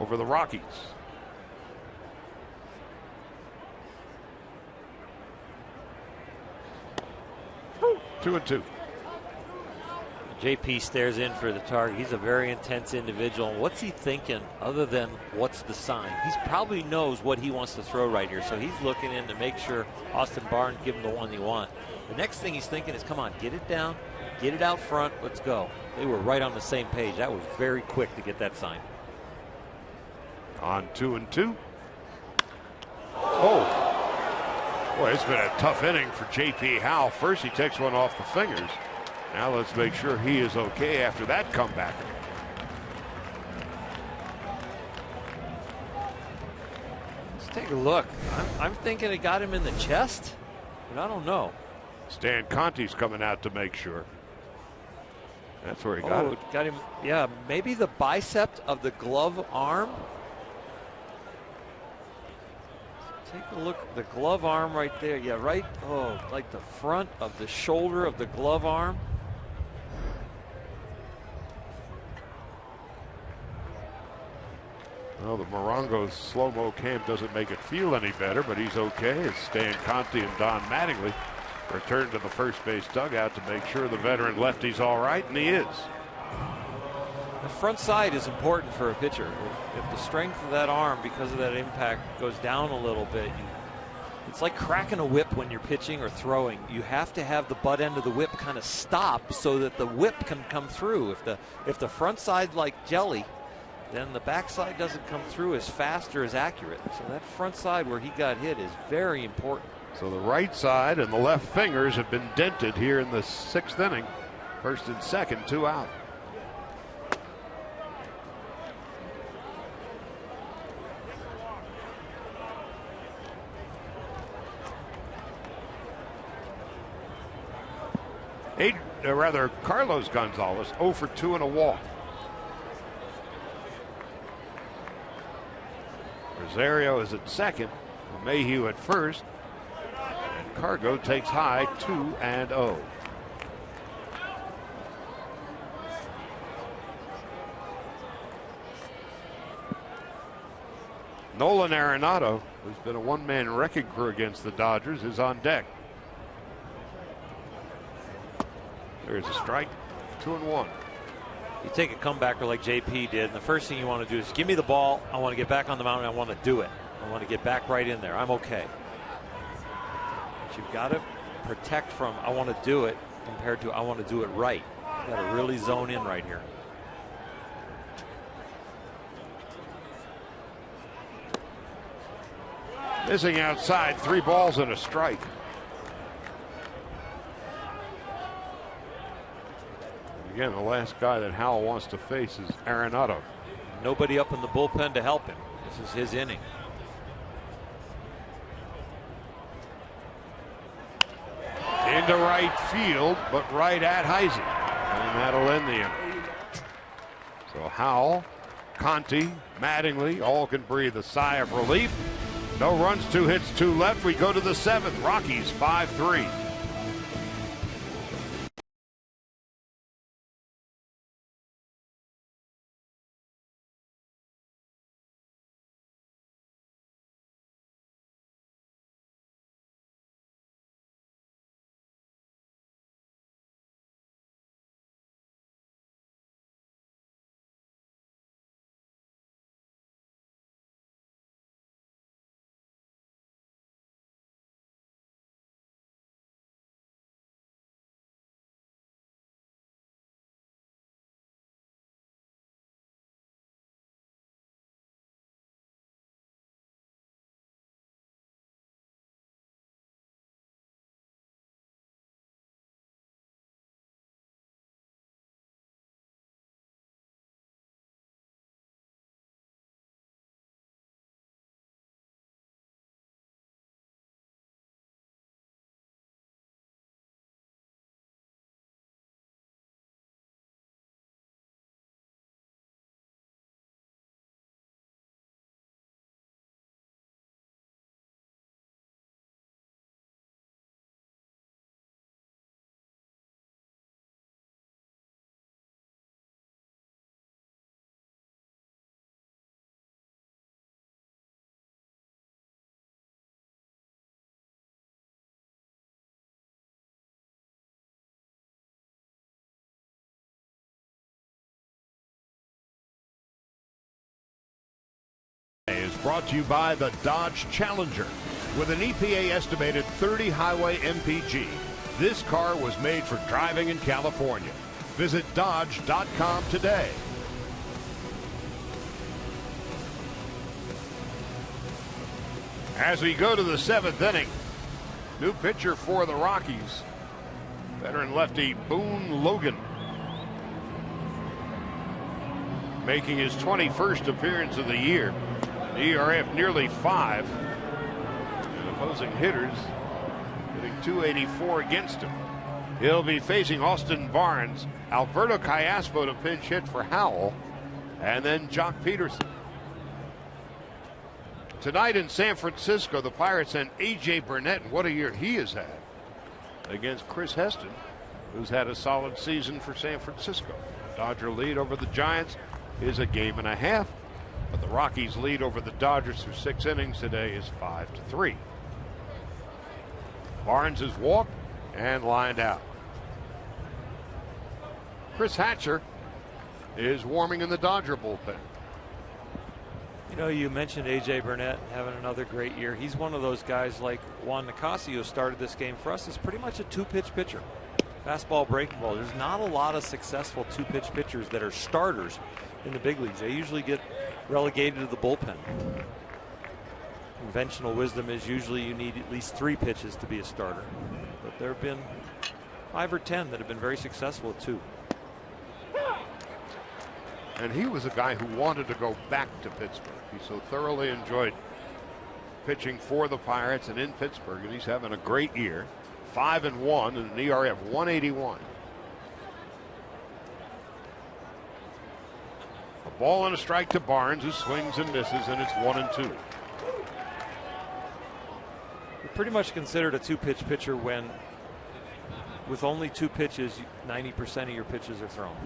over the Rockies. 2-2. JP stares in for the target. He's a very intense individual. What's he thinking other than what's the sign? He probably knows what he wants to throw right here, so he's looking in to make sure Austin Barnes give him the one he wants. The next thing he's thinking is, come on, get it down, get it out front, let's go. They were right on the same page. That was very quick to get that sign. On 2-2. Oh. Boy, it's been a tough inning for J.P. Howell. First, he takes one off the fingers. Now let's make sure he is okay after that comeback. Let's take a look. I'm thinking it got him in the chest, but I don't know. Stan Conti's coming out to make sure. That's where he got it. Got him, yeah, maybe the bicep of the glove arm. Take a look at the glove arm right there. Yeah, right. Oh, like the front of the shoulder of the glove arm. Well, the Morongo slow-mo cam doesn't make it feel any better, but he's okay as Stan Conti and Don Mattingly return to the first base dugout to make sure the veteran lefty's all right, and he is. The front side is important for a pitcher. If the strength of that arm, because of that impact, goes down a little bit, it's like cracking a whip when you're pitching or throwing. You have to have the butt end of the whip kind of stop so that the whip can come through. If the front side, like jelly, then the backside doesn't come through as fast or as accurate. So that front side where he got hit is very important. So the right side and the left fingers have been dented here in the 6th inning. First and second, 2 out. Carlos Gonzalez 0 for 2 and a walk. Rosario is at second, Mayhew at first, and Cargo takes high 2-0. Nolan Arenado, who's been a one-man wrecking crew against the Dodgers, is on deck. There's a strike, 2-1. You take a comebacker like JP did, and the first thing you want to do is give me the ball. I want to get back on the mound. I want to do it. I want to get back right in there. I'm okay. But you've got to protect from I want to do it compared to I want to do it right. You've got to really zone in right here. Missing outside, 3 balls and a strike. Again, the last guy that Howell wants to face is Arenado. Nobody up in the bullpen to help him. This is his inning. Into right field, but right at Heisey. And that'll end the inning. So Howell, Conti, Mattingly all can breathe a sigh of relief. No runs, 2 hits, 2 left. We go to the 7th. Rockies 5-3. Is brought to you by the Dodge Challenger. With an EPA estimated 30 highway MPG, this car was made for driving in California. Visit Dodge.com today. As we go to the 7th inning, new pitcher for the Rockies, veteran lefty Boone Logan, making his 21st appearance of the year. ERA of nearly 5. And opposing hitters hitting .284 against him. He'll be facing Austin Barnes, Alberto Callaspo to pinch hit for Howell, and then Jock Peterson. Tonight in San Francisco, the Pirates send A.J. Burnett, and what a year he has had, against Chris Heston, who's had a solid season for San Francisco. Dodger lead over the Giants is a 1.5 games. But the Rockies lead over the Dodgers through 6 innings today is 5-3. Barnes is walked and lined out. Chris Hatcher is warming in the Dodger bullpen. You know, you mentioned A.J. Burnett having another great year. He's one of those guys like Juan Nicasio started this game for us. Is pretty much a 2-pitch pitcher. Fastball, breaking ball. There's not a lot of successful 2-pitch pitchers that are starters in the big leagues. They usually get relegated to the bullpen. Conventional wisdom is usually you need at least 3 pitches to be a starter. But there have been 5 or 10 that have been very successful at 2. And he was a guy who wanted to go back to Pittsburgh. He so thoroughly enjoyed pitching for the Pirates and in Pittsburgh, and he's having a great year. 5-1 and an ERA of 181. A ball and a strike to Barnes, who swings and misses, and it's 1-2. You're pretty much considered a 2-pitch pitcher when, with only 2 pitches, 90% of your pitches are thrown.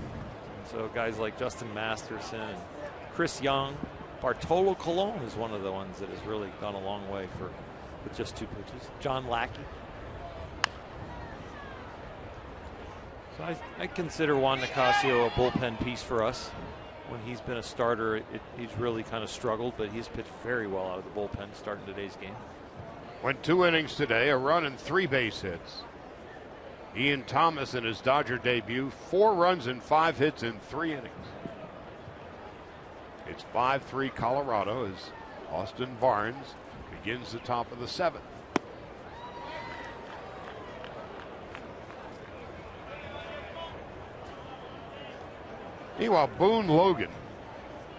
So guys like Justin Masterson and Chris Young, Bartolo Colon is one of the ones that has really gone a long way with just 2 pitches. John Lackey. So I consider Juan Nicasio a bullpen piece for us. When he's been a starter, he's really kind of struggled, but he's pitched very well out of the bullpen starting today's game. Went 2 innings today, a run and 3 base hits. Ian Thomas in his Dodger debut, 4 runs and 5 hits in 3 innings. It's 5-3 Colorado as Austin Barnes begins the top of the 7th. Meanwhile, Boone Logan,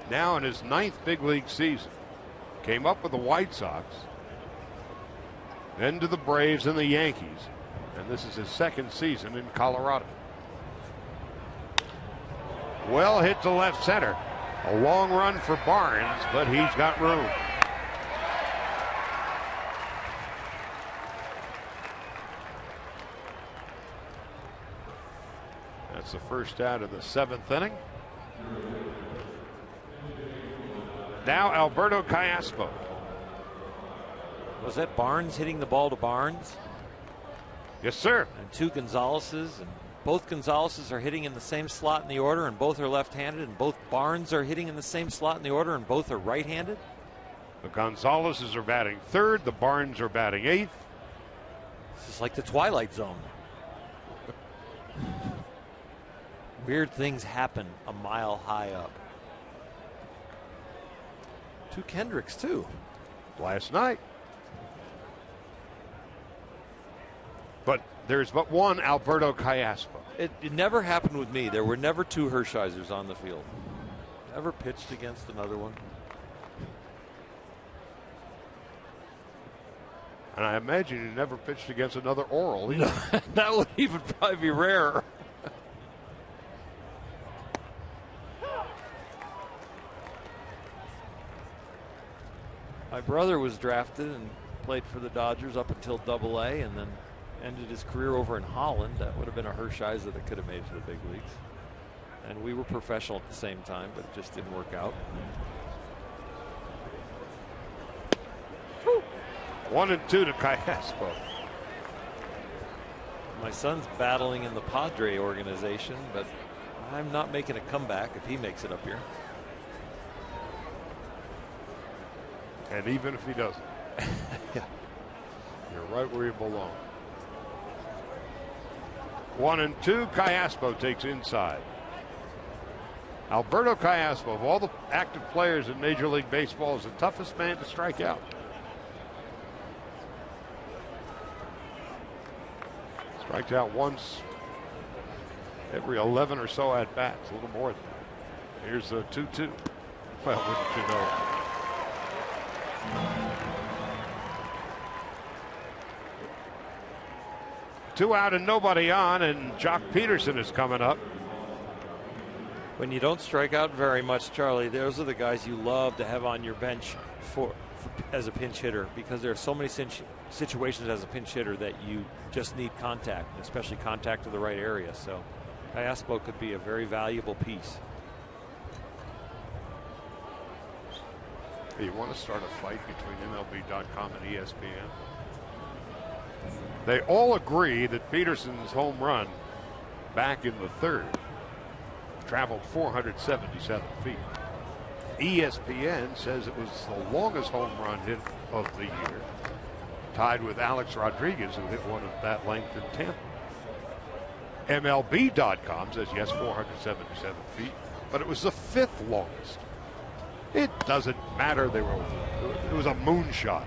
now in his 9th big league season, came up with the White Sox, then to the Braves and the Yankees, and this is his 2nd season in Colorado. Well hit to left center. A long run for Barnes, but he's got room. That's the first out of the 7th inning. Now Alberto Callaspo. Was that Barnes hitting the ball to Barnes? Yes, sir. And 2 Gonzaleses, and both Gonzaleses are hitting in the same slot in the order, and both are left-handed, and both Barnes are hitting in the same slot in the order, and both are right-handed. The Gonzaleses are batting 3rd. The Barnes are batting 8th. This is like the Twilight Zone. Weird things happen a mile high up. 2 Kendricks, too. Last night. But there's but one Alberto Callaspo. It never happened with me. There were never 2 Hershiser's on the field. Never pitched against another one. And I imagine you never pitched against another Oral either. That would even probably be rarer. My brother was drafted and played for the Dodgers up until Double-A, and then ended his career over in Holland. That would have been a Hershiser that could have made it to the big leagues. And we were professional at the same time, but it just didn't work out. 1-2 to Callaspo. My son's battling in the Padre organization, but I'm not making a comeback if he makes it up here. And even if he doesn't, Yeah. you're right where you belong. 1-2, Callaspo takes inside. Alberto Callaspo, of all the active players in Major League Baseball, is the toughest man to strike out. Strikes out once every 11 or so at bats, a little more than that. Here's a 2-2. Well, wouldn't you know? Two out and nobody on, and Jock Peterson is coming up. When you don't strike out very much, Charlie, those are the guys you love to have on your bench for as a pinch hitter, because there are so many situations as a pinch hitter that you just need contact, especially contact to the right area. So Callaspo could be a very valuable piece. You want to start a fight between MLB.com and ESPN? They all agree that Peterson's home run back in the 3rd traveled 477 feet. ESPN says it was the longest home run hit of the year, tied with Alex Rodriguez, who hit one of that length in Tampa. MLB.com says yes, 477 feet. but it was the 5th longest. It doesn't matter. It was a moonshot.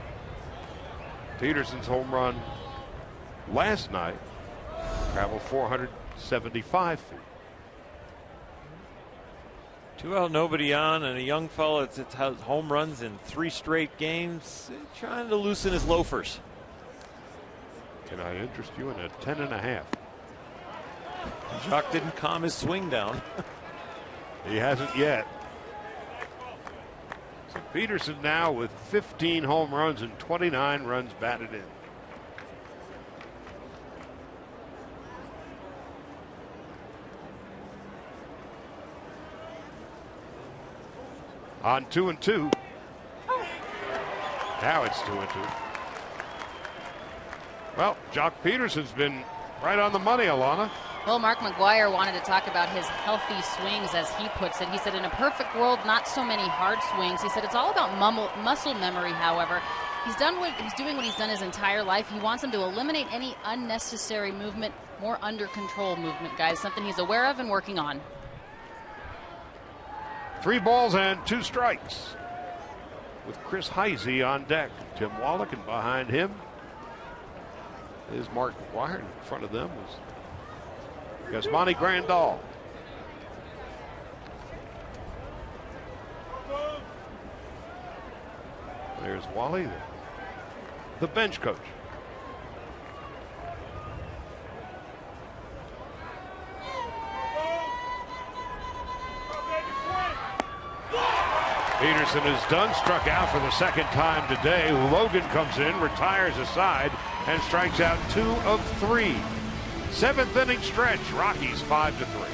Peterson's home run last night traveled 475 feet. 2 out, nobody on, and a young fella that has home runs in 3 straight games, trying to loosen his loafers. Can I interest you in a 10.5? Jock didn't calm his swing down. He hasn't yet. So Peterson now with 15 home runs and 29 runs batted in. On 2-2. Now it's 2-2. Well, Jock Peterson's been right on the money, Alana. Well, Mark McGuire wanted to talk about his healthy swings, as he puts it. He said, in a perfect world, not so many hard swings. He said it's all about muscle memory, however. He's doing what he's done his entire life. He wants him to eliminate any unnecessary movement, more under control movement, guys, something he's aware of and working on. 3 balls and 2 strikes with Chris Heisey on deck. Tim Wallach, and behind him is Mark McGuire. In front of them was Yasmani Grandal. There's Wally, the bench coach. Peterson is done, struck out for the 2nd time today. Logan comes in, retires aside, and strikes out 2 of 3. 7th inning stretch, Rockies 5-3.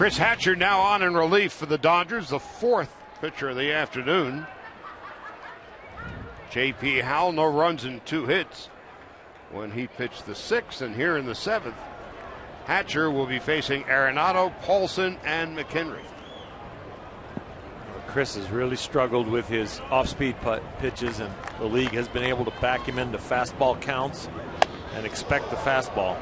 Chris Hatcher now on in relief for the Dodgers, the 4th pitcher of the afternoon. J.P. Howell, no runs and 2 hits when he pitched the 6th, and here in the 7th, Hatcher will be facing Arenado, Paulson, and McHenry. Chris has really struggled with his off-speed pitches, and the league has been able to back him into fastball counts and expect the fastball.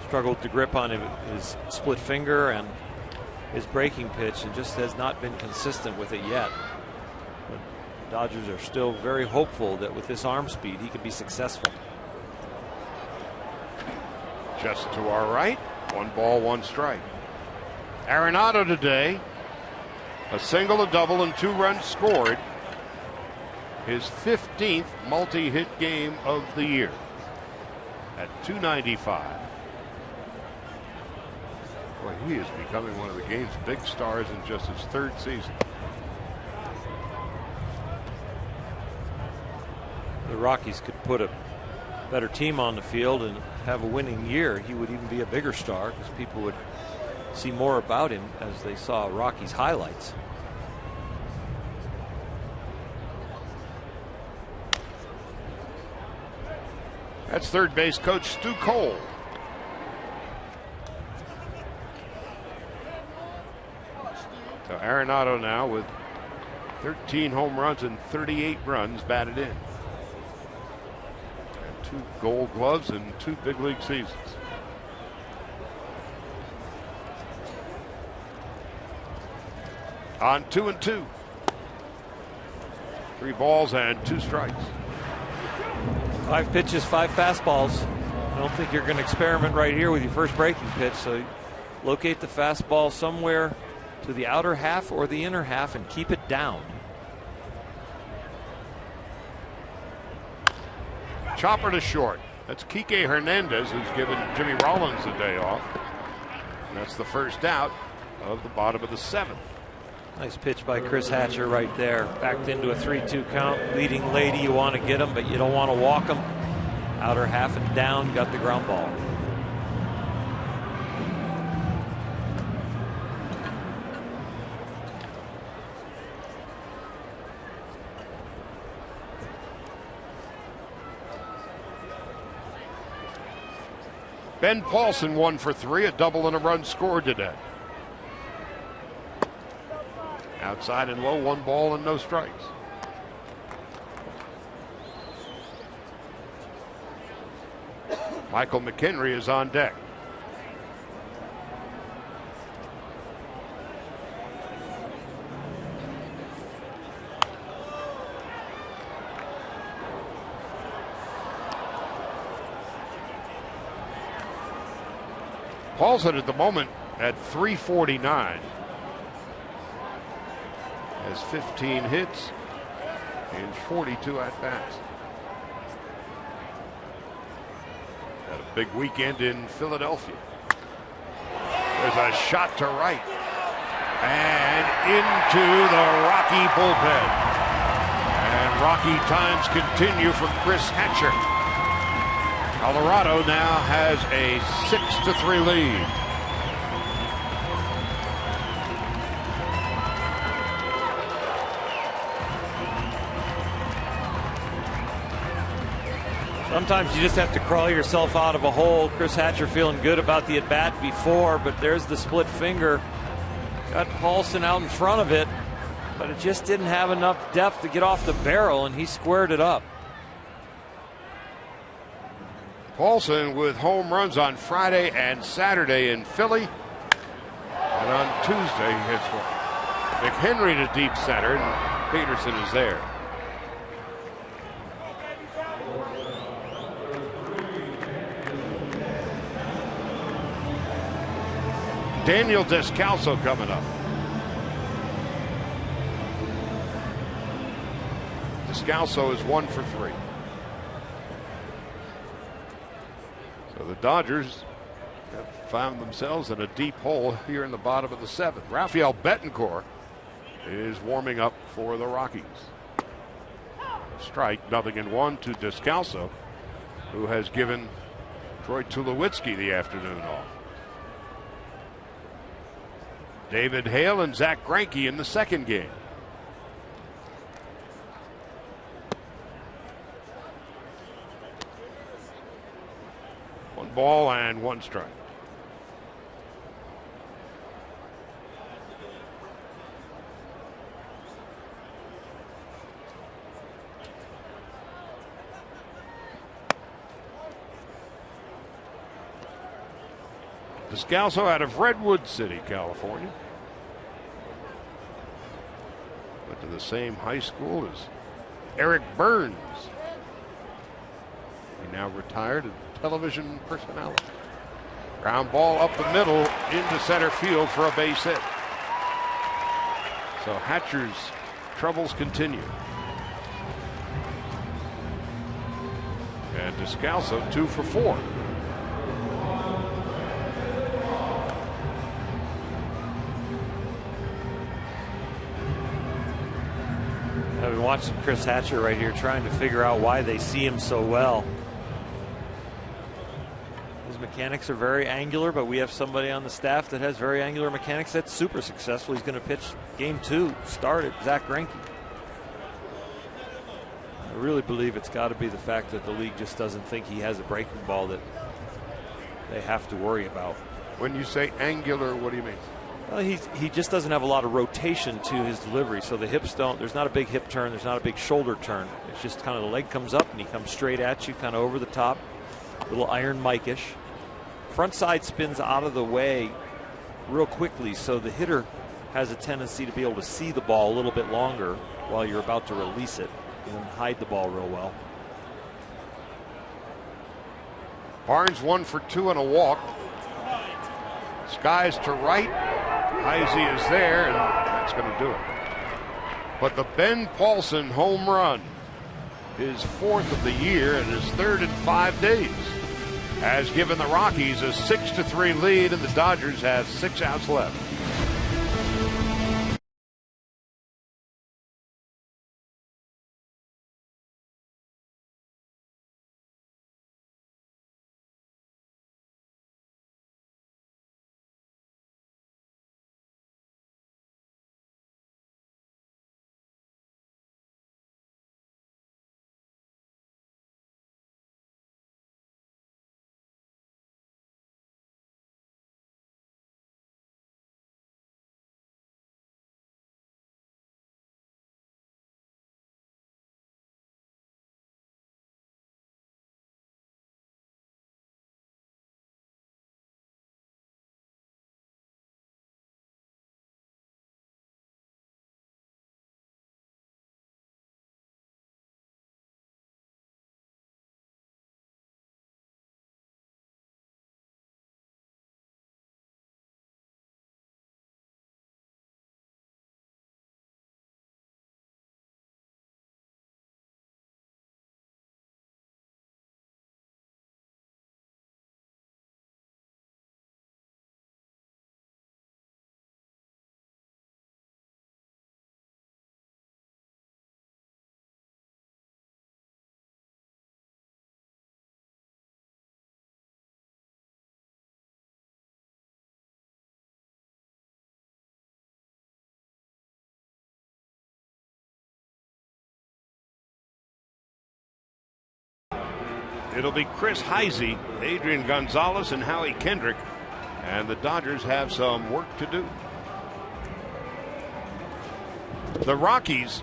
Struggled to grip on his split finger and his breaking pitch, and just has not been consistent with it yet. But the Dodgers are still very hopeful that with this arm speed he could be successful. Just to our right, 1 ball, 1 strike. Arenado today A single, a double, and 2 runs scored. His 15th multi-hit game of the year at .295. Boy, he is becoming one of the game's big stars in just his 3rd season. The Rockies could put a better team on the field and have a winning year. He would even be a bigger star because people would see more about him as they saw Rockies highlights. That's third base coach Stu Cole. So Arenado now with 13 home runs and 38 runs batted in. And 2 Gold Gloves and 2 big league seasons. On 2-2. 3 balls and 2 strikes. 5 pitches, 5 fastballs. I don't think you're going to experiment right here with your first breaking pitch. So locate the fastball somewhere to the outer half or the inner half and keep it down. Chopper to short. That's Kike Hernandez, who's given Jimmy Rollins a day off. And that's the first out of the bottom of the 7th. Nice pitch by Chris Hatcher right there. Backed into a 3-2 count. Leading lady, you want to get him, but you don't want to walk him. Outer half and down, got the ground ball. Ben Paulson 1 for 3, a double and a run scored today. Outside and low, 1 ball and no strikes. Michael McHenry is on deck. Paulson at the moment at .349. Has 15 hits and 42 at-bats. Had a big weekend in Philadelphia. There's a shot to right. And into the Rocky bullpen. And Rocky times continue for Chris Hatcher. Colorado now has a 6-3 lead. Sometimes you just have to crawl yourself out of a hole. Chris Hatcher feeling good about the at-bat before, but there's the split finger. Got Paulson out in front of it, but it just didn't have enough depth to get off the barrel, and he squared it up. Paulson with home runs on Friday and Saturday in Philly. And on Tuesday he hits one. McHenry to deep center, and Peterson is there. Daniel Descalso coming up. Descalso is 1 for 3. So the Dodgers have found themselves in a deep hole here in the bottom of the 7th. Rafael Betancourt is warming up for the Rockies. Strike, 0-1 to Descalso, who has given Troy Tulowitzki the afternoon off. David Hale and Zach Greinke in the second game. One ball and 1 strike. Descalso out of Redwood City, California. Went to the same high school as Eric Burns. He now retired as television personality. Ground ball up the middle into center field for a base hit. So Hatcher's troubles continue. And Descalso 2 for 4. I've been watching Chris Hatcher right here, trying to figure out why they see him so well. His mechanics are very angular, but we have somebody on the staff that has very angular mechanics that's super successful. He's going to pitch game 2, started Zach Greinke. I really believe it's got to be the fact that the league just doesn't think he has a breaking ball that they have to worry about. When you say angular, what do you mean? Well, he just doesn't have a lot of rotation to his delivery, so the hips don't. There's not a big hip turn. There's not a big shoulder turn. It's just kind of the leg comes up and he comes straight at you, kind of over the top, a little Iron Mike-ish. Front side spins out of the way real quickly, so the hitter has a tendency to be able to see the ball a little bit longer while you're about to release it and then hide the ball real well. Barnes 1 for 2 and a walk. Skies to right. Heisey is there, and that's going to do it. But the Ben Paulson home run, his 4th of the year and his 3rd in 5 days, has given the Rockies a 6-3 lead, and the Dodgers have 6 outs left. It'll be Chris Heisey, Adrian Gonzalez, and Howie Kendrick. And the Dodgers have some work to do. The Rockies,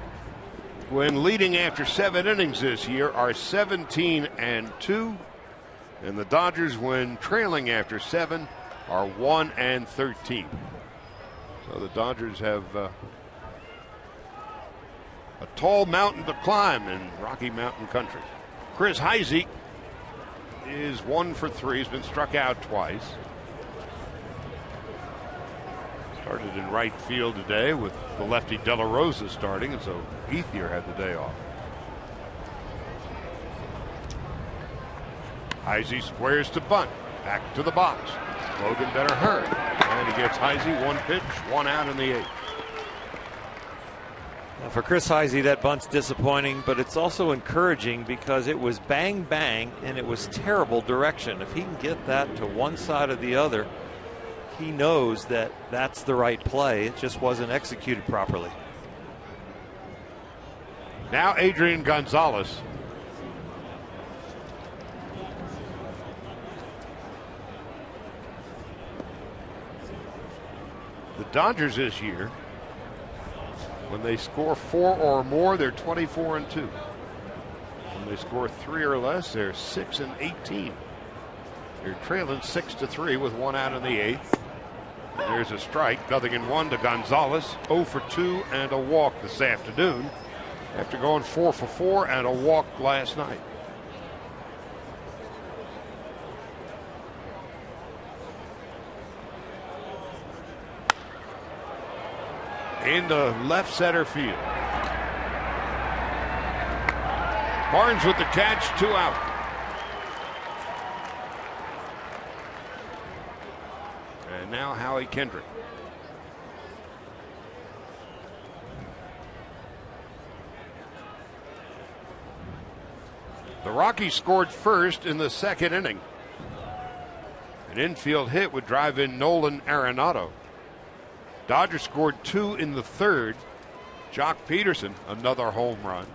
when leading after 7 innings this year, are 17-2. And the Dodgers, when trailing after 7, are 1-13. So the Dodgers have a tall mountain to climb in Rocky Mountain country. Chris Heisey is 1 for 3. He's been struck out twice. Started in right field today with the lefty De La Rosa starting, and so Ethier had the day off. Heisey squares to bunt. Back to the box. Logan better hurry. And he gets Heisey 1 pitch, 1 out in the 8th. For Chris Heisey, that bunt's disappointing, but it's also encouraging because it was bang, bang, and it was terrible direction. If he can get that to one side or the other, he knows that that's the right play. It just wasn't executed properly. Now Adrian Gonzalez. The Dodgers this year, when they score 4 or more, they're 24-2. When they score 3 or less, they're 6-18. They're trailing 6-3 with 1 out in the 8th. And there's a strike, 0-1 to Gonzalez. 0 for 2 and a walk this afternoon, after going 4 for 4 and a walk last night. into left center field. Barnes with the catch, 2 out. And now Howie Kendrick. The Rockies scored first in the second inning. An infield hit would drive in Nolan Arenado. Dodgers scored 2 in the third. Jock Peterson, another home run.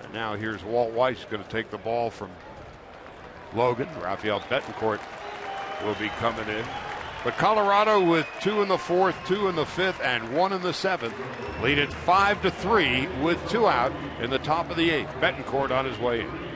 And now here's Walt Weiss going to take the ball from Logan. Rafael Betancourt will be coming in. But Colorado with 2 in the fourth, 2 in the fifth, and 1 in the seventh, lead it 5-3 with 2 out in the top of the eighth. Betancourt on his way in.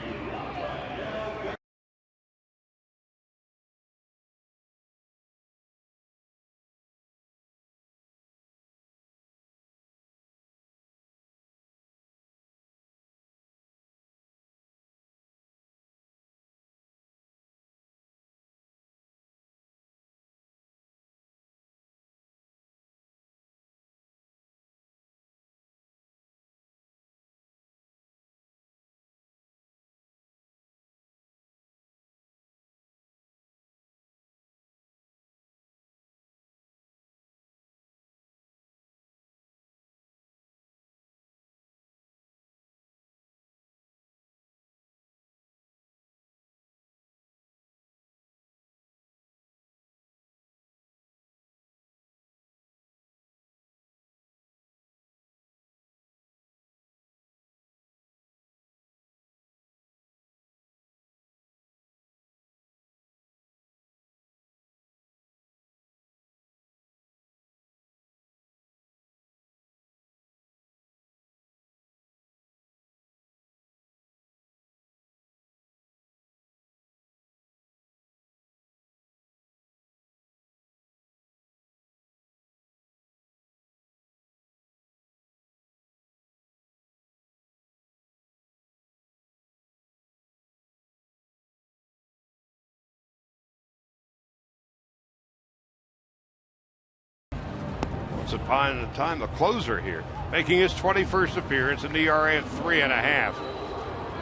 Once upon a time, the closer here, making his 21st appearance, an ERA of 3.5.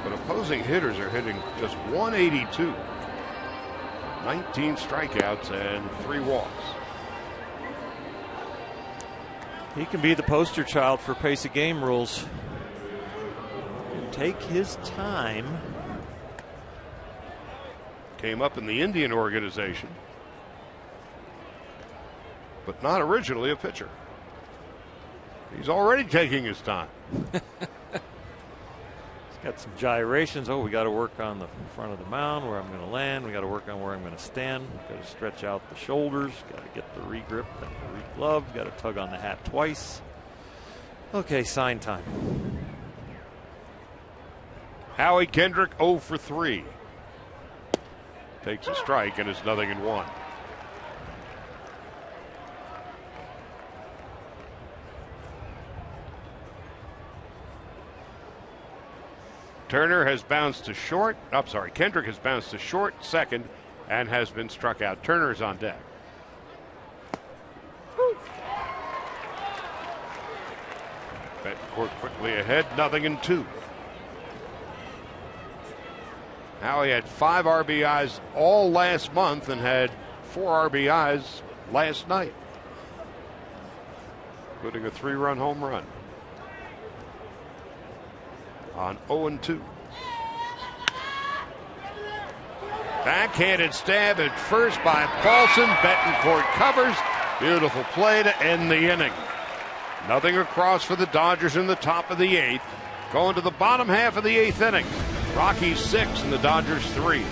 But opposing hitters are hitting just 182. 19 strikeouts and 3 walks. He can be the poster child for pace of game rules. And take his time. Came up in the Indian organization, but not originally a pitcher. He's already taking his time. He's got some gyrations. Oh, we got to work on the front of the mound where I'm going to land. We got to work on where I'm going to stand. Got to stretch out the shoulders. Got to get the re-grip and the re-glove. Got to tug on the hat twice. Okay, sign time. Howie Kendrick 0 for 3. Takes a strike and is 0-1. Turner has bounced to short. Kendrick has bounced to short, second, and has been struck out. Turner's on deck. Betancourt quickly ahead, 0-2. Howie had 5 RBIs all last month and had 4 RBIs last night, including a 3-run home run on 0-2. Backhanded stab at first by Paulson. Betancourt covers. Beautiful play to end the inning. Nothing across for the Dodgers in the top of the 8th. Going to the bottom half of the 8th inning. Rockies 6 and the Dodgers 3.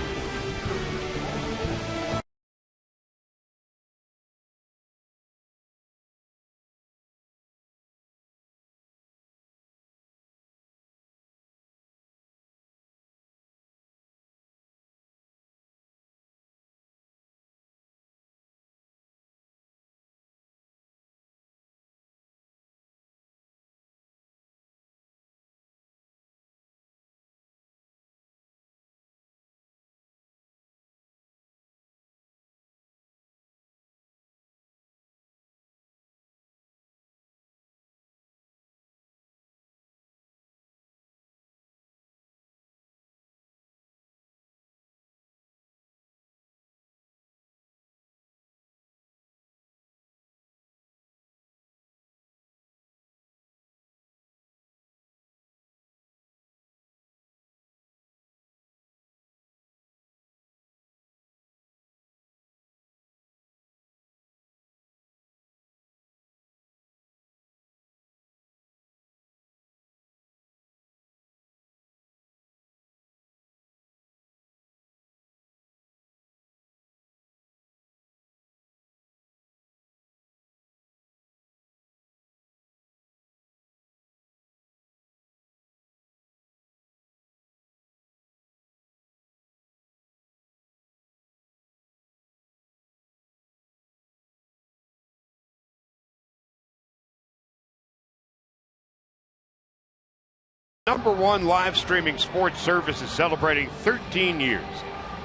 #1 live streaming sports service is celebrating 13 years.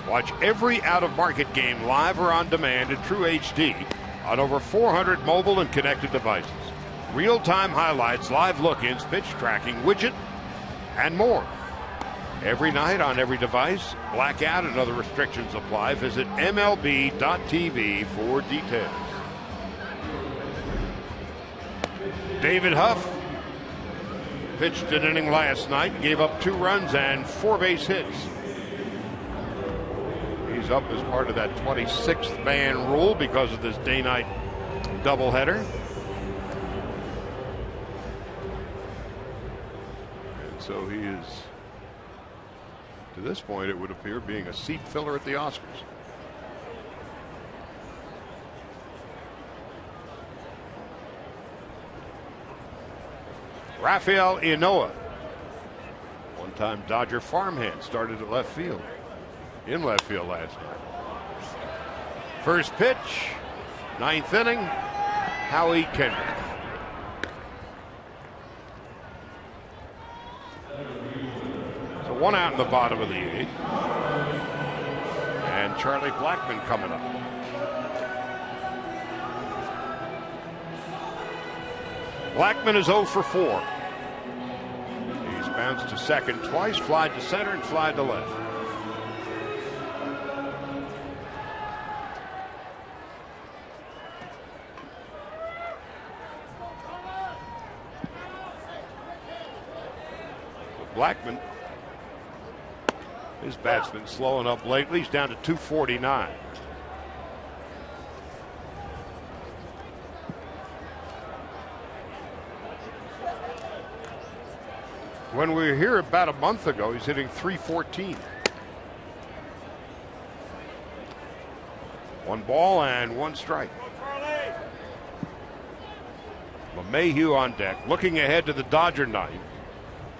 Watch every out-of-market game live or on demand in true HD on over 400 mobile and connected devices. Real-time highlights, live look-ins, pitch tracking, widget, and more. Every night on every device. Blackout and other restrictions apply. Visit MLB.tv for details. David Huff pitched an inning last night, gave up 2 runs and 4 base hits. He's up as part of that 26th man rule because of this day-night doubleheader. And so he is, to this point, it would appear, being a seat filler at the Oscars. Rafael Ynoa, one-time Dodger farmhand, started at left field. In left field last night. First pitch, 9th inning, Howie Kendrick. So 1 out in the bottom of the 8th. And Charlie Blackmon coming up. Blackmon is 0 for 4. He's bounced to second twice, flied to center, and flied to left. Blackmon, his bat's been slowing up lately. He's down to 249. When we were here about a month ago, he's hitting 314. 1 ball and 1 strike. LeMahieu on deck, looking ahead to the Dodger ninth.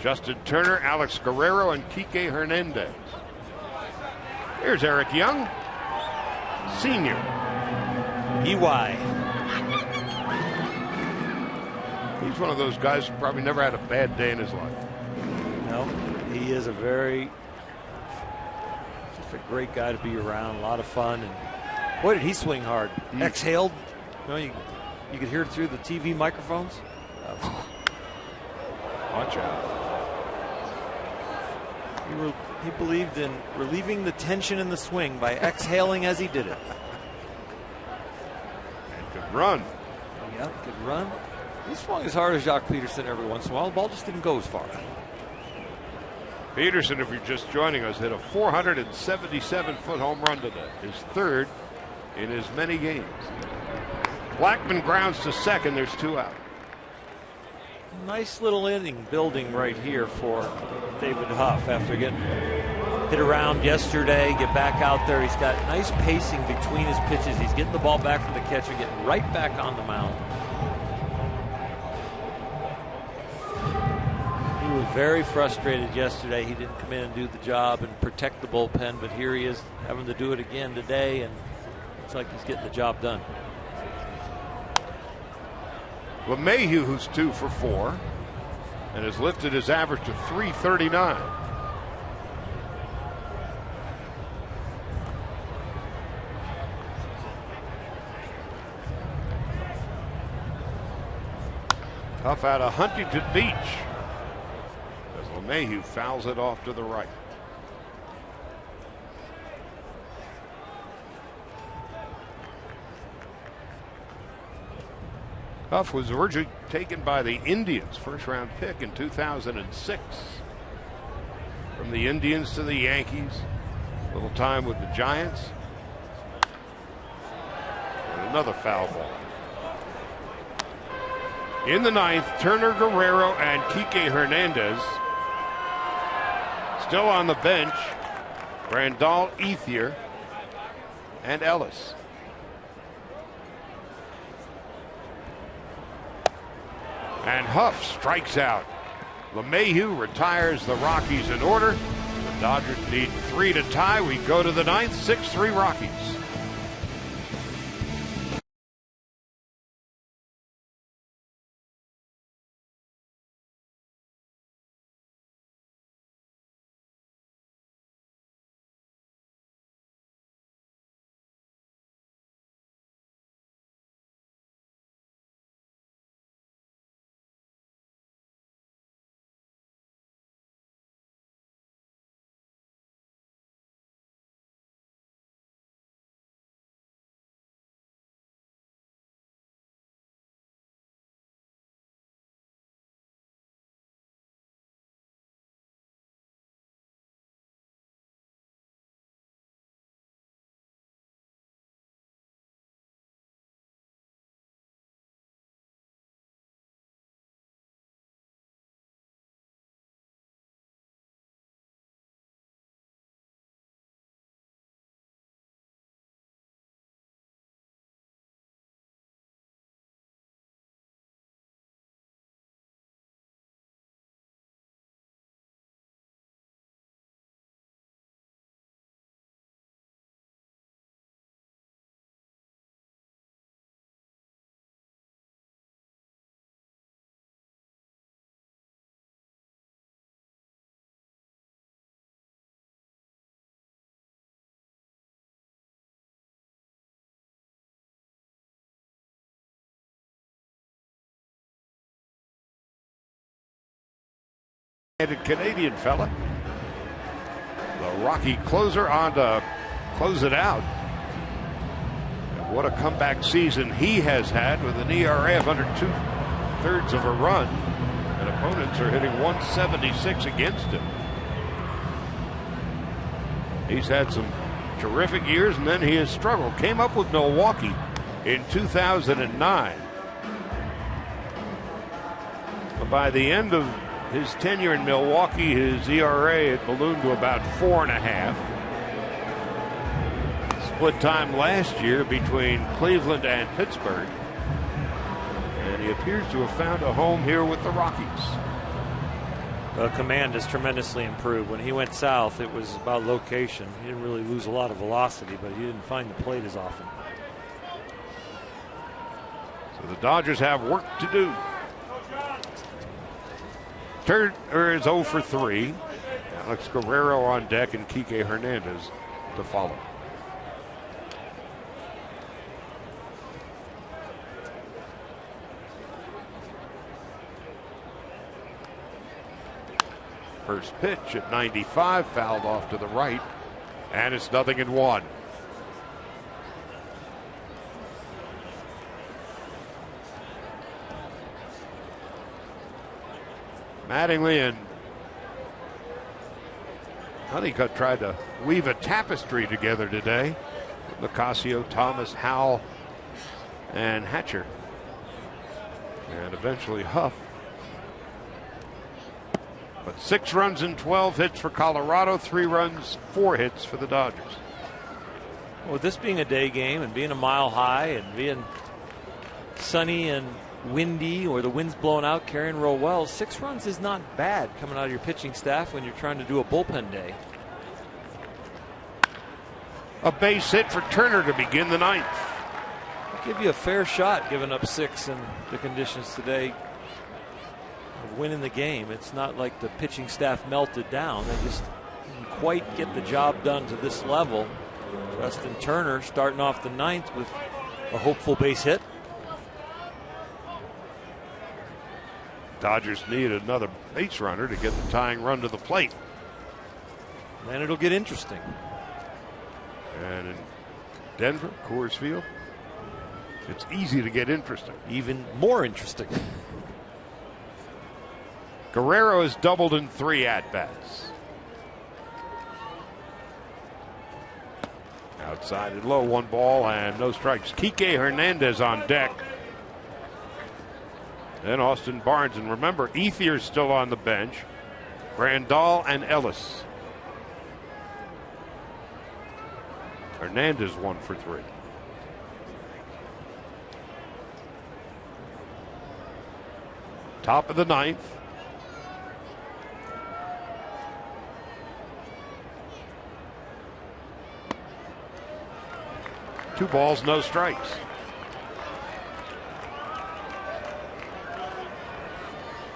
Justin Turner, Alex Guerrero, and Kike Hernandez. Here's Eric Young, senior. EY. He's one of those guys who probably never had a bad day in his life. No, he is just a great guy to be around. A lot of fun, and boy, did he swing hard. Exhaled. You could hear it through the TV microphones. Watch out. He believed in relieving the tension in the swing by exhaling as he did it. And could run. Yeah, could run. He swung as hard as Jacques Peterson every once in a while. The ball just didn't go as far. Peterson, if you're just joining us, hit a 477-foot home run today. His 3rd in as many games. Blackmon grounds to second. There's 2 out. Nice little inning building right here for David Huff after getting hit around yesterday. Get back out there. He's got nice pacing between his pitches. He's getting the ball back from the catcher, getting right back on the mound. He was very frustrated yesterday. He didn't come in and do the job and protect the bullpen, but here he is having to do it again today, and looks like he's getting the job done. LeMahieu, who's 2 for 4, and has lifted his average to 339. Huff out of Huntington Beach as LeMahieu fouls it off to the right. Huff was originally taken by the Indians, 1st-round pick in 2006. From the Indians to the Yankees, a little time with the Giants. And another foul ball. In the 9th, Turner, Guerrero, and Kike Hernandez. Still on the bench, Grandal, Ethier, and Ellis. And Huff strikes out. LeMahieu retires the Rockies in order. The Dodgers need 3 to tie. We go to the 9th, 6-3 Rockies. Canadian fella. The Rocky closer on to close it out. What a comeback season he has had with an ERA of under 2/3 of a run, and opponents are hitting 176 against him. He's had some terrific years, and then he has struggled. Came up with Milwaukee in 2009. But by the end of his tenure in Milwaukee, his ERA had ballooned to about 4.5. Split time last year between Cleveland and Pittsburgh. And he appears to have found a home here with the Rockies. The command has tremendously improved. When he went south, it was about location. He didn't really lose a lot of velocity, but he didn't find the plate as often. So the Dodgers have work to do. Turner is 0 for 3. Alex Guerrero on deck and Kike Hernandez to follow. First pitch at 95, fouled off to the right, and it's 0-1. Mattingly and Honeycutt tried to weave a tapestry together today. Nicasio, Thomas, Howell, and Hatcher. And eventually Huff. But 6 runs and 12 hits for Colorado, 3 runs, 4 hits for the Dodgers. Well, with this being a day game and being a mile high and being sunny and windy, or the wind's blowing out, carrying real well, 6 runs is not bad coming out of your pitching staff when you're trying to do a bullpen day. A base hit for Turner to begin the 9th. I'll give you a fair shot giving up 6 in the conditions today of winning the game. It's not like the pitching staff melted down. They just didn't quite get the job done to this level. Justin Turner starting off the 9th with a hopeful base hit. Dodgers need another base runner to get the tying run to the plate. Then it'll get interesting. And in Denver, Coors Field, it's easy to get interesting. Even more interesting. Guerrero has doubled in 3 at-bats. Outside and low, 1 ball and no strikes. Kike Hernandez on deck. Then Austin Barnes, and remember, Ethier's still on the bench. Grandal and Ellis. Hernandez 1 for 3. Top of the 9th. Two balls, no strikes.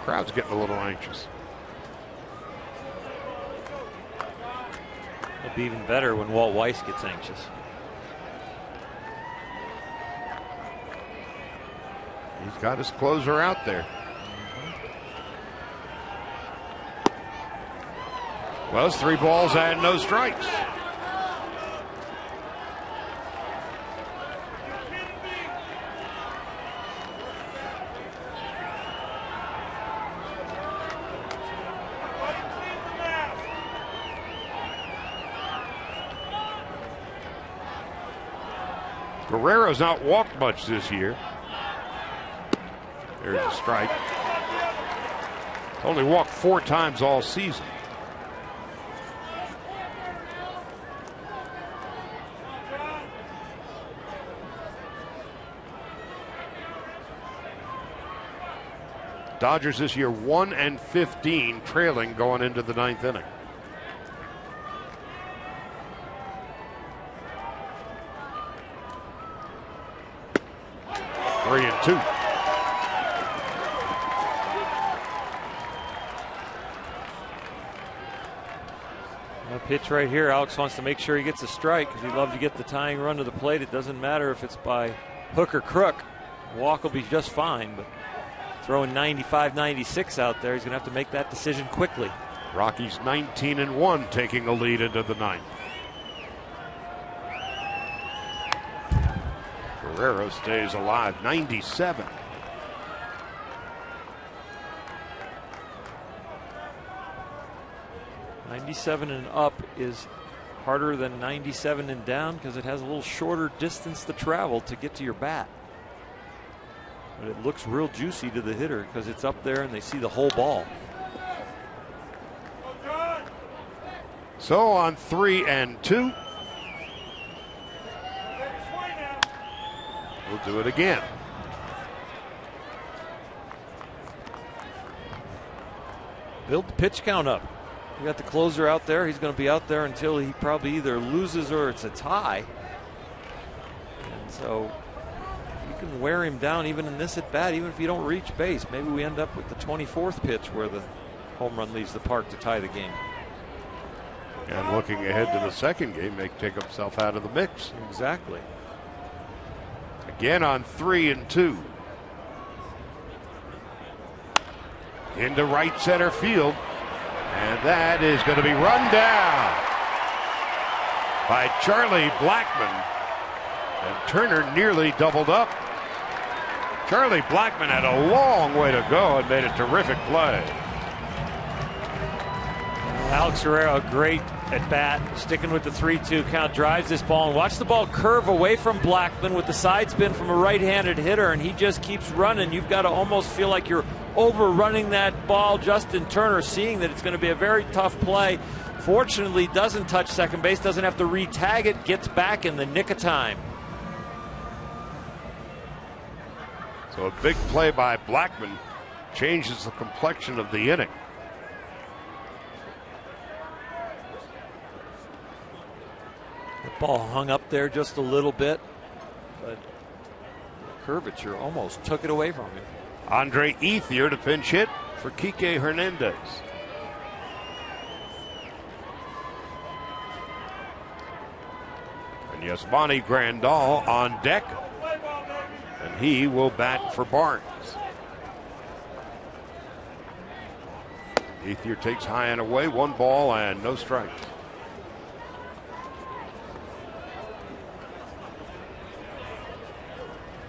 Crowd's getting a little anxious. It'll be even better when Walt Weiss gets anxious. He's got his closer out there. Well, it's 3 balls and no strikes. Guerrero's not walked much this year. There's a strike. Only walked 4 times all season. Dodgers this year 1-15, trailing going into the 9th inning. Three and 2. A pitch right here. Alex wants to make sure he gets a strike because he'd love to get the tying run to the plate. It doesn't matter if it's by hook or crook. Walk will be just fine, but throwing 95, 96 out there. He's going to have to make that decision quickly. Rockies 19-1, taking a lead into the ninth. Guerrero stays alive, 97. '97 and up is harder than 97 and down because it has a little shorter distance to travel to get to your bat. But it looks real juicy to the hitter because it's up there and they see the whole ball. So on 3-2. We'll do it again. Build the pitch count up. You got the closer out there. He's going to be out there until he probably either loses or it's a tie. And so you can wear him down even in this at bat, even if you don't reach base. Maybe we end up with the 24th pitch where the home run leaves the park to tie the game. And looking ahead to the second game, may take himself out of the mix. Exactly. Again on 3-2. Into right center field. And that is going to be run down by Charlie Blackmon. And Turner nearly doubled up. Charlie Blackmon had a long way to go and made a terrific play. Alex Guerrero, great at bat, sticking with the 3-2 count, drives this ball and watch the ball curve away from Blackmon with the side spin from a right-handed hitter, and he just keeps running. You've got to almost feel like you're overrunning that ball. Justin Turner, seeing that it's going to be a very tough play, fortunately doesn't touch second base, doesn't have to re-tag it, gets back in the nick of time. So a big play by Blackmon changes the complexion of the inning. The ball hung up there just a little bit, but the curvature almost took it away from him. Andre Ethier to pinch hit for Kike Hernandez. And Yasmani Grandal on deck, and he will bat for Barnes. Ethier takes high and away, 1 ball and no strikes.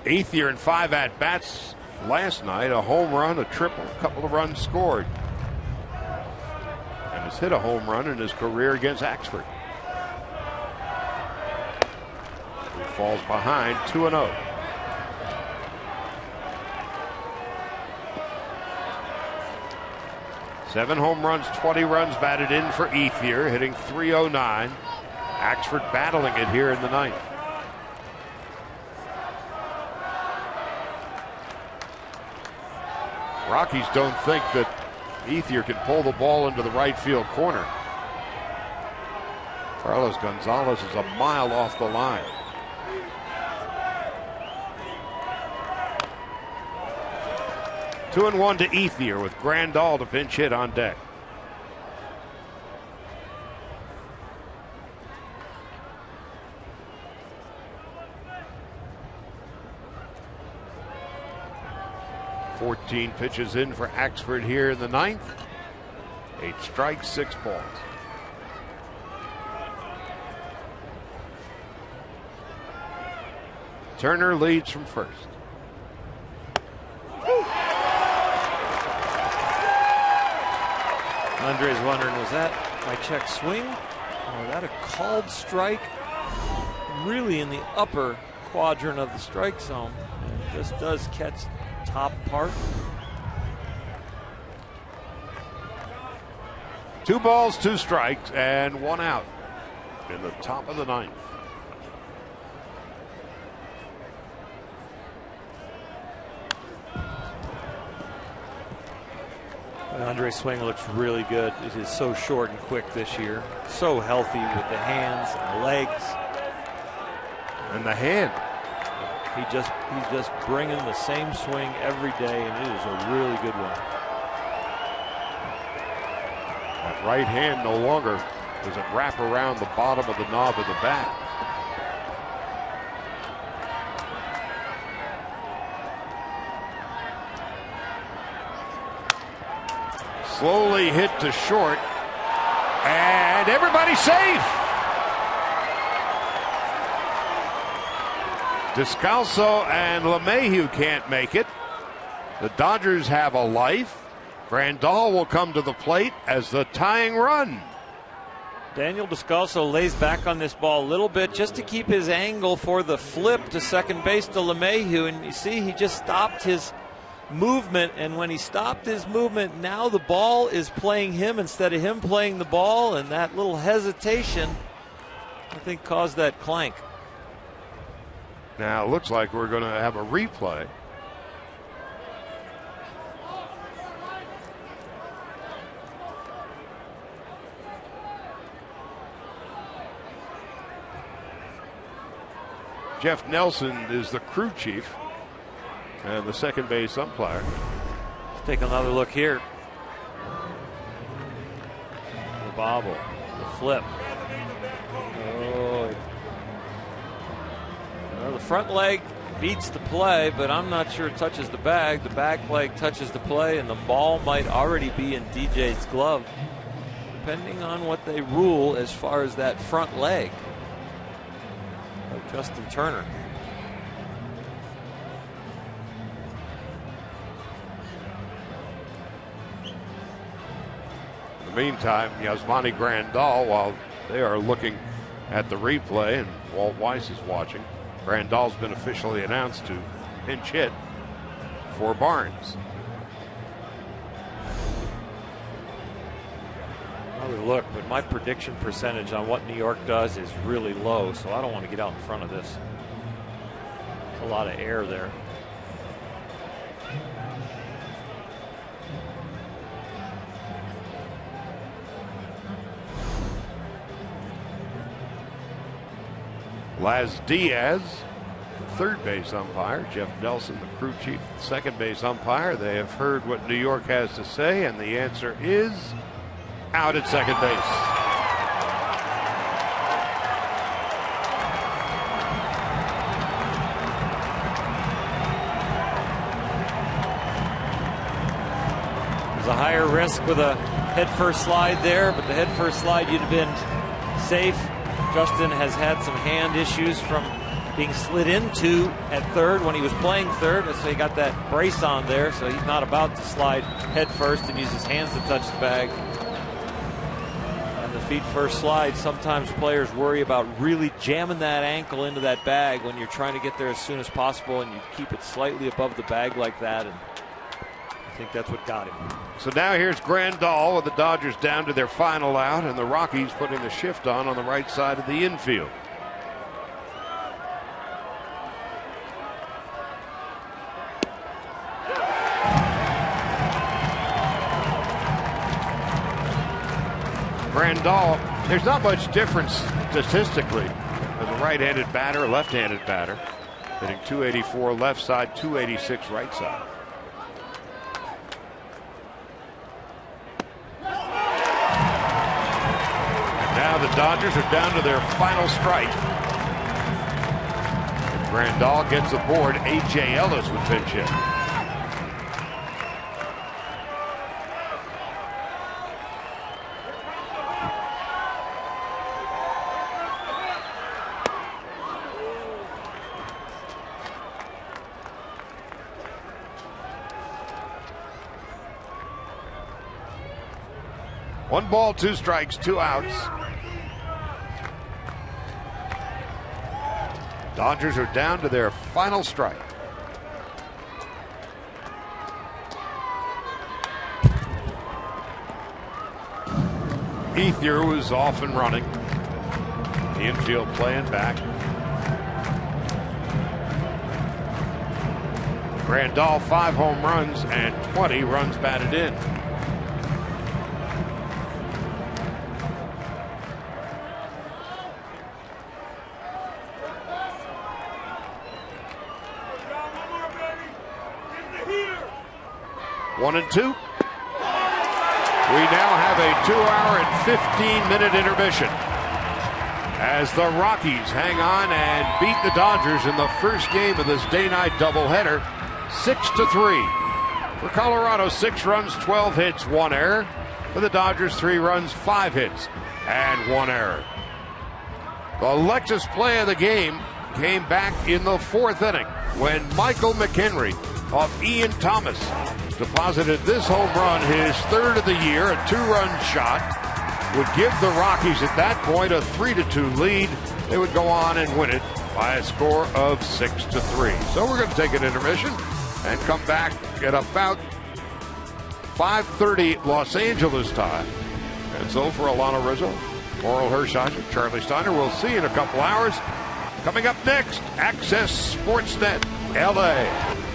Ethier in 5 at-bats last night, a home run, a triple, a couple of runs scored. And has hit a home run in his career against Axford. He falls behind 2-0. Seven home runs, 20 runs batted in for Ethier, hitting .309. Axford battling it here in the ninth. Rockies don't think that Ethier can pull the ball into the right field corner. Carlos Gonzalez is a mile off the line. Two and one to Ethier with Grandal to pinch hit on deck. $14 pitches in for Axford here in the ninth. 8 strikes, 6 balls. Turner leads from first. Andre's wondering, was that my check swing? Or that a called strike? Really in the upper quadrant of the strike zone. And just does catch top part. 2 balls, 2 strikes, and 1 out in the top of the ninth. Andre's swing looks really good. It is so short and quick this year. So healthy with the hands and the legs. And the hand. He's just bringing the same swing every day, and it is a really good one. That right hand no longer does it wrap around the bottom of the knob of the bat. Slowly hit to short. And everybody's safe. Descalso and LeMahieu can't make it. The Dodgers have a life. Grandal will come to the plate as the tying run. Daniel Descalso lays back on this ball a little bit just to keep his angle for the flip to second base to LeMahieu. And you see he just stopped his movement. And when he stopped his movement, now the ball is playing him instead of him playing the ball. And that little hesitation, I think, caused that clank. Now it looks like we're going to have a replay. Jeff Nelson is the crew chief and the second base umpire. Let's take another look here. The bobble, the flip. Oh. Well, the front leg beats the play, but I'm not sure it touches the bag. The back leg touches the play, and the ball might already be in DJ's glove, depending on what they rule as far as that front leg. Justin Turner. In the meantime, Yasmani Grandal, while they are looking at the replay and Walt Weiss is watching, Grandal's been officially announced to pinch hit for Barnes. Another look, but my prediction percentage on what New York does is really low, so I don't want to get out in front of this. A lot of air there. Laz Diaz, third base umpire. Jeff Nelson, the crew chief, second base umpire. They have heard what New York has to say, and the answer is out at second base. There's a higher risk with a head-first slide there, but the head-first slide you'd have been safe. Justin has had some hand issues from being slid into at third when he was playing third, so he got that brace on there, so he's not about to slide head-first and use his hands to touch the bag. The feet first slide, sometimes players worry about really jamming that ankle into that bag when you're trying to get there as soon as possible, and you keep it slightly above the bag like that, and I think that's what got him. So now here's Grandal with the Dodgers down to their final out, and the Rockies putting the shift on the right side of the infield. Grandal, there's not much difference statistically as a right-handed batter, a left-handed batter, hitting .284 left side, .286 right side. And now the Dodgers are down to their final strike. Grandal gets aboard. A.J. Ellis with pinch hit. One ball, two strikes, two outs. Dodgers are down to their final strike. Ethier was off and running. The infield playing back. Grandal, 5 home runs and 20 runs batted in. One and two. We now have a 2-hour and 15-minute intermission as the Rockies hang on and beat the Dodgers in the first game of this day-night doubleheader, 6-3. For Colorado, 6 runs, 12 hits, 1 error. For the Dodgers, 3 runs, 5 hits, and 1 error. The Lexus play of the game came back in the 4th inning when Michael McHenry off Ian Thomas deposited this home run, his 3rd of the year, a 2-run shot. Would give the Rockies at that point a 3-2 lead. They would go on and win it by a score of 6-3. So we're going to take an intermission and come back at about 5:30 Los Angeles time. And so for Alana Rizzo, Oral Hershiser, Charlie Steiner, we'll see you in a couple hours. Coming up next, Access Sportsnet LA.